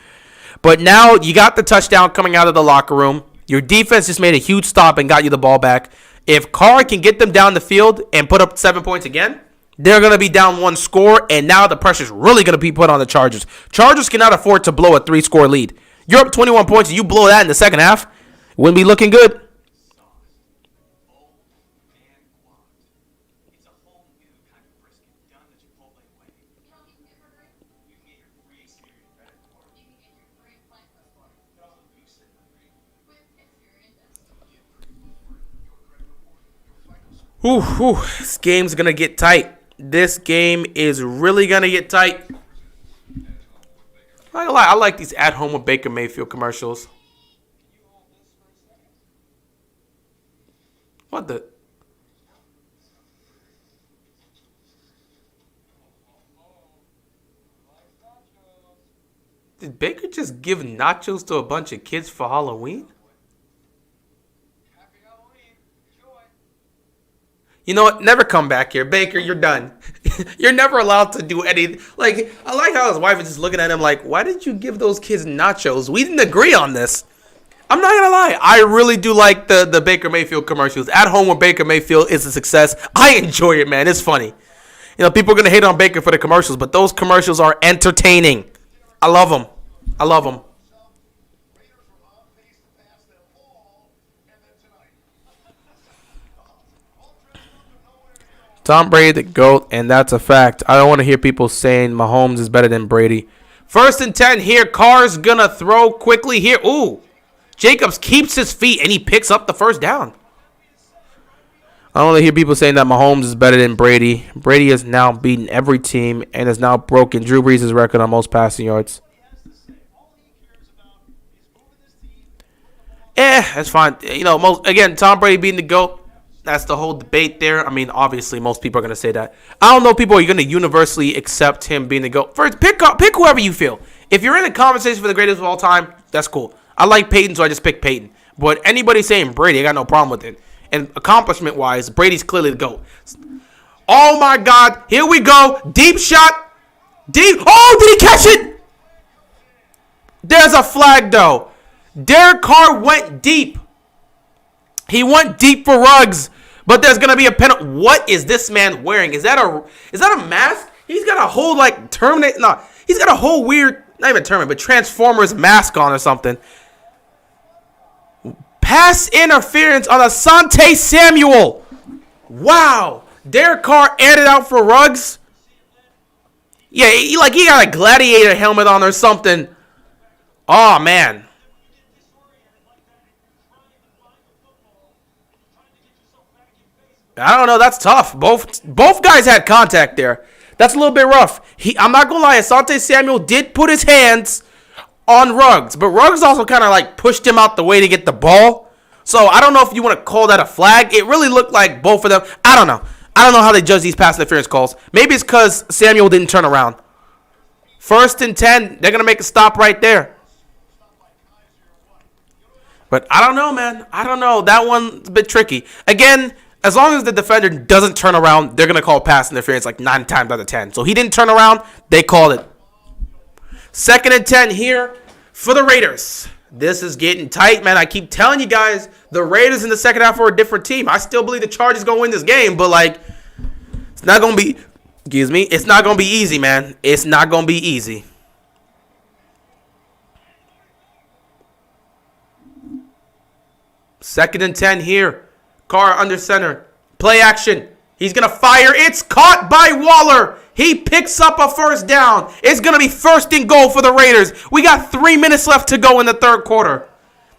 But now you got the touchdown coming out of the locker room. Your defense just made a huge stop and got you the ball back. If Carr can get them down the field and put up 7 points again, they're going to be down 1 score, and now the pressure's really going to be put on the Chargers. Chargers cannot afford to blow a 3-score lead. You're up 21 points and you blow that in the second half. It wouldn't be looking good. This game's going to get tight. This game is really going to get tight. I like these at home with Baker Mayfield commercials. What the? Did Baker just give nachos to a bunch of kids for Halloween? You know what? Never come back here. Baker, you're done. You're never allowed to do anything. Like, I like how his wife is just looking at him like, why did you give those kids nachos? We didn't agree on this. I'm not going to lie. I really do like the Baker Mayfield commercials. At home with Baker Mayfield is a success. I enjoy it, man. It's funny. You know, people are going to hate on Baker for the commercials, but those commercials are entertaining. I love them. Tom Brady, the GOAT, and that's a fact. I don't want to hear people saying Mahomes is better than Brady. 1st and 10 here. Carr's going to throw quickly here. Ooh. Jacobs keeps his feet, and he picks up the 1st down. I don't want to hear people saying that Mahomes is better than Brady. Brady has now beaten every team and has now broken Drew Brees' record on most passing yards. That's fine. You know, Tom Brady beating the GOAT. That's the whole debate there. I mean, obviously, most people are going to say that. I don't know if people are going to universally accept him being the GOAT. First, pick whoever you feel. If you're in a conversation for the greatest of all time, that's cool. I like Peyton, so I just pick Peyton. But anybody saying Brady, I got no problem with it. And accomplishment-wise, Brady's clearly the GOAT. Oh, my God. Here we go. Deep shot. Deep. Oh, did he catch it? There's a flag, though. Derek Carr went deep. He went deep for Ruggs. But there's going to be a penalty. What is this man wearing? Is that a mask? He's got a whole, like, Terminator. No, he's got a whole weird, not even Terminator, but Transformers mask on or something. Pass interference on Asante Samuel. Wow. Derek Carr aired it out for Ruggs. Yeah, he got a gladiator helmet on or something. Oh, man. I don't know. That's tough. Both guys had contact there. That's a little bit rough. I'm not going to lie. Asante Samuel did put his hands on Ruggs, but Ruggs also kind of like pushed him out the way to get the ball. So I don't know if you want to call that a flag. It really looked like both of them. I don't know. I don't know how they judge these pass interference calls. Maybe it's because Samuel didn't turn around. 1st and 10. They're going to make a stop right there. But I don't know, man. I don't know. That one's a bit tricky. Again, as long as the defender doesn't turn around, they're going to call pass interference like 9 times out of 10. So he didn't turn around. They called it. 2nd and 10 here for the Raiders. This is getting tight, man. I keep telling you guys, the Raiders in the second half are a different team. I still believe the Chargers going to win this game, but, like, it's not going to be, it's not going to be easy, man. It's not going to be easy. Second and 10 here. Carr under center. Play action. He's going to fire. It's caught by Waller. He picks up a 1st down. It's going to be 1st and goal for the Raiders. We got 3 minutes left to go in the 3rd quarter.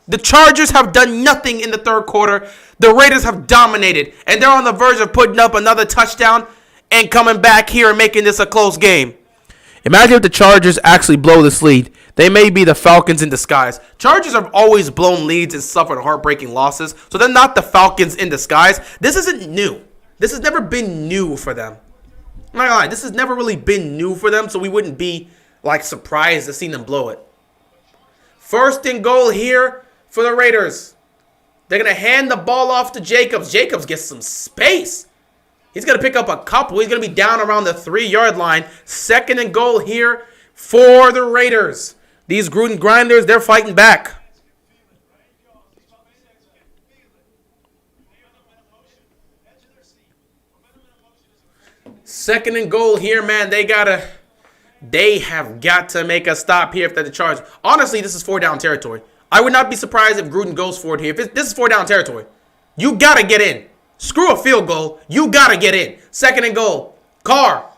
The Chargers have done nothing in the 3rd quarter. The Raiders have dominated. And they're on the verge of putting up another touchdown and coming back here and making this a close game. Imagine if the Chargers actually blow this lead. They may be the Falcons in disguise. Chargers have always blown leads and suffered heartbreaking losses. So they're not the Falcons in disguise. This isn't new. This has never been new for them. I'm not gonna lie, this has never really been new for them, so we wouldn't be, like, surprised to see them blow it. 1st and goal here for the Raiders. They're going to hand the ball off to Jacobs. Jacobs gets some space. He's going to pick up a couple. He's going to be down around the 3-yard line. 2nd and goal here for the Raiders. These Gruden grinders, they're fighting back. Second and goal here, man. They have got to make a stop here if they're the Chargers. Honestly, this is 4-down territory. I would not be surprised if Gruden goes for it here. This is 4-down territory. You got to get in. Screw a field goal. You got to get in. 2nd and goal. Carr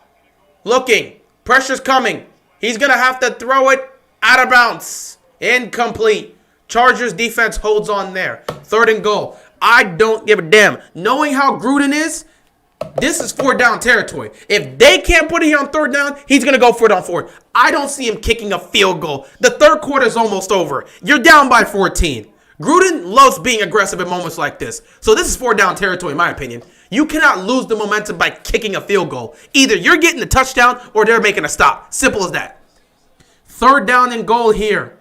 looking. Pressure's coming. He's going to have to throw it out of bounds. Incomplete. Chargers defense holds on there. 3rd and goal. I don't give a damn. Knowing how Gruden is, this is 4-down territory. If they can't put it here on 3rd down, he's going to go for it on 4th. I don't see him kicking a field goal. The 3rd quarter is almost over. You're down by 14. Gruden loves being aggressive in moments like this. So this is 4-down territory, in my opinion. You cannot lose the momentum by kicking a field goal. Either you're getting the touchdown or they're making a stop. Simple as that. 3rd down and goal here.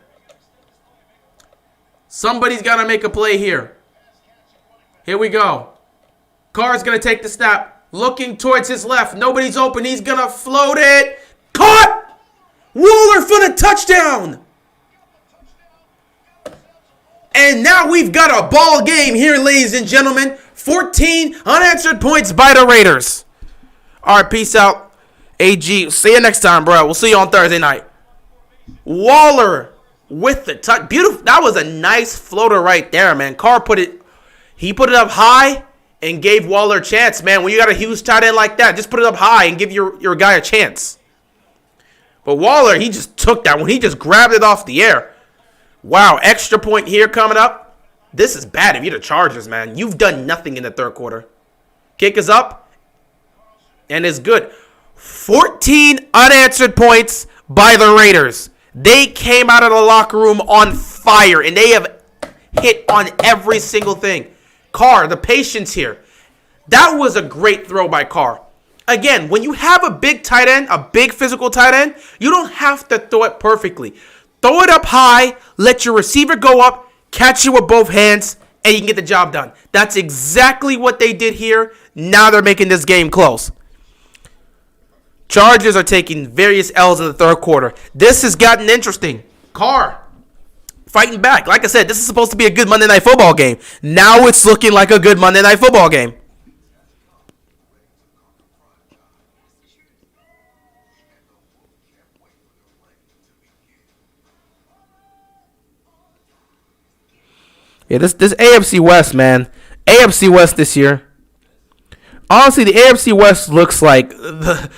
Somebody's got to make a play here. Here we go. Carr's going to take the snap. Looking towards his left. Nobody's open. He's going to float it. Caught! Waller for the touchdown! And now we've got a ball game here, ladies and gentlemen. 14 unanswered points by the Raiders. All right, peace out. AG, see you next time, bro. We'll see you on Thursday night. Waller with the touch. Beautiful. That was a nice floater right there, man. Carr put it up high and gave Waller a chance, man. When you got a huge tight end like that, just put it up high and give your guy a chance. But Waller, he just took that one. He just grabbed it off the air. Wow, extra point here coming up. This is bad if you're the Chargers, man. You've done nothing in the 3rd quarter. Kick is up, and it's good. 14 unanswered points by the Raiders. They came out of the locker room on fire, and they have hit on every single thing. Carr, the patience here. That was a great throw by Carr. Again, when you have a big tight end, a big physical tight end, you don't have to throw it perfectly. Throw it up high, let your receiver go up, catch it with both hands, and you can get the job done. That's exactly what they did here. Now they're making this game close. Chargers are taking various L's in the 3rd quarter. This has gotten interesting. Carr fighting back. Like I said, this is supposed to be a good Monday Night Football game. Now it's looking like a good Monday Night Football game. Yeah, this AFC West, man. AFC West this year. Honestly, the AFC West looks like the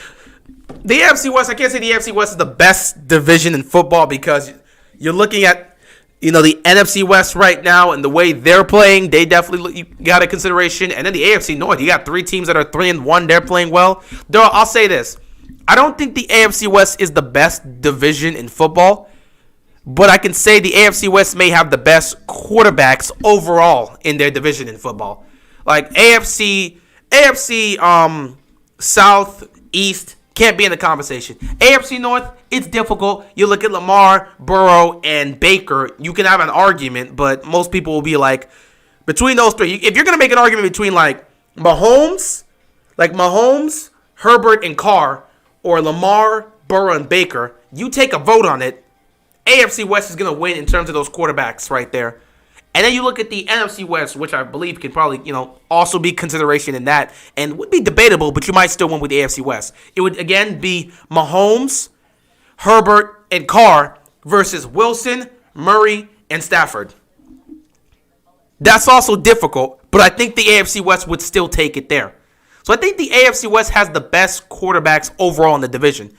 AFC West. I can't say the AFC West is the best division in football because you're looking at, the NFC West right now and the way they're playing. They definitely got a consideration. And then the AFC North, you got 3 teams that are 3-1. They're playing well. Though I'll say this: I don't think the AFC West is the best division in football, but I can say the AFC West may have the best quarterbacks overall in their division in football. Like AFC South, East can't be in the conversation. AFC North, it's difficult. You look at Lamar, Burrow, and Baker, you can have an argument, but most people will be like, between those 3, if you're going to make an argument between like Mahomes, Herbert, and Carr, or Lamar, Burrow, and Baker, you take a vote on it. AFC West is going to win in terms of those quarterbacks right there. And then you look at the NFC West, which I believe could probably, also be consideration in that and would be debatable, but you might still win with the AFC West. It would, again, be Mahomes, Herbert, and Carr versus Wilson, Murray, and Stafford. That's also difficult, but I think the AFC West would still take it there. So I think the AFC West has the best quarterbacks overall in the division.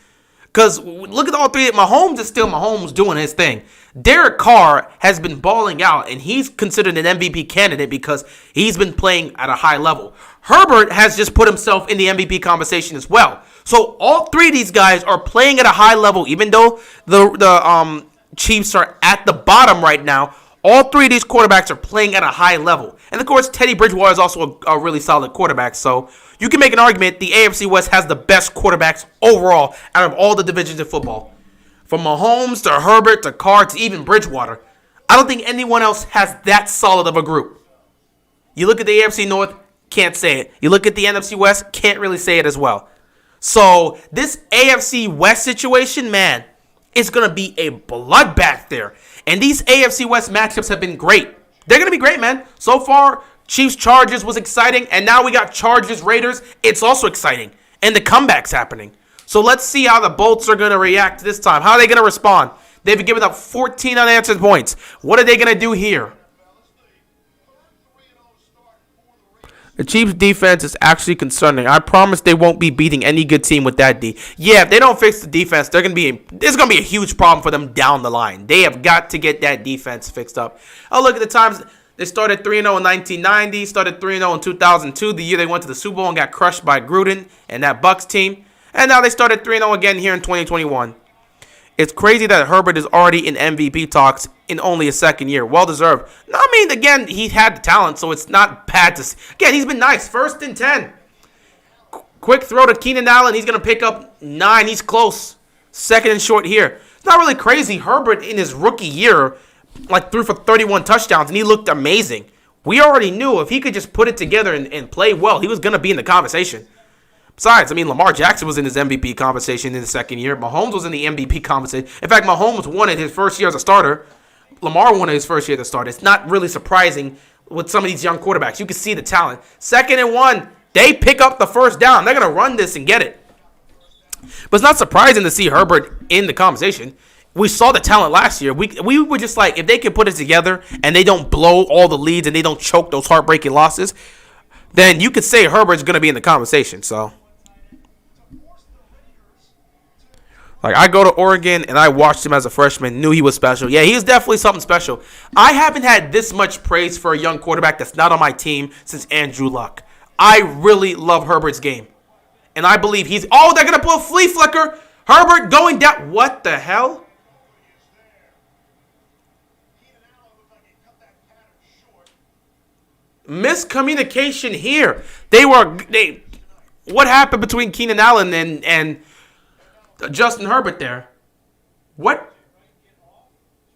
Because look at all 3. Mahomes is still Mahomes doing his thing. Derek Carr has been balling out, and he's considered an MVP candidate because he's been playing at a high level. Herbert has just put himself in the MVP conversation as well. So all 3 of these guys are playing at a high level, even though the Chiefs are at the bottom right now. All 3 of these quarterbacks are playing at a high level. And, of course, Teddy Bridgewater is also a really solid quarterback. So you can make an argument the AFC West has the best quarterbacks overall out of all the divisions in football. From Mahomes to Herbert to Carr to even Bridgewater. I don't think anyone else has that solid of a group. You look at the AFC North, can't say it. You look at the NFC West, can't really say it as well. So this AFC West situation, man, it's going to be a bloodbath there. And these AFC West matchups have been great. They're going to be great, man. So far, Chiefs-Chargers was exciting, and now we got Chargers-Raiders. It's also exciting, and the comeback's happening. So let's see how the Bolts are going to react this time. How are they going to respond? They've given up 14 unanswered points. What are they going to do here? The Chiefs' defense is actually concerning. I promise they won't be beating any good team with that D. Yeah, if they don't fix the defense, there's going to be a huge problem for them down the line. They have got to get that defense fixed up. Oh, look at the times. They started 3-0 in 1990, started 3-0 in 2002, the year they went to the Super Bowl and got crushed by Gruden and that Bucs team. And now they started 3-0 again here in 2021. It's crazy that Herbert is already in MVP talks in only his second year. Well-deserved. No, I mean, again, he had the talent, so it's not bad to see. Again, he's been nice. 1st and 10. Quick throw to Keenan Allen. He's going to pick up 9. He's close. 2nd and short here. It's not really crazy. Herbert, in his rookie year, threw for 31 touchdowns, and he looked amazing. We already knew if he could just put it together and play well, he was going to be in the conversation. Besides, Lamar Jackson was in his MVP conversation in his second year. Mahomes was in the MVP conversation. In fact, Mahomes won it his first year as a starter. Lamar won it his first year as a starter. It's not really surprising with some of these young quarterbacks. You can see the talent. 2nd and 1, they pick up the first down. They're going to run this and get it. But it's not surprising to see Herbert in the conversation. We saw the talent last year. We were just like, if they can put it together and they don't blow all the leads and they don't choke those heartbreaking losses, then you could say Herbert's going to be in the conversation. So, I go to Oregon and I watched him as a freshman, knew he was special. Yeah, he's definitely something special. I haven't had this much praise for a young quarterback that's not on my team since Andrew Luck. I really love Herbert's game. And I believe they're going to pull a flea flicker. Herbert going down. What the hell? Miscommunication here. What happened between Keenan Allen and Justin Herbert there? What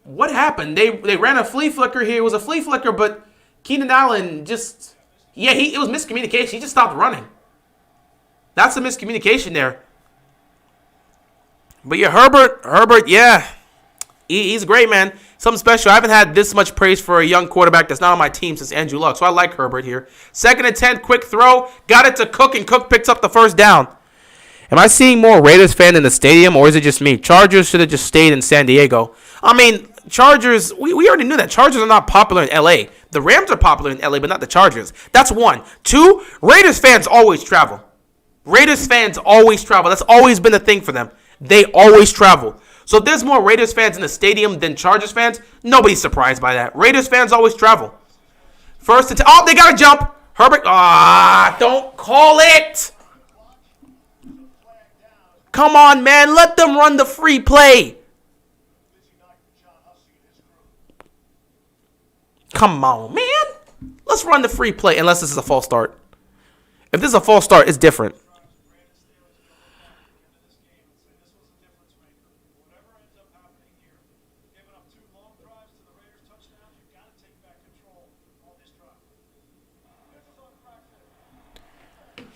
happened? They ran a flea flicker here. It was a flea flicker, but Keenan Allen it was miscommunication. He just stopped running. That's a miscommunication there. But yeah, Herbert, yeah. He's great, man. Something special. I haven't had this much praise for a young quarterback that's not on my team since Andrew Luck. So I like Herbert here. 2nd and 10, quick throw. Got it to Cook, and Cook picks up the first down. Am I seeing more Raiders fans in the stadium, or is it just me? Chargers should have just stayed in San Diego. Chargers, we already knew that. Chargers are not popular in L.A. The Rams are popular in LA, but not the Chargers. That's one. Two, Raiders fans always travel. Raiders fans always travel. That's always been a thing for them. They always travel. So if there's more Raiders fans in the stadium than Chargers fans, nobody's surprised by that. Raiders fans always travel. First and 10. Oh, they got to jump. Herbert. Don't call it. Come on, man. Let them run the free play. Come on, man. Let's run the free play, unless this is a false start. If this is a false start, it's different.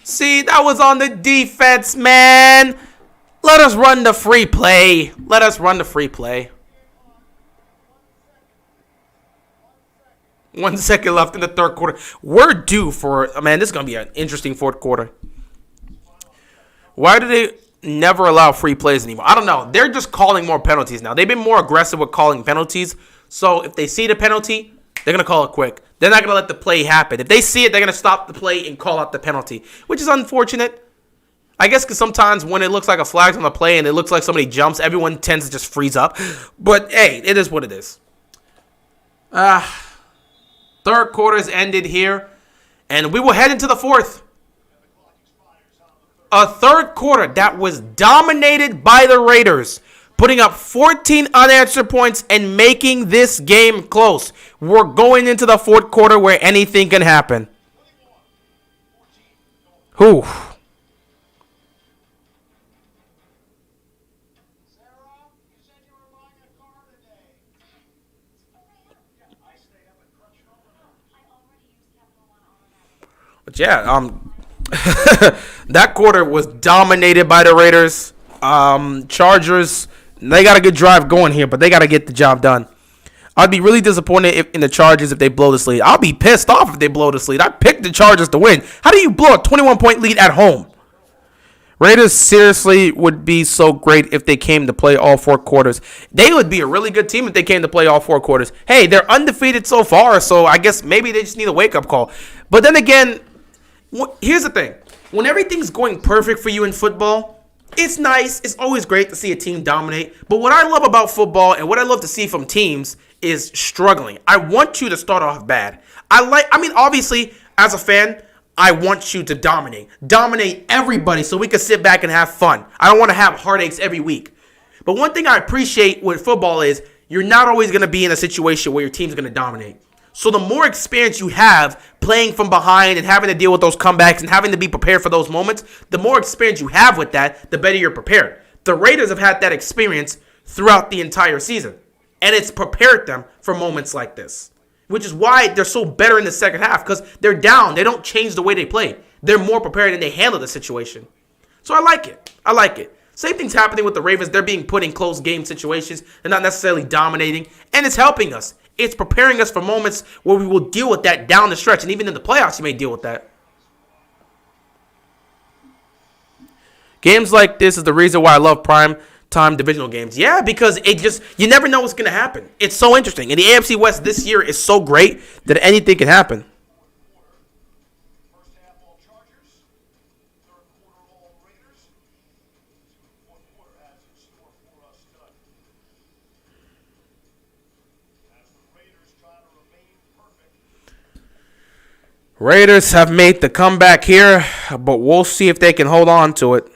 See, that was on the defense, man. Let us run the free play. Let us run the free play. 1 second left in the third quarter. We're due for, man, this is going to be an interesting fourth quarter. Why do they never allow free plays anymore? I don't know. They're just calling more penalties now. They've been more aggressive with calling penalties. So if they see the penalty, they're going to call it quick. They're not going to let the play happen. If they see it, they're going to stop the play and call out the penalty, which is unfortunate. I guess because sometimes when it looks like a flag's on the play and it looks like somebody jumps, everyone tends to just freeze up. But, hey, it is what it is. Third quarter's ended here, and we will head into the fourth. A third quarter that was dominated by the Raiders, putting up 14 unanswered points and making this game close. We're going into the fourth quarter where anything can happen. Whew. But yeah, that quarter was dominated by the Raiders. Chargers, they got a good drive going here, but they got to get the job done. I'd be really disappointed in the Chargers if they blow this lead. I'll be pissed off if they blow this lead. I picked the Chargers to win. How do you blow a 21-point lead at home? Raiders seriously would be so great if they came to play all four quarters. They would be a really good team if they came to play all four quarters. Hey, they're undefeated so far, so I guess maybe they just need a wake-up call. But then again, here's the thing. When everything's going perfect for you in football, it's nice. It's always great to see a team dominate. But what I love about football and what I love to see from teams is struggling. I want you to start off bad. Obviously, as a fan, I want you to dominate. Dominate everybody so we can sit back and have fun. I don't want to have heartaches every week. But one thing I appreciate with football is you're not always going to be in a situation where your team's going to dominate. So the more experience you have playing from behind and having to deal with those comebacks and having to be prepared for those moments, the more experience you have with that, the better you're prepared. The Raiders have had that experience throughout the entire season, and it's prepared them for moments like this, which is why they're so better in the second half, because they're down. They don't change the way they play. They're more prepared and they handle the situation. So I like it. I like it. Same thing's happening with the Ravens. They're being put in close game situations. They're not necessarily dominating, and it's helping us. It's preparing us for moments where we will deal with that down the stretch. And even in the playoffs, you may deal with that. Games like this is the reason why I love prime time divisional games. Yeah, because you never know what's going to happen. It's so interesting. And the AFC West this year is so great that anything can happen. Raiders have made the comeback here, but we'll see if they can hold on to it.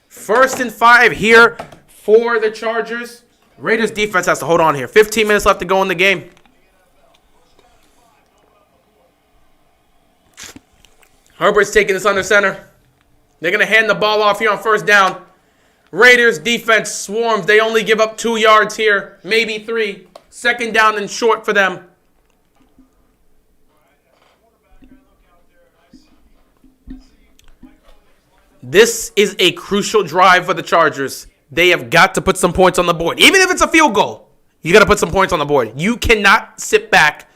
1st and 5 here for the Chargers. Raiders defense has to hold on here. 15 minutes left to go in the game. Herbert's taking this under center. They're going to hand the ball off here on 1st down. Raiders defense swarms. They only give up 2 yards here, maybe 3. 2nd down and short for them. This is a crucial drive for the Chargers. They have got to put some points on the board. Even if it's a field goal, you got to put some points on the board. You cannot sit back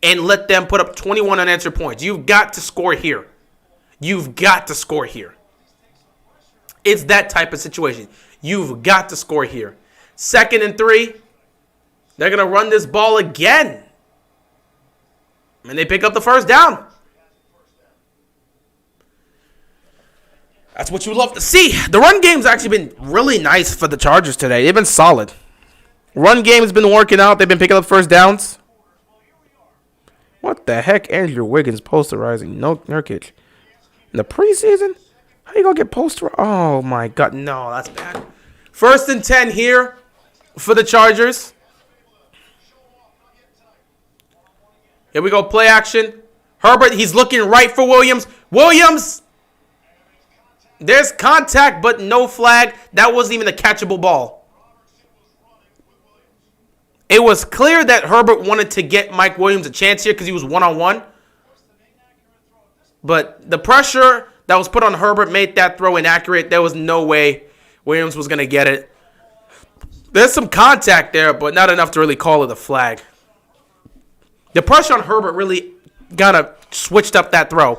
and let them put up 21 unanswered points. You've got to score here. You've got to score here. It's that type of situation. You've got to score here. 2nd and 3. They're going to run this ball again. And they pick up the first down. That's what you love to see. The run game's actually been really nice for the Chargers today. They've been solid. Run game has been working out. They've been picking up first downs. What the heck? Andrew Wiggins posterizing Nurkic. In the preseason? How you going to get posterized? Oh, my God. No, that's bad. 1st and 10 here for the Chargers. Here we go, play action. Herbert, he's looking right for Williams. Williams! There's contact, but no flag. That wasn't even a catchable ball. It was clear that Herbert wanted to get Mike Williams a chance here because he was one-on-one. But the pressure that was put on Herbert made that throw inaccurate. There was no way Williams was going to get it. There's some contact there, but not enough to really call it a flag. The pressure on Herbert really kind of switched up that throw.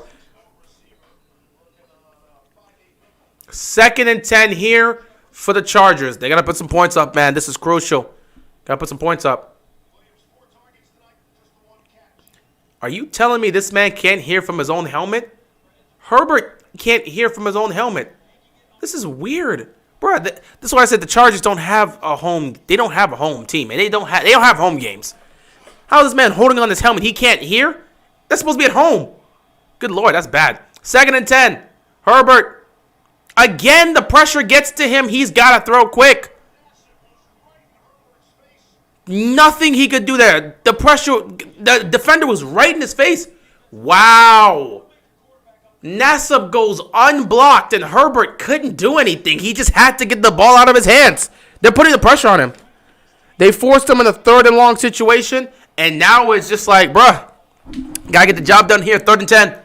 2nd and 10 here for the Chargers. They got to put some points up, man. This is crucial. Got to put some points up. Are you telling me this man can't hear from his own helmet? Herbert can't hear from his own helmet. This is weird. Bro, this is why I said the Chargers don't have a home. They don't have a home team, and they don't have home games. How is this man holding on his helmet? He can't hear? That's supposed to be at home. Good Lord, that's bad. 2nd and 10. Herbert. Again, the pressure gets to him. He's got to throw quick. Nothing he could do there. The pressure, the defender was right in his face. Wow. Nassib goes unblocked, and Herbert couldn't do anything. He just had to get the ball out of his hands. They're putting the pressure on him. They forced him in a 3rd and long situation, and now it's just like, bruh, gotta get the job done here. 3rd and 10.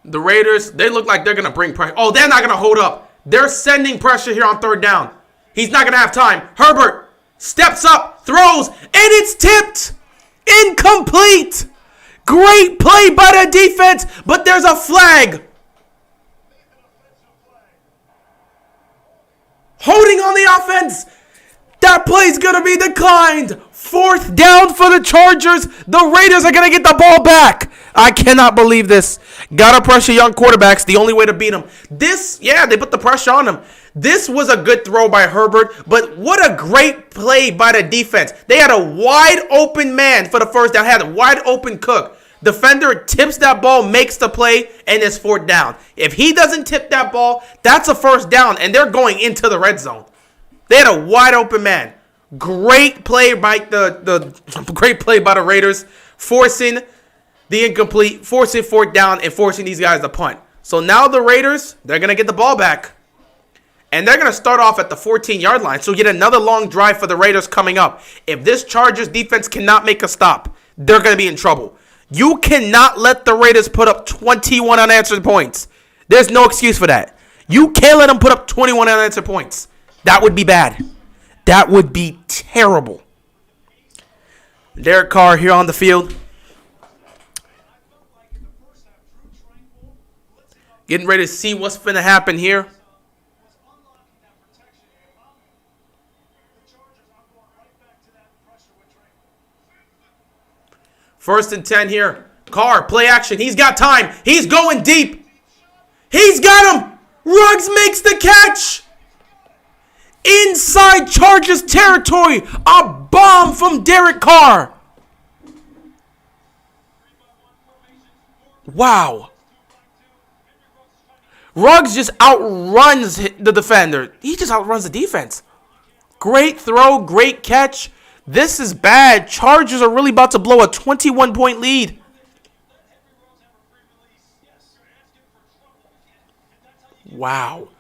The Raiders, they look like they're going to bring pressure. Oh, they're not going to hold up. They're sending pressure here on 3rd down. He's not going to have time. Herbert steps up, throws, and it's tipped. Incomplete. Great play by the defense, but there's a flag. Holding on the offense. That play's going to be declined. 4th down for the Chargers. The Raiders are going to get the ball back. I cannot believe this. Got to pressure young quarterbacks. The only way to beat them. They put the pressure on him. This was a good throw by Herbert, but what a great play by the defense. They had a wide open man for the first down. Had a wide open Cook. Defender tips that ball, makes the play, and it's 4th down. If he doesn't tip that ball, that's a 1st down, and they're going into the red zone. They had a wide open man. Great play by the Raiders, forcing the incomplete, forcing 4th down, and forcing these guys to punt. So now the Raiders, they're going to get the ball back. And they're going to start off at the 14-yard line. So yet another long drive for the Raiders coming up. If this Chargers defense cannot make a stop, they're going to be in trouble. You cannot let the Raiders put up 21 unanswered points. There's no excuse for that. You can't let them put up 21 unanswered points. That would be bad. That would be terrible. Derek Carr here on the field. Getting ready to see what's going to happen here. First and 10 here. Carr, play action. He's got time. He's going deep. He's got him. Ruggs makes the catch. Inside Chargers territory. A bomb from Derek Carr. Wow. Ruggs just outruns the defender. He just outruns the defense. Great throw, great catch. This is bad. Chargers are really about to blow a 21-point lead. Wow.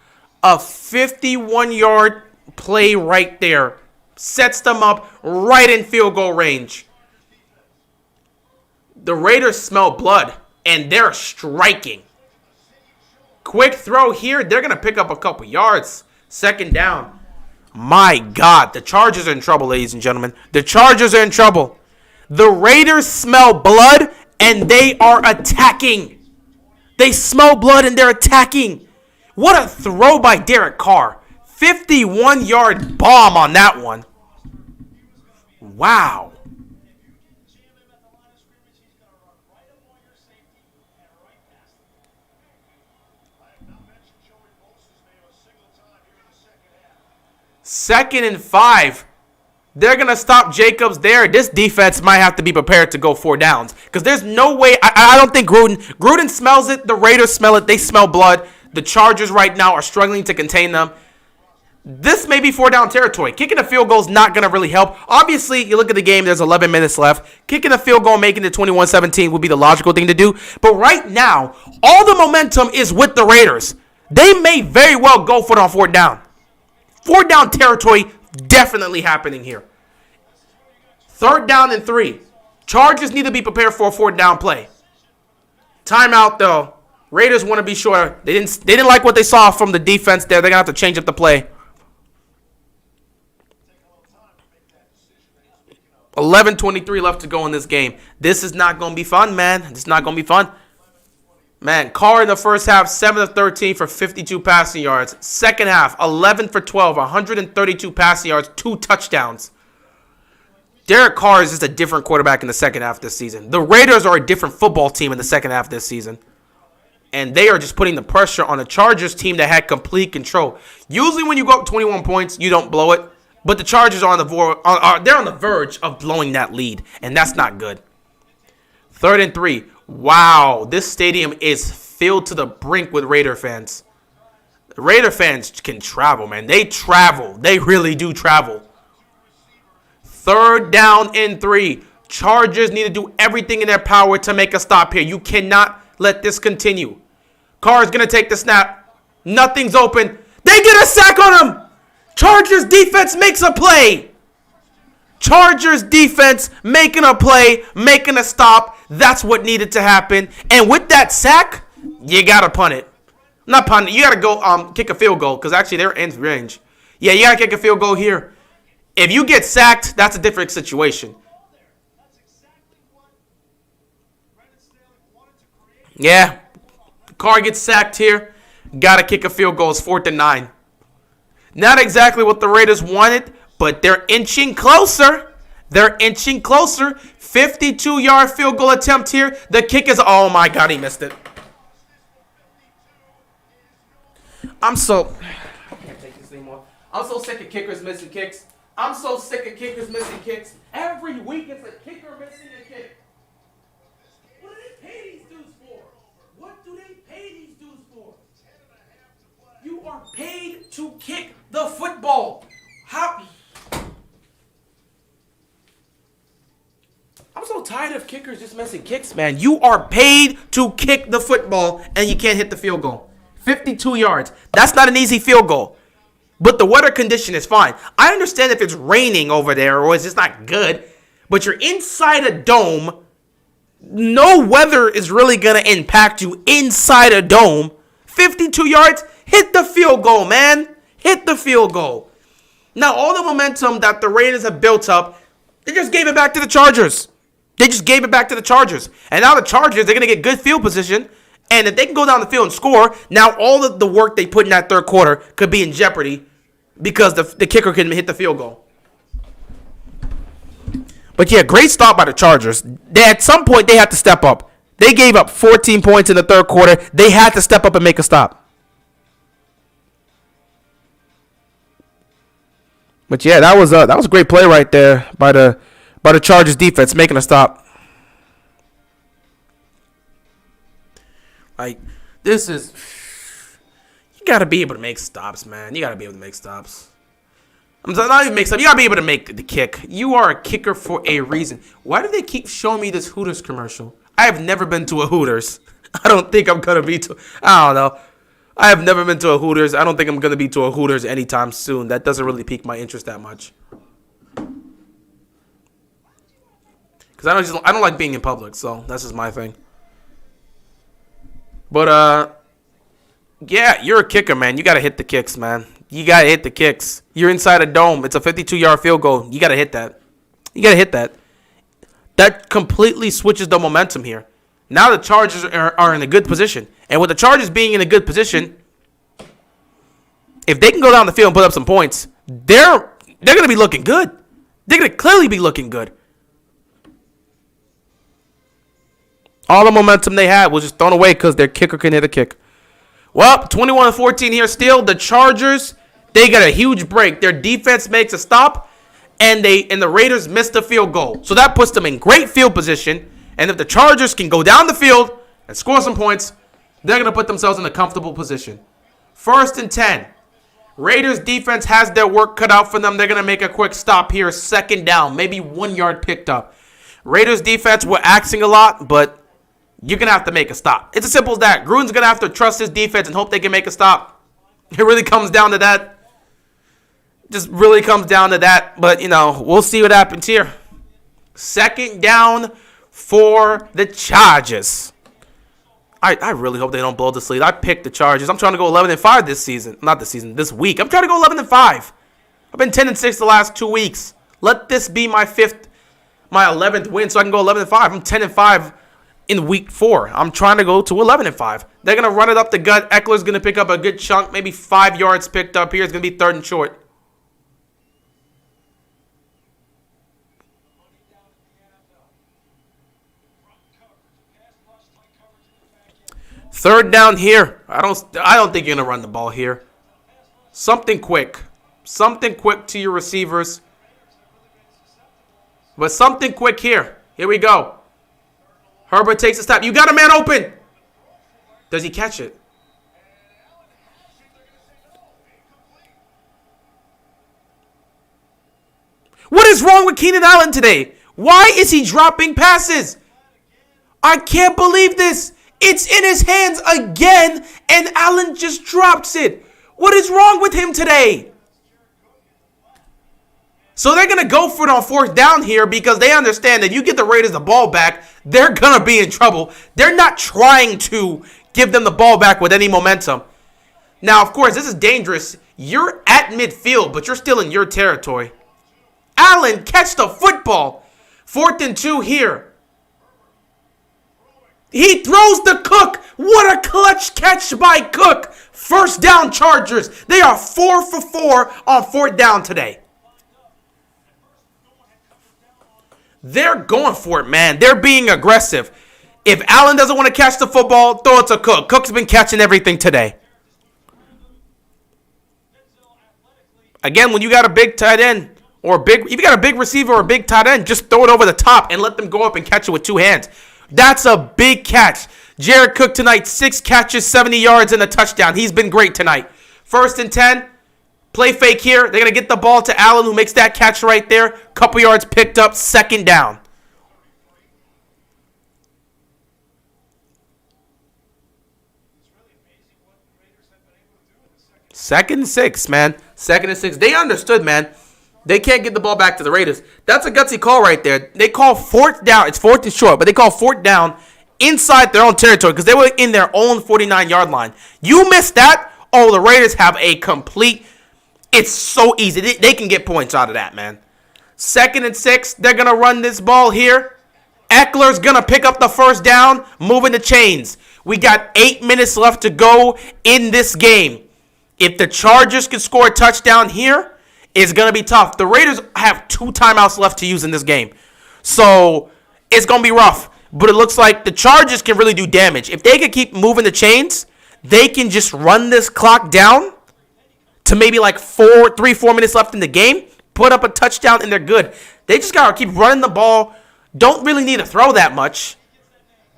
A 51-yard play right there. Sets them up right in field goal range. The Raiders smell blood, and they're striking. Quick throw here. They're going to pick up a couple yards. 2nd down. My God, the Chargers are in trouble, ladies and gentlemen. The Chargers are in trouble. The Raiders smell blood, and they are attacking. They smell blood, and they're attacking. What a throw by Derek Carr. 51-yard bomb on that one. Wow. Second and 5. They're going to stop Jacobs there. This defense might have to be prepared to go 4 downs. Because there's no way. I don't think Gruden smells it. The Raiders smell it. They smell blood. The Chargers right now are struggling to contain them. This may be 4 down territory. Kicking a field goal is not going to really help. Obviously, you look at the game, there's 11 minutes left. Kicking a field goal, making it 21-17 would be the logical thing to do. But right now, all the momentum is with the Raiders. They may very well go for it on 4th down. 4th down territory definitely happening here. 3rd down and 3. Chargers need to be prepared for a 4th down play. Timeout though. Raiders want to be sure. They didn't like what they saw from the defense there. They're going to have to change up the play. 11:23 left to go in this game. This is not going to be fun, man. It's not going to be fun. Man, Carr in the first half, 7 of 13 for 52 passing yards. Second half, 11 for 12, 132 passing yards, 2 touchdowns. Derek Carr is just a different quarterback in the second half this season. The Raiders are a different football team in the second half this season. And they are just putting the pressure on the Chargers team that had complete control. Usually when you go up 21 points, you don't blow it. But the Chargers are they're on the verge of blowing that lead. And that's not good. 3rd and 3. Wow, this stadium is filled to the brink with Raider fans. Raider fans can travel, man. They travel. They really do travel. 3rd down and 3. Chargers need to do everything in their power to make a stop here. You cannot let this continue. Carr is going to take the snap. Nothing's open. They get a sack on him. Chargers defense makes a play. Chargers defense making a play, making a stop. That's what needed to happen. And with that sack, you got to punt it. Not punt it. You got to go kick a field goal because actually they're in range. Yeah, you got to kick a field goal here. If you get sacked, that's a different situation. Yeah. Carr gets sacked here. Got to kick a field goal. It's 4th and 9. Not exactly what the Raiders wanted, but they're inching closer. They're inching closer. 52-yard field goal attempt here. The kick is, oh my God, he missed it. I can't take this anymore. I'm so sick of kickers missing kicks. I'm so sick of kickers missing kicks. Every week it's a kicker missing a kick. What do they pay these dudes for? What do they pay these dudes for? You are paid to kick the football. How? I'm so tired of kickers just missing kicks, man. You are paid to kick the football, and you can't hit the field goal. 52 yards. That's not an easy field goal. But the weather condition is fine. I understand if it's raining over there or it's just not good, but you're inside a dome. No weather is really going to impact you inside a dome. 52 yards, hit the field goal, man. Hit the field goal. Now, all the momentum that the Raiders have built up, they just gave it back to the Chargers. They just gave it back to the Chargers. And now the Chargers, they're going to get good field position. And if they can go down the field and score, now all of the work they put in that third quarter could be in jeopardy because the kicker can hit the field goal. But yeah, great stop by the Chargers. At some point, they had to step up. They gave up 14 points in the third quarter. They had to step up and make a stop. But yeah, that was a great play right there by the Chargers defense making a stop. Like, this is, you got to be able to make stops, man. You got to be able to make stops. I'm not even make stops. You got to be able to make the kick. You are a kicker for a reason. Why do they keep showing me this Hooters commercial? I have never been to a Hooters. I don't think I'm going to be to, I don't know. I have never been to a Hooters. I don't think I'm going to be to a Hooters anytime soon. That doesn't really pique my interest that much. Because I don't like being in public, so that's just my thing. But, yeah, you're a kicker, man. You got to hit the kicks, man. You got to hit the kicks. You're inside a dome. It's a 52-yard field goal. You got to hit that. You got to hit that. That completely switches the momentum here. Now the Chargers are in a good position. And with the Chargers being in a good position, if they can go down the field and put up some points, they're going to be looking good. They're going to clearly be looking good. All the momentum they had was just thrown away because their kicker can hit a kick. Well, 21-14 here still. The Chargers, they got a huge break. Their defense makes a stop, and the Raiders missed a field goal. So that puts them in great field position. And if the Chargers can go down the field and score some points, they're going to put themselves in a comfortable position. 1st and 10. Raiders defense has their work cut out for them. They're going to make a quick stop here. 2nd down, maybe 1 yard picked up. Raiders defense were axing a lot, but you're going to have to make a stop. It's as simple as that. Gruden's going to have to trust his defense and hope they can make a stop. It really comes down to that. Just really comes down to that. But, we'll see what happens here. 2nd down for the Chargers. I really hope they don't blow this lead. I picked the Chargers. I'm trying to go 11-5 this season. Not this season, this week. I'm trying to go 11-5. I've been 10-6 the last 2 weeks. Let this be my 11th win so I can go 11-5. I'm 10-5 in week 4. I'm trying to go to 11-5. They're going to run it up the gut. Eckler's going to pick up a good chunk, maybe 5 yards picked up here. It's going to be 3rd and short. Third down here. I don't think you're going to run the ball here. Something quick. Something quick to your receivers. But something quick here. Here we go. Herbert takes a step. You got a man open. Does he catch it? What is wrong with Keenan Allen today? Why is he dropping passes? I can't believe this. It's in his hands again, and Allen just drops it. What is wrong with him today? So they're going to go for it on 4th down here because they understand that you get the Raiders the ball back, they're going to be in trouble. They're not trying to give them the ball back with any momentum. Now, of course, this is dangerous. You're at midfield, but you're still in your territory. Allen, catch the football. 4th and 2 here. He throws the Cook. What a clutch catch by Cook. 1st down Chargers. They are 4 for 4 on 4th down today. They're going for it, man. They're being aggressive. If Allen doesn't want to catch the football, throw it to Cook. Cook's been catching everything today. Again, when you got a big tight end if you got a big receiver or a big tight end, just throw it over the top and let them go up and catch it with 2 hands. That's a big catch. Jared Cook tonight, 6 catches, 70 yards, and a touchdown. He's been great tonight. 1st and 10. Play fake here. They're going to get the ball to Allen, who makes that catch right there. Couple yards picked up. 2nd down. Second and 6, man. 2nd and 6. They understood, man. They can't get the ball back to the Raiders. That's a gutsy call right there. They call 4th down. It's 4th and short, but they call 4th down inside their own territory because they were in their own 49-yard line. You missed that. Oh, the Raiders have a complete. It's so easy. They can get points out of that, man. 2nd and 6. They're going to run this ball here. Eckler's going to pick up the 1st down, moving the chains. We got 8 minutes left to go in this game. If the Chargers can score a touchdown here, it's going to be tough. The Raiders have 2 timeouts left to use in this game. So it's going to be rough. But it looks like the Chargers can really do damage. If they can keep moving the chains, they can just run this clock down to maybe like 4 minutes left in the game, put up a touchdown, and they're good. They just got to keep running the ball. Don't really need to throw that much.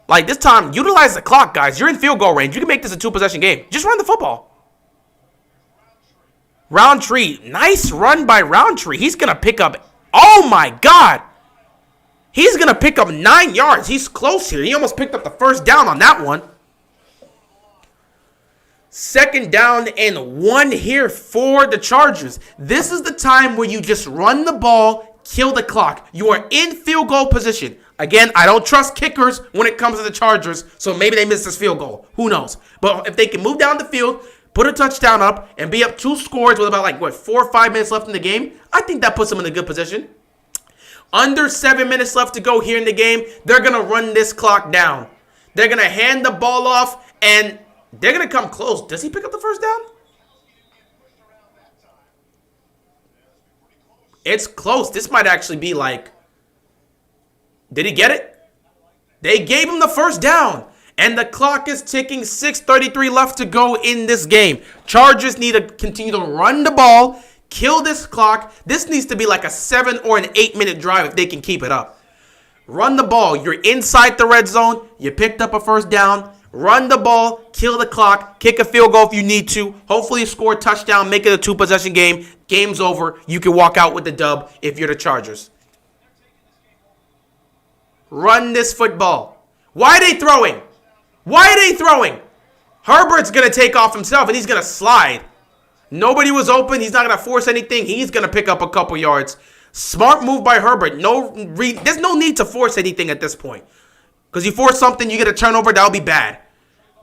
Like this time, utilize the clock, guys. You're in field goal range. You can make this a 2-possession game. Just run the football. Roundtree. Nice run by Roundtree. He's going to pick up. Oh, my God. He's going to pick up 9 yards. He's close here. He almost picked up the 1st down on that one. 2nd down and 1 here for the Chargers. This is the time where you just run the ball, kill the clock. You are in field goal position. Again, I don't trust kickers when it comes to the Chargers, so maybe they missed this field goal. Who knows? But if they can move down the field, put a touchdown up, and be up 2 scores with about 4 or 5 minutes left in the game, I think that puts them in a good position. Under 7 minutes left to go here in the game, they're going to run this clock down. They're going to hand the ball off, and they're going to come close. Does he pick up the 1st down? It's close. This might actually be like, did he get it? They gave him the first down. And the clock is ticking. 6:33 left to go in this game. Chargers need to continue to run the ball, kill this clock. This needs to be like a 7 or an 8-minute drive if they can keep it up. Run the ball. You're inside the red zone. You picked up a first down. Run the ball, kill the clock, kick a field goal if you need to. Hopefully you score a touchdown, make it a 2-possession game. Game's over. You can walk out with the dub if you're the Chargers. Run this football. Why are they throwing? Why are they throwing? Herbert's going to take off himself, and he's going to slide. Nobody was open. He's not going to force anything. He's going to pick up a couple yards. Smart move by Herbert. There's no need to force anything at this point. Because you force something, you get a turnover, that'll be bad.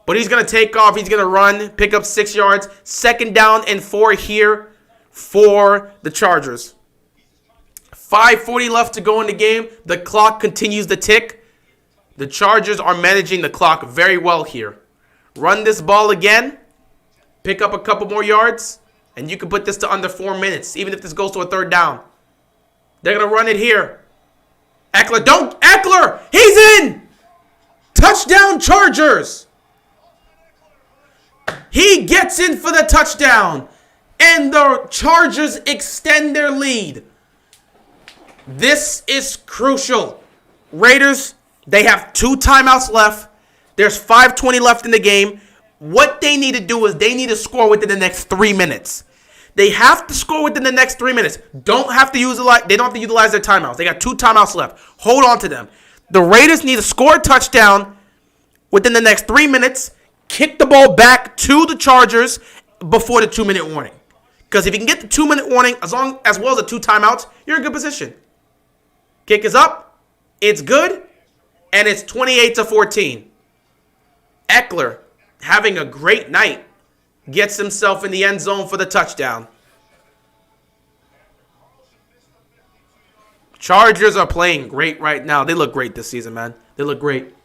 But he's going to take off. He's going to run, pick up 6 yards. 2nd down and 4 here for the Chargers. 5:40 left to go in the game. The clock continues to tick. The Chargers are managing the clock very well here. Run this ball again. Pick up a couple more yards. And you can put this to under 4 minutes, even if this goes to a 3rd down. They're going to run it here. Eckler! He's in! Touchdown, Chargers! He gets in for the touchdown. And the Chargers extend their lead. This is crucial. Raiders, they have 2 timeouts left. There's 5:20 left in the game. What they need to do is they need to score within the next 3 minutes. They have to score within the next 3 minutes. They don't have to utilize their timeouts. They got 2 timeouts left. Hold on to them. The Raiders need to score a touchdown within the next 3 minutes. Kick the ball back to the Chargers before the 2-minute warning. Because if you can get the 2-minute warning as well as the 2 timeouts, you're in good position. Kick is up. It's good. And it's 28-14. Eckler, having a great night, gets himself in the end zone for the touchdown. Chargers are playing great right now. They look great this season, man. They look great.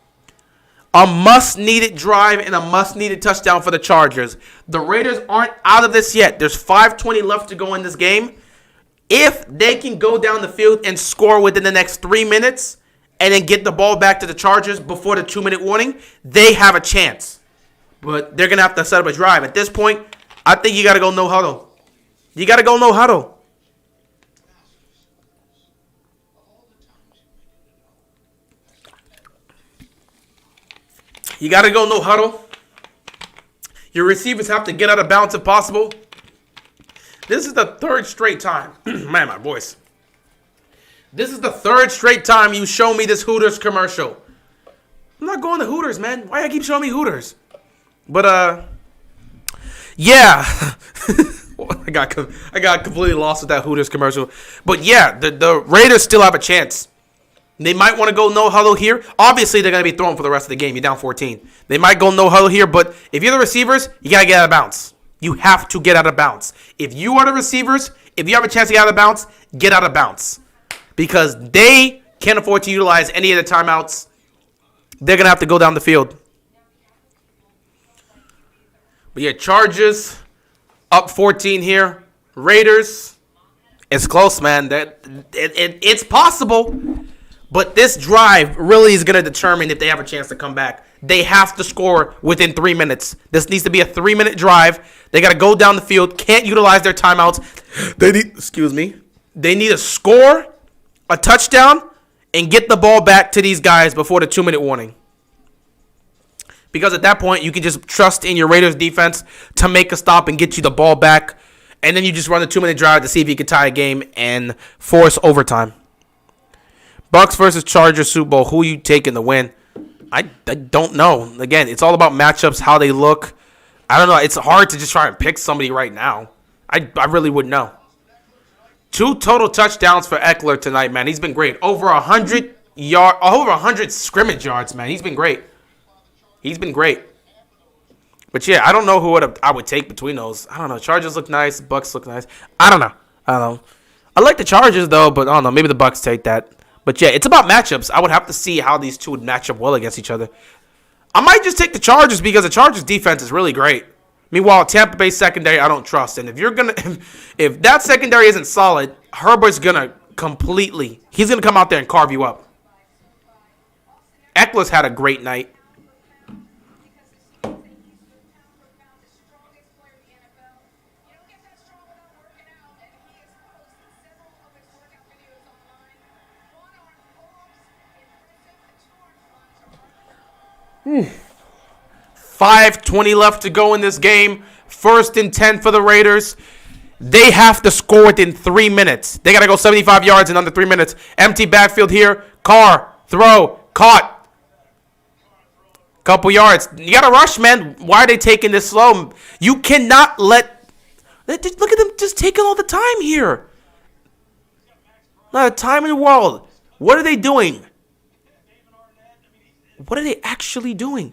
A must-needed drive and a must-needed touchdown for the Chargers. The Raiders aren't out of this yet. There's 5:20 left to go in this game. If they can go down the field and score within the next 3 minutes and then get the ball back to the Chargers before the 2-minute warning, they have a chance. But they're going to have to set up a drive. At this point, I think you got to go no huddle. You got to go no huddle. You got to go no huddle. Your receivers have to get out of bounds if possible. This is the 3rd straight time. Man, my voice. This is the 3rd straight time you show me this Hooters commercial. I'm not going to Hooters, man. Why you keep showing me Hooters? But, yeah. I got completely lost with that Hooters commercial. But, yeah, the Raiders still have a chance. They might want to go no huddle here. Obviously, they're going to be throwing for the rest of the game. You're down 14. They might go no huddle here, but if you're the receivers, you got to get out of bounds. You have to get out of bounds. If you are the receivers, if you have a chance to get out of bounds, get out of bounds. Because they can't afford to utilize any of the timeouts. They're going to have to go down the field. But yeah, Chargers up 14 here. Raiders, it's close, man. It's possible. But this drive really is going to determine if they have a chance to come back. They have to score within 3 minutes. This needs to be a 3-minute drive. They got to go down the field. Can't utilize their timeouts. They need to score a touchdown and get the ball back to these guys before the 2-minute warning. Because at that point, you can just trust in your Raiders defense to make a stop and get you the ball back. And then you just run the 2-minute drive to see if you can tie a game and force overtime. Bucks versus Chargers Super Bowl. Who you taking to win? I don't know. Again, it's all about matchups, how they look. I don't know. It's hard to just try and pick somebody right now. I really wouldn't know. 2 total touchdowns for Eckler tonight, man. He's been great. Over 100 scrimmage yards, man. He's been great. He's been great. But yeah, I don't know who I would take between those. I don't know. Chargers look nice. Bucks look nice. I don't know. I like the Chargers though, but I don't know. Maybe the Bucks take that. But yeah, it's about matchups. I would have to see how these two would match up well against each other. I might just take the Chargers because the Chargers defense is really great. Meanwhile, Tampa Bay secondary, I don't trust. And if that secondary isn't solid, Herbert's gonna he's gonna come out there and carve you up. Eckler's had a great night. Whew. 5:20 left to go in this game. 1st and 10 for the Raiders. They have to score within 3 minutes. They got to go 75 yards in under 3 minutes. Empty backfield here. Carr, throw, caught. Couple yards. You got to rush, man. Why are they taking this slow? You cannot look at them just taking all the time here. Not a time in the world. What are they doing? What are they actually doing?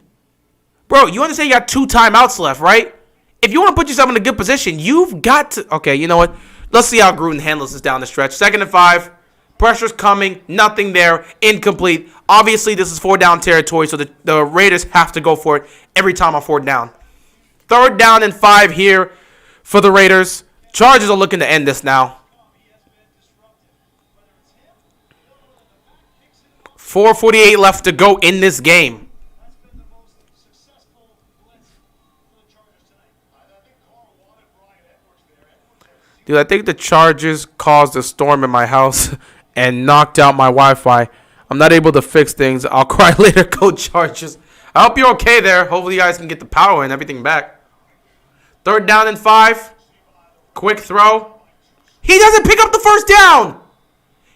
Bro, you understand you got 2 timeouts left, right? If you want to put yourself in a good position, you've got to... Okay, you know what? Let's see how Gruden handles this down the stretch. 2nd and 5. Pressure's coming. Nothing there. Incomplete. Obviously, this is 4-down territory, so the Raiders have to go for it every time on 4th down. 3rd down and 5 here for the Raiders. Chargers are looking to end this now. 4:48 left to go in this game. Dude, I think the Chargers caused a storm in my house and knocked out my Wi-Fi. I'm not able to fix things. I'll cry later, go Chargers. I hope you're okay there. Hopefully you guys can get the power and everything back. 3rd down and 5. Quick throw. He doesn't pick up the 1st down.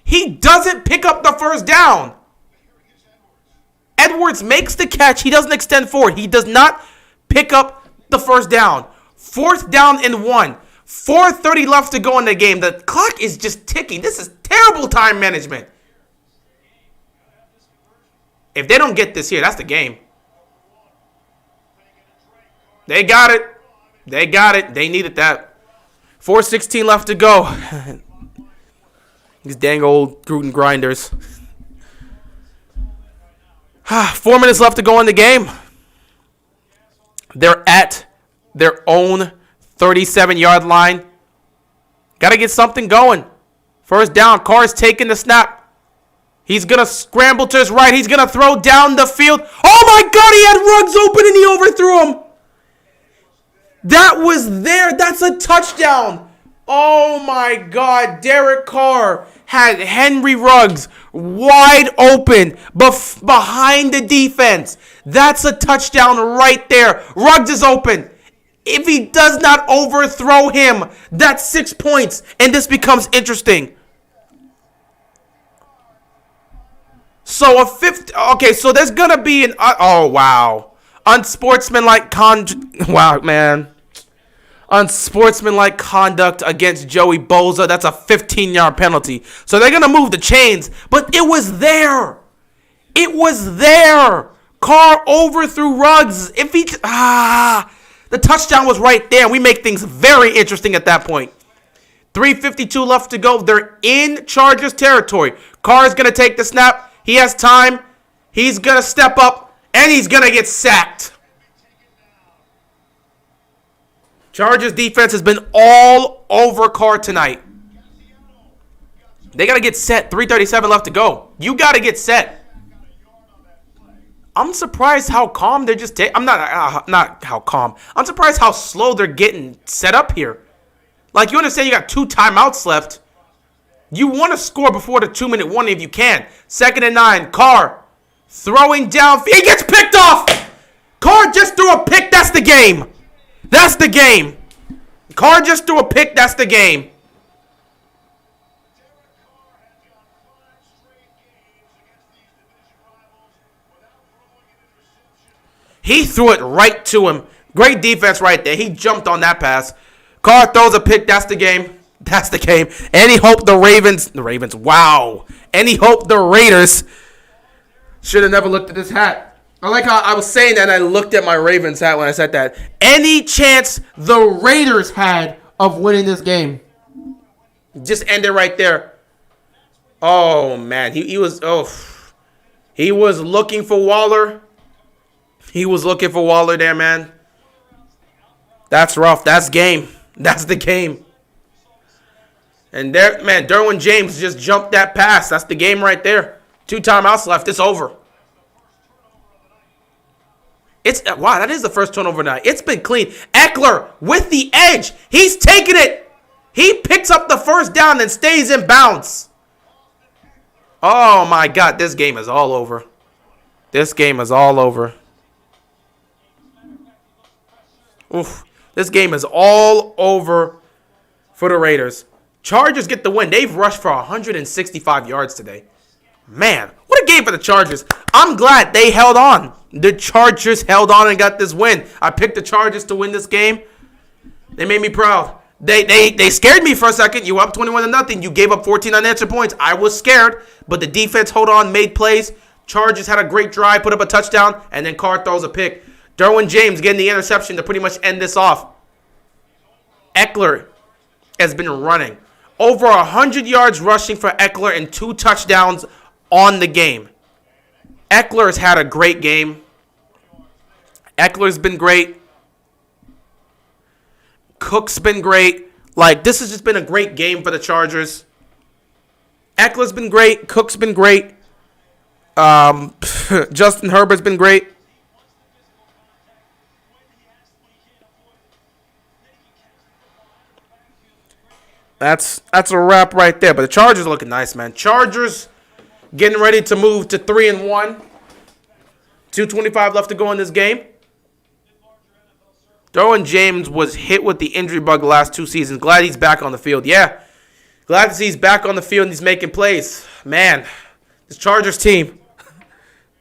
He doesn't pick up the 1st down. Edwards makes the catch. He doesn't extend forward. He does not pick up the 1st down. 4th down and 1. 4:30 left to go in the game. The clock is just ticking. This is terrible time management. If they don't get this here, that's the game. They got it. They got it. They needed that. 4:16 left to go. These dang old Gruden grinders. 4 minutes left to go in the game. They're at their own 37-yard line. Got to get something going. 1st down. Carr's taking the snap. He's going to scramble to his right. He's going to throw down the field. Oh, my God. He had Ruggs open and he overthrew him. That was there. That's a touchdown. Oh, my God. Derek Carr had Henry Ruggs wide open behind the defense. That's a touchdown right there. Ruggs is open. If he does not overthrow him, that's 6 points, and this becomes interesting. So so there's gonna be an oh wow, unsportsmanlike unsportsmanlike conduct against Joey Bosa. That's a 15-yard penalty. So they're gonna move the chains, but it was there. It was there. Carr overthrew Ruggs. The touchdown was right there. We make things very interesting at that point. 3:52 left to go. They're in Chargers territory. Carr is going to take the snap. He has time. He's going to step up, and he's going to get sacked. Chargers defense has been all over Carr tonight. They got to get set. 3:37 left to go. You got to get set. I'm surprised how calm they're just I'm not how calm. I'm surprised how slow they're getting set up here. Like, you understand you got 2 timeouts left. You want to score before the 2-minute warning if you can. 2nd and 9. Carr throwing down. He gets picked off. Carr just threw a pick. That's the game. That's the game. Carr just threw a pick. That's the game. He threw it right to him. Great defense right there. He jumped on that pass. Carr throws a pick. That's the game. That's the game. Any hope the Ravens, wow. Any hope the Raiders should have never looked at this hat. I like how I was saying that and I looked at my Ravens hat when I said that. Any chance the Raiders had of winning this game just ended right there. Oh, man. He was looking for Waller. He was looking for Waller there, man. That's rough. That's game. That's the game. And there, man, Derwin James just jumped that pass. That's the game right there. 2 timeouts left. It's over. Wow, that is the first turnover night. It's been clean. Eckler with the edge. He's taking it. He picks up the first down and stays in bounds. Oh, my God. This game is all over. This game is all over. Oof. This game is all over for the Raiders. Chargers get the win. They've rushed for 165 yards today. Man, what a game for the Chargers. I'm glad they held on. The Chargers held on and got this win. I picked the Chargers to win this game. They made me proud. They scared me for a second. You were up 21-0. You gave up 14 unanswered points. I was scared, but the defense held on, made plays. Chargers had a great drive, put up a touchdown, and then Carr throws a pick. Derwin James getting the interception to pretty much end this off. Eckler has been running. Over 100 yards rushing for Eckler and 2 touchdowns on the game. Eckler's had a great game. Eckler's been great. Cook's been great. Like, this has just been a great game for the Chargers. Eckler's been great. Cook's been great. Justin Herbert's been great. That's a wrap right there. But the Chargers are looking nice, man. Chargers getting ready to move to 3-1. 2:25 left to go in this game. Derwin James was hit with the injury bug the last 2 seasons. Glad he's back on the field. Yeah. Glad to see he's back on the field and he's making plays. Man, this Chargers team,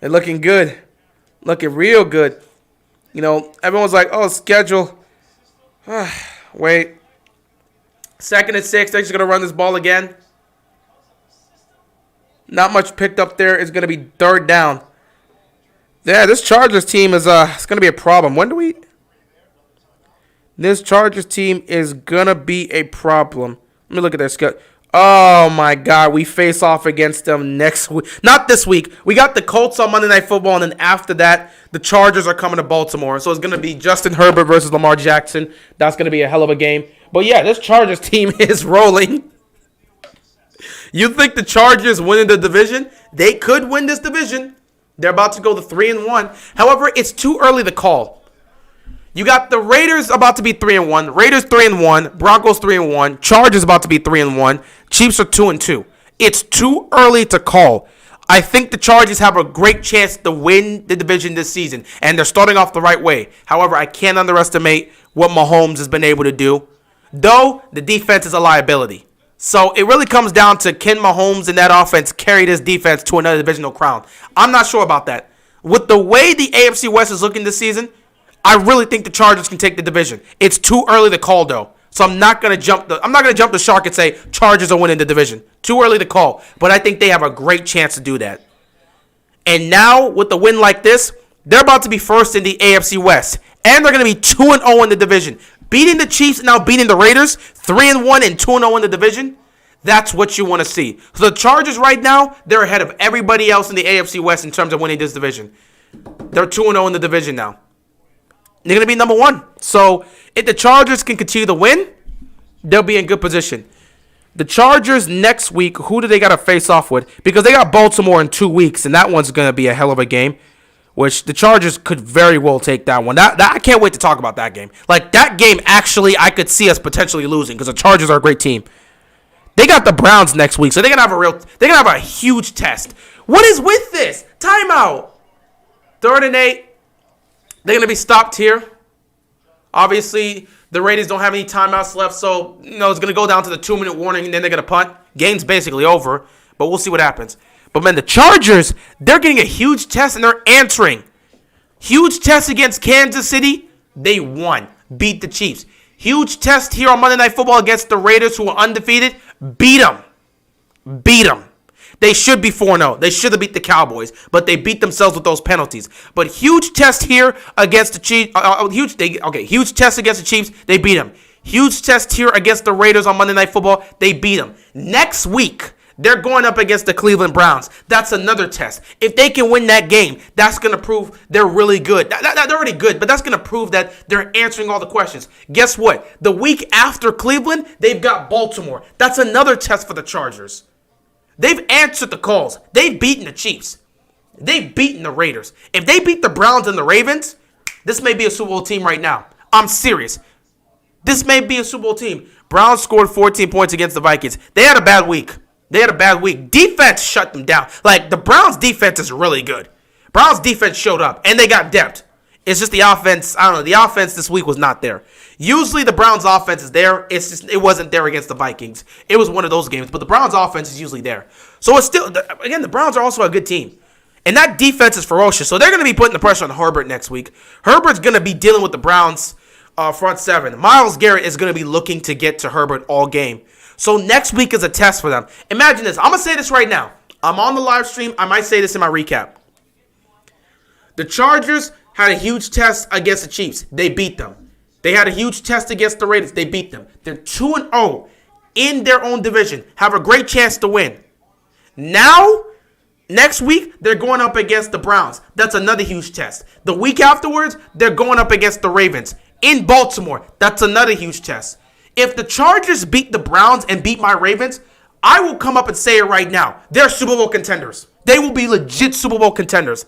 they're looking good. Looking real good. You know, everyone's like, oh, schedule. Wait. 2nd and 6. They're just going to run this ball again. Not much picked up there. It's going to be 3rd down. Yeah, this Chargers team is it's going to be a problem. This Chargers team is going to be a problem. Let me look at their schedule. Oh, my God. We face off against them next week. Not this week. We got the Colts on Monday Night Football, and then after that, the Chargers are coming to Baltimore. So it's going to be Justin Herbert versus Lamar Jackson. That's going to be a hell of a game. But, yeah, this Chargers team is rolling. You think the Chargers winning the division? They could win this division. They're about to go to 3-1. However, it's too early to call. You got the Raiders about to be 3-1. Raiders 3-1. Broncos 3-1. Chargers about to be 3-1. Chiefs are 2-2. It's too early to call. I think the Chargers have a great chance to win the division this season, and they're starting off the right way. However, I can't underestimate what Mahomes has been able to do, though the defense is a liability. So it really comes down to, can Mahomes and that offense carry this defense to another divisional crown? I'm not sure about that. With the way the AFC West is looking this season, I really think the Chargers can take the division. It's too early to call, though. So I'm not gonna jump the shark and say Chargers are winning the division. Too early to call. But I think they have a great chance to do that. And now, with a win like this, they're about to be first in the AFC West. And they're gonna be 2-0 in the division. Beating the Chiefs and now beating the Raiders, 3-1 and 2-0 in the division. That's what you want to see. So the Chargers right now, they're ahead of everybody else in the AFC West in terms of winning this division. They're 2-0 in the division now. They're going to be number 1. So if the Chargers can continue to win, they'll be in good position. The Chargers next week, who do they got to face off with? Because they got Baltimore in 2 weeks, and that one's going to be a hell of a game, which the Chargers could very well take that one. That I can't wait to talk about that game. Like, that game, actually, I could see us potentially losing because the Chargers are a great team. They got the Browns next week, so they're going to have a huge test. What is with this? Timeout. 3rd and 8. They're going to be stopped here. Obviously, the Raiders don't have any timeouts left, so it's going to go down to the 2-minute warning, and then they're going to punt. Game's basically over, but we'll see what happens. But, man, the Chargers, they're getting a huge test, and they're answering. Huge test against Kansas City. They won. Beat the Chiefs. Huge test here on Monday Night Football against the Raiders, who are undefeated. Beat them. Beat them. They should be 4-0. They should have beat the Cowboys, but they beat themselves with those penalties. But huge test here against the Chiefs. Huge test against the Chiefs. They beat them. Huge test here against the Raiders on Monday Night Football. They beat them. Next week, They're going up against the Cleveland Browns. That's another test. If they can win that game, that's going to prove they're really good. They're already good, but that's going to prove that they're answering all the questions. Guess what? The week after Cleveland, they've got Baltimore. That's another test for the Chargers. They've answered the calls. They've beaten the Chiefs. They've beaten the Raiders. If they beat the Browns and the Ravens, this may be a Super Bowl team right now. I'm serious. This may be a Super Bowl team. Browns scored 14 points against the Vikings. They had a bad week. Defense shut them down. Like, the Browns' defense is really good. Browns' defense showed up, and they got depth. It's just the offense. I don't know. The offense this week was not there. Usually, the Browns' offense is there. It's just it wasn't there against the Vikings. It was one of those games, but the Browns' offense is usually there. So it's still, again, the Browns are also a good team. And that defense is ferocious. So they're going to be putting the pressure on Herbert next week. Herbert's going to be dealing with the Browns' front seven. Myles Garrett is going to be looking to get to Herbert all game. So next week is a test for them. Imagine this. I'm going to say this right now. I'm on the live stream. I might say this in my recap. The Chargers had a huge test against the Chiefs. They beat them. They had a huge test against the Raiders. They beat them. They're 2-0 in their own division. Have a great chance to win. Now, next week, they're going up against the Browns. That's another huge test. The week afterwards, they're going up against the Ravens in Baltimore. That's another huge test. If the Chargers beat the Browns and beat my Ravens, I will come up and say it right now. They're Super Bowl contenders. They will be legit Super Bowl contenders.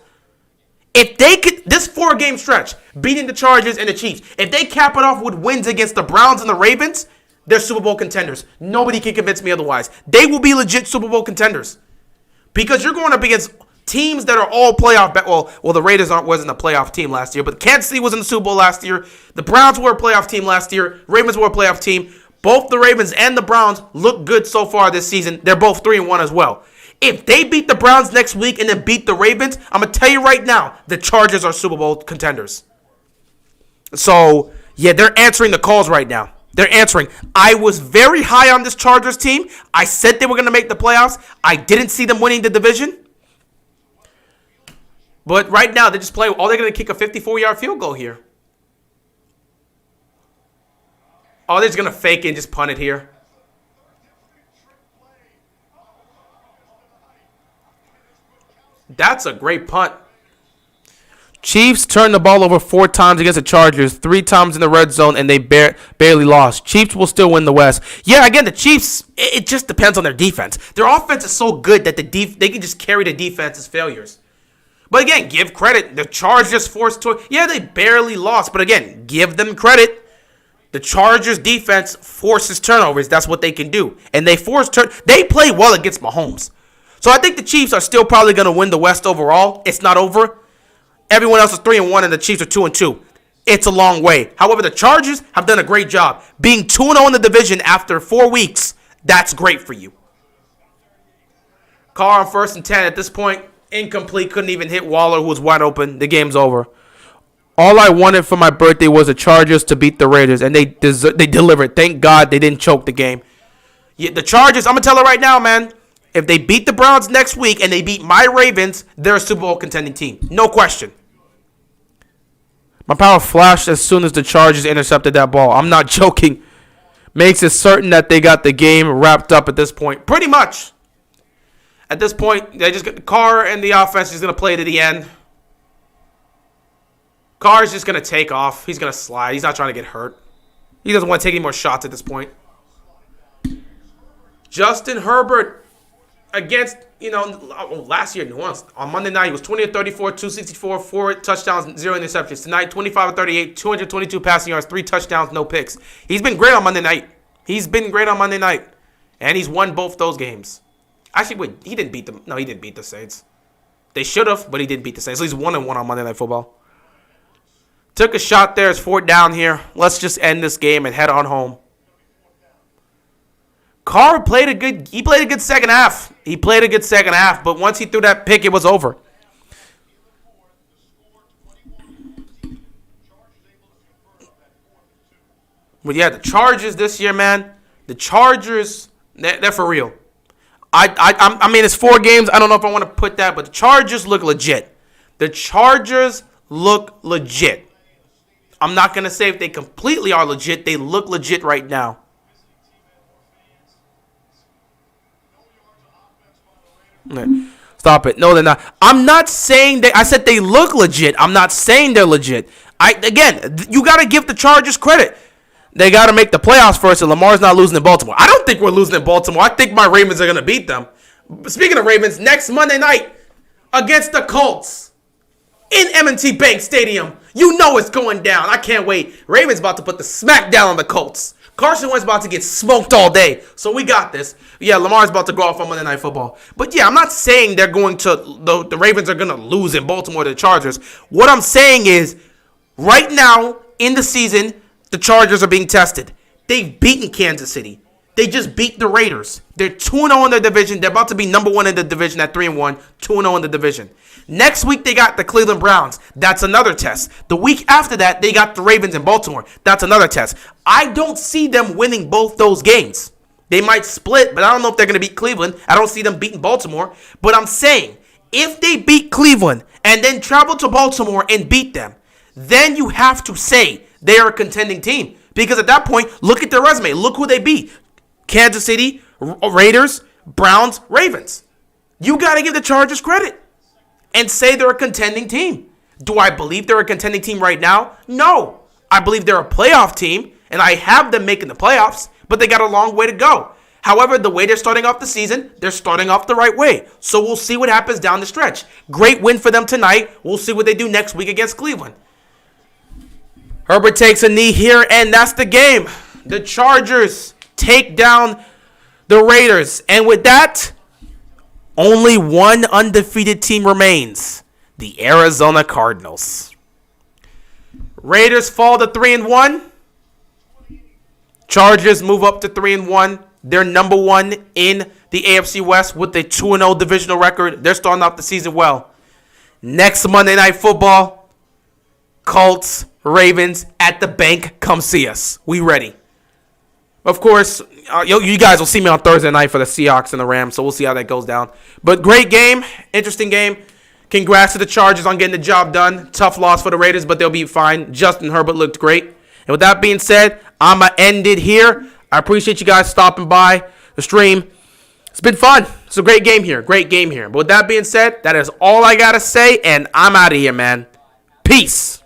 If they could, this 4-game stretch, beating the Chargers and the Chiefs, if they cap it off with wins against the Browns and the Ravens, they're Super Bowl contenders. Nobody can convince me otherwise. They will be legit Super Bowl contenders. Because you're going up against teams that are all playoff. Well, the Raiders wasn't a playoff team last year, but Kansas City was in the Super Bowl last year. The Browns were a playoff team last year. Ravens were a playoff team. Both the Ravens and the Browns look good so far this season. They're both 3-1 as well. If they beat the Browns next week and then beat the Ravens, I'm going to tell you right now, the Chargers are Super Bowl contenders. So, yeah, they're answering the calls right now. They're answering. I was very high on this Chargers team. I said they were going to make the playoffs. I didn't see them winning the division. But right now, they're just playing. Oh, they're going to kick a 54-yard field goal here. Oh, they're just going to fake it and just punt it here. That's a great punt. Chiefs turned the ball over 4 times against the Chargers, 3 times in the red zone, and they barely lost. Chiefs will still win the West. Yeah, again, the Chiefs, it just depends on their defense. Their offense is so good that they can just carry the defense's failures. But again, give credit. The Chargers forced to. Yeah, they barely lost, but again, give them credit. The Chargers defense forces turnovers. That's what they can do, and they They play well against Mahomes. So I think the Chiefs are still probably going to win the West overall. It's not over. Everyone else is 3-1, and the Chiefs are 2-2. It's a long way. However, the Chargers have done a great job. Being 2-0 in the division after 4 weeks, that's great for you. Carr on 1st and 10 at this point. Incomplete. Couldn't even hit Waller, who was wide open. The game's over. All I wanted for my birthday was the Chargers to beat the Raiders, and they delivered. Thank God they didn't choke the game. Yeah, the Chargers, I'm going to tell you right now, man. If they beat the Browns next week and they beat my Ravens, they're a Super Bowl contending team. No question. My power flashed as soon as the Chargers intercepted that ball. I'm not joking. Makes it certain that they got the game wrapped up at this point. Pretty much. At this point, they just got the Carr and the offense is going to play to the end. Carr is just going to take off. He's going to slide. He's not trying to get hurt. He doesn't want to take any more shots at this point. Justin Herbert against, last year, New Orleans, on Monday night, he was 20 of 34, 264, 4 touchdowns, 0 interceptions. Tonight, 25 of 38, 222 passing yards, 3 touchdowns, no picks. He's been great on Monday night. And he's won both those games. Actually, wait, he didn't beat them. No, he didn't beat the Saints. They should have, but he didn't beat the Saints. So he's 1-1 on Monday Night Football. Took a shot there. It's 4th down here. Let's just end this game and head on home. Carr played a good second half. But once he threw that pick, it was over. But yeah, the Chargers this year, man. The Chargers, they're for real. I mean, it's 4 games. I don't know if I want to put that, but the Chargers look legit. I'm not going to say if they completely are legit. They look legit right now. Stop it. No, they're not. I'm not saying I said they look legit. I'm not saying they're legit. Again, you got to give the Chargers credit. They got to make the playoffs first, and Lamar's not losing in Baltimore. I don't think we're losing in Baltimore. I think my Ravens are going to beat them. Speaking of Ravens, next Monday night against the Colts in M&T Bank Stadium. You know it's going down. I can't wait. Ravens about to put the smack down on the Colts. Carson Wentz about to get smoked all day. So we got this. Yeah, Lamar's about to go off on Monday Night Football. But yeah, I'm not saying they're going to, the Ravens are going to lose in Baltimore to the Chargers. What I'm saying is, right now in the season, the Chargers are being tested. They've beaten Kansas City. They just beat the Raiders. They're 2-0 in their division. They're about to be number 1 in the division at 3-1, 2-0 in the division. Next week, they got the Cleveland Browns. That's another test. The week after that, they got the Ravens in Baltimore. That's another test. I don't see them winning both those games. They might split, but I don't know if they're going to beat Cleveland. I don't see them beating Baltimore. But I'm saying, if they beat Cleveland and then travel to Baltimore and beat them, then you have to say they are a contending team. Because at that point, look at their resume. Look who they beat. Kansas City, Raiders, Browns, Ravens. You got to give the Chargers credit and say they're a contending team. Do I believe they're a contending team right now? No. I believe they're a playoff team, and I have them making the playoffs, but they got a long way to go. However, the way they're starting off the season, they're starting off the right way. So we'll see what happens down the stretch. Great win for them tonight. We'll see what they do next week against Cleveland. Herbert takes a knee here, and that's the game. The Chargers take down the Raiders. And with that, only one undefeated team remains. The Arizona Cardinals. Raiders fall to 3-1. Chargers move up to 3-1. They're number 1 in the AFC West with a 2-0 divisional record. They're starting off the season well. Next Monday Night Football, Colts, Ravens at the bank. Come see us. We ready. Of course, you guys will see me on Thursday night for the Seahawks and the Rams, so we'll see how that goes down. But great game, interesting game. Congrats to the Chargers on getting the job done. Tough loss for the Raiders, but they'll be fine. Justin Herbert looked great. And with that being said, I'm going to end it here. I appreciate you guys stopping by the stream. It's been fun. It's a great game here. Great game here. But with that being said, that is all I got to say, and I'm out of here, man. Peace.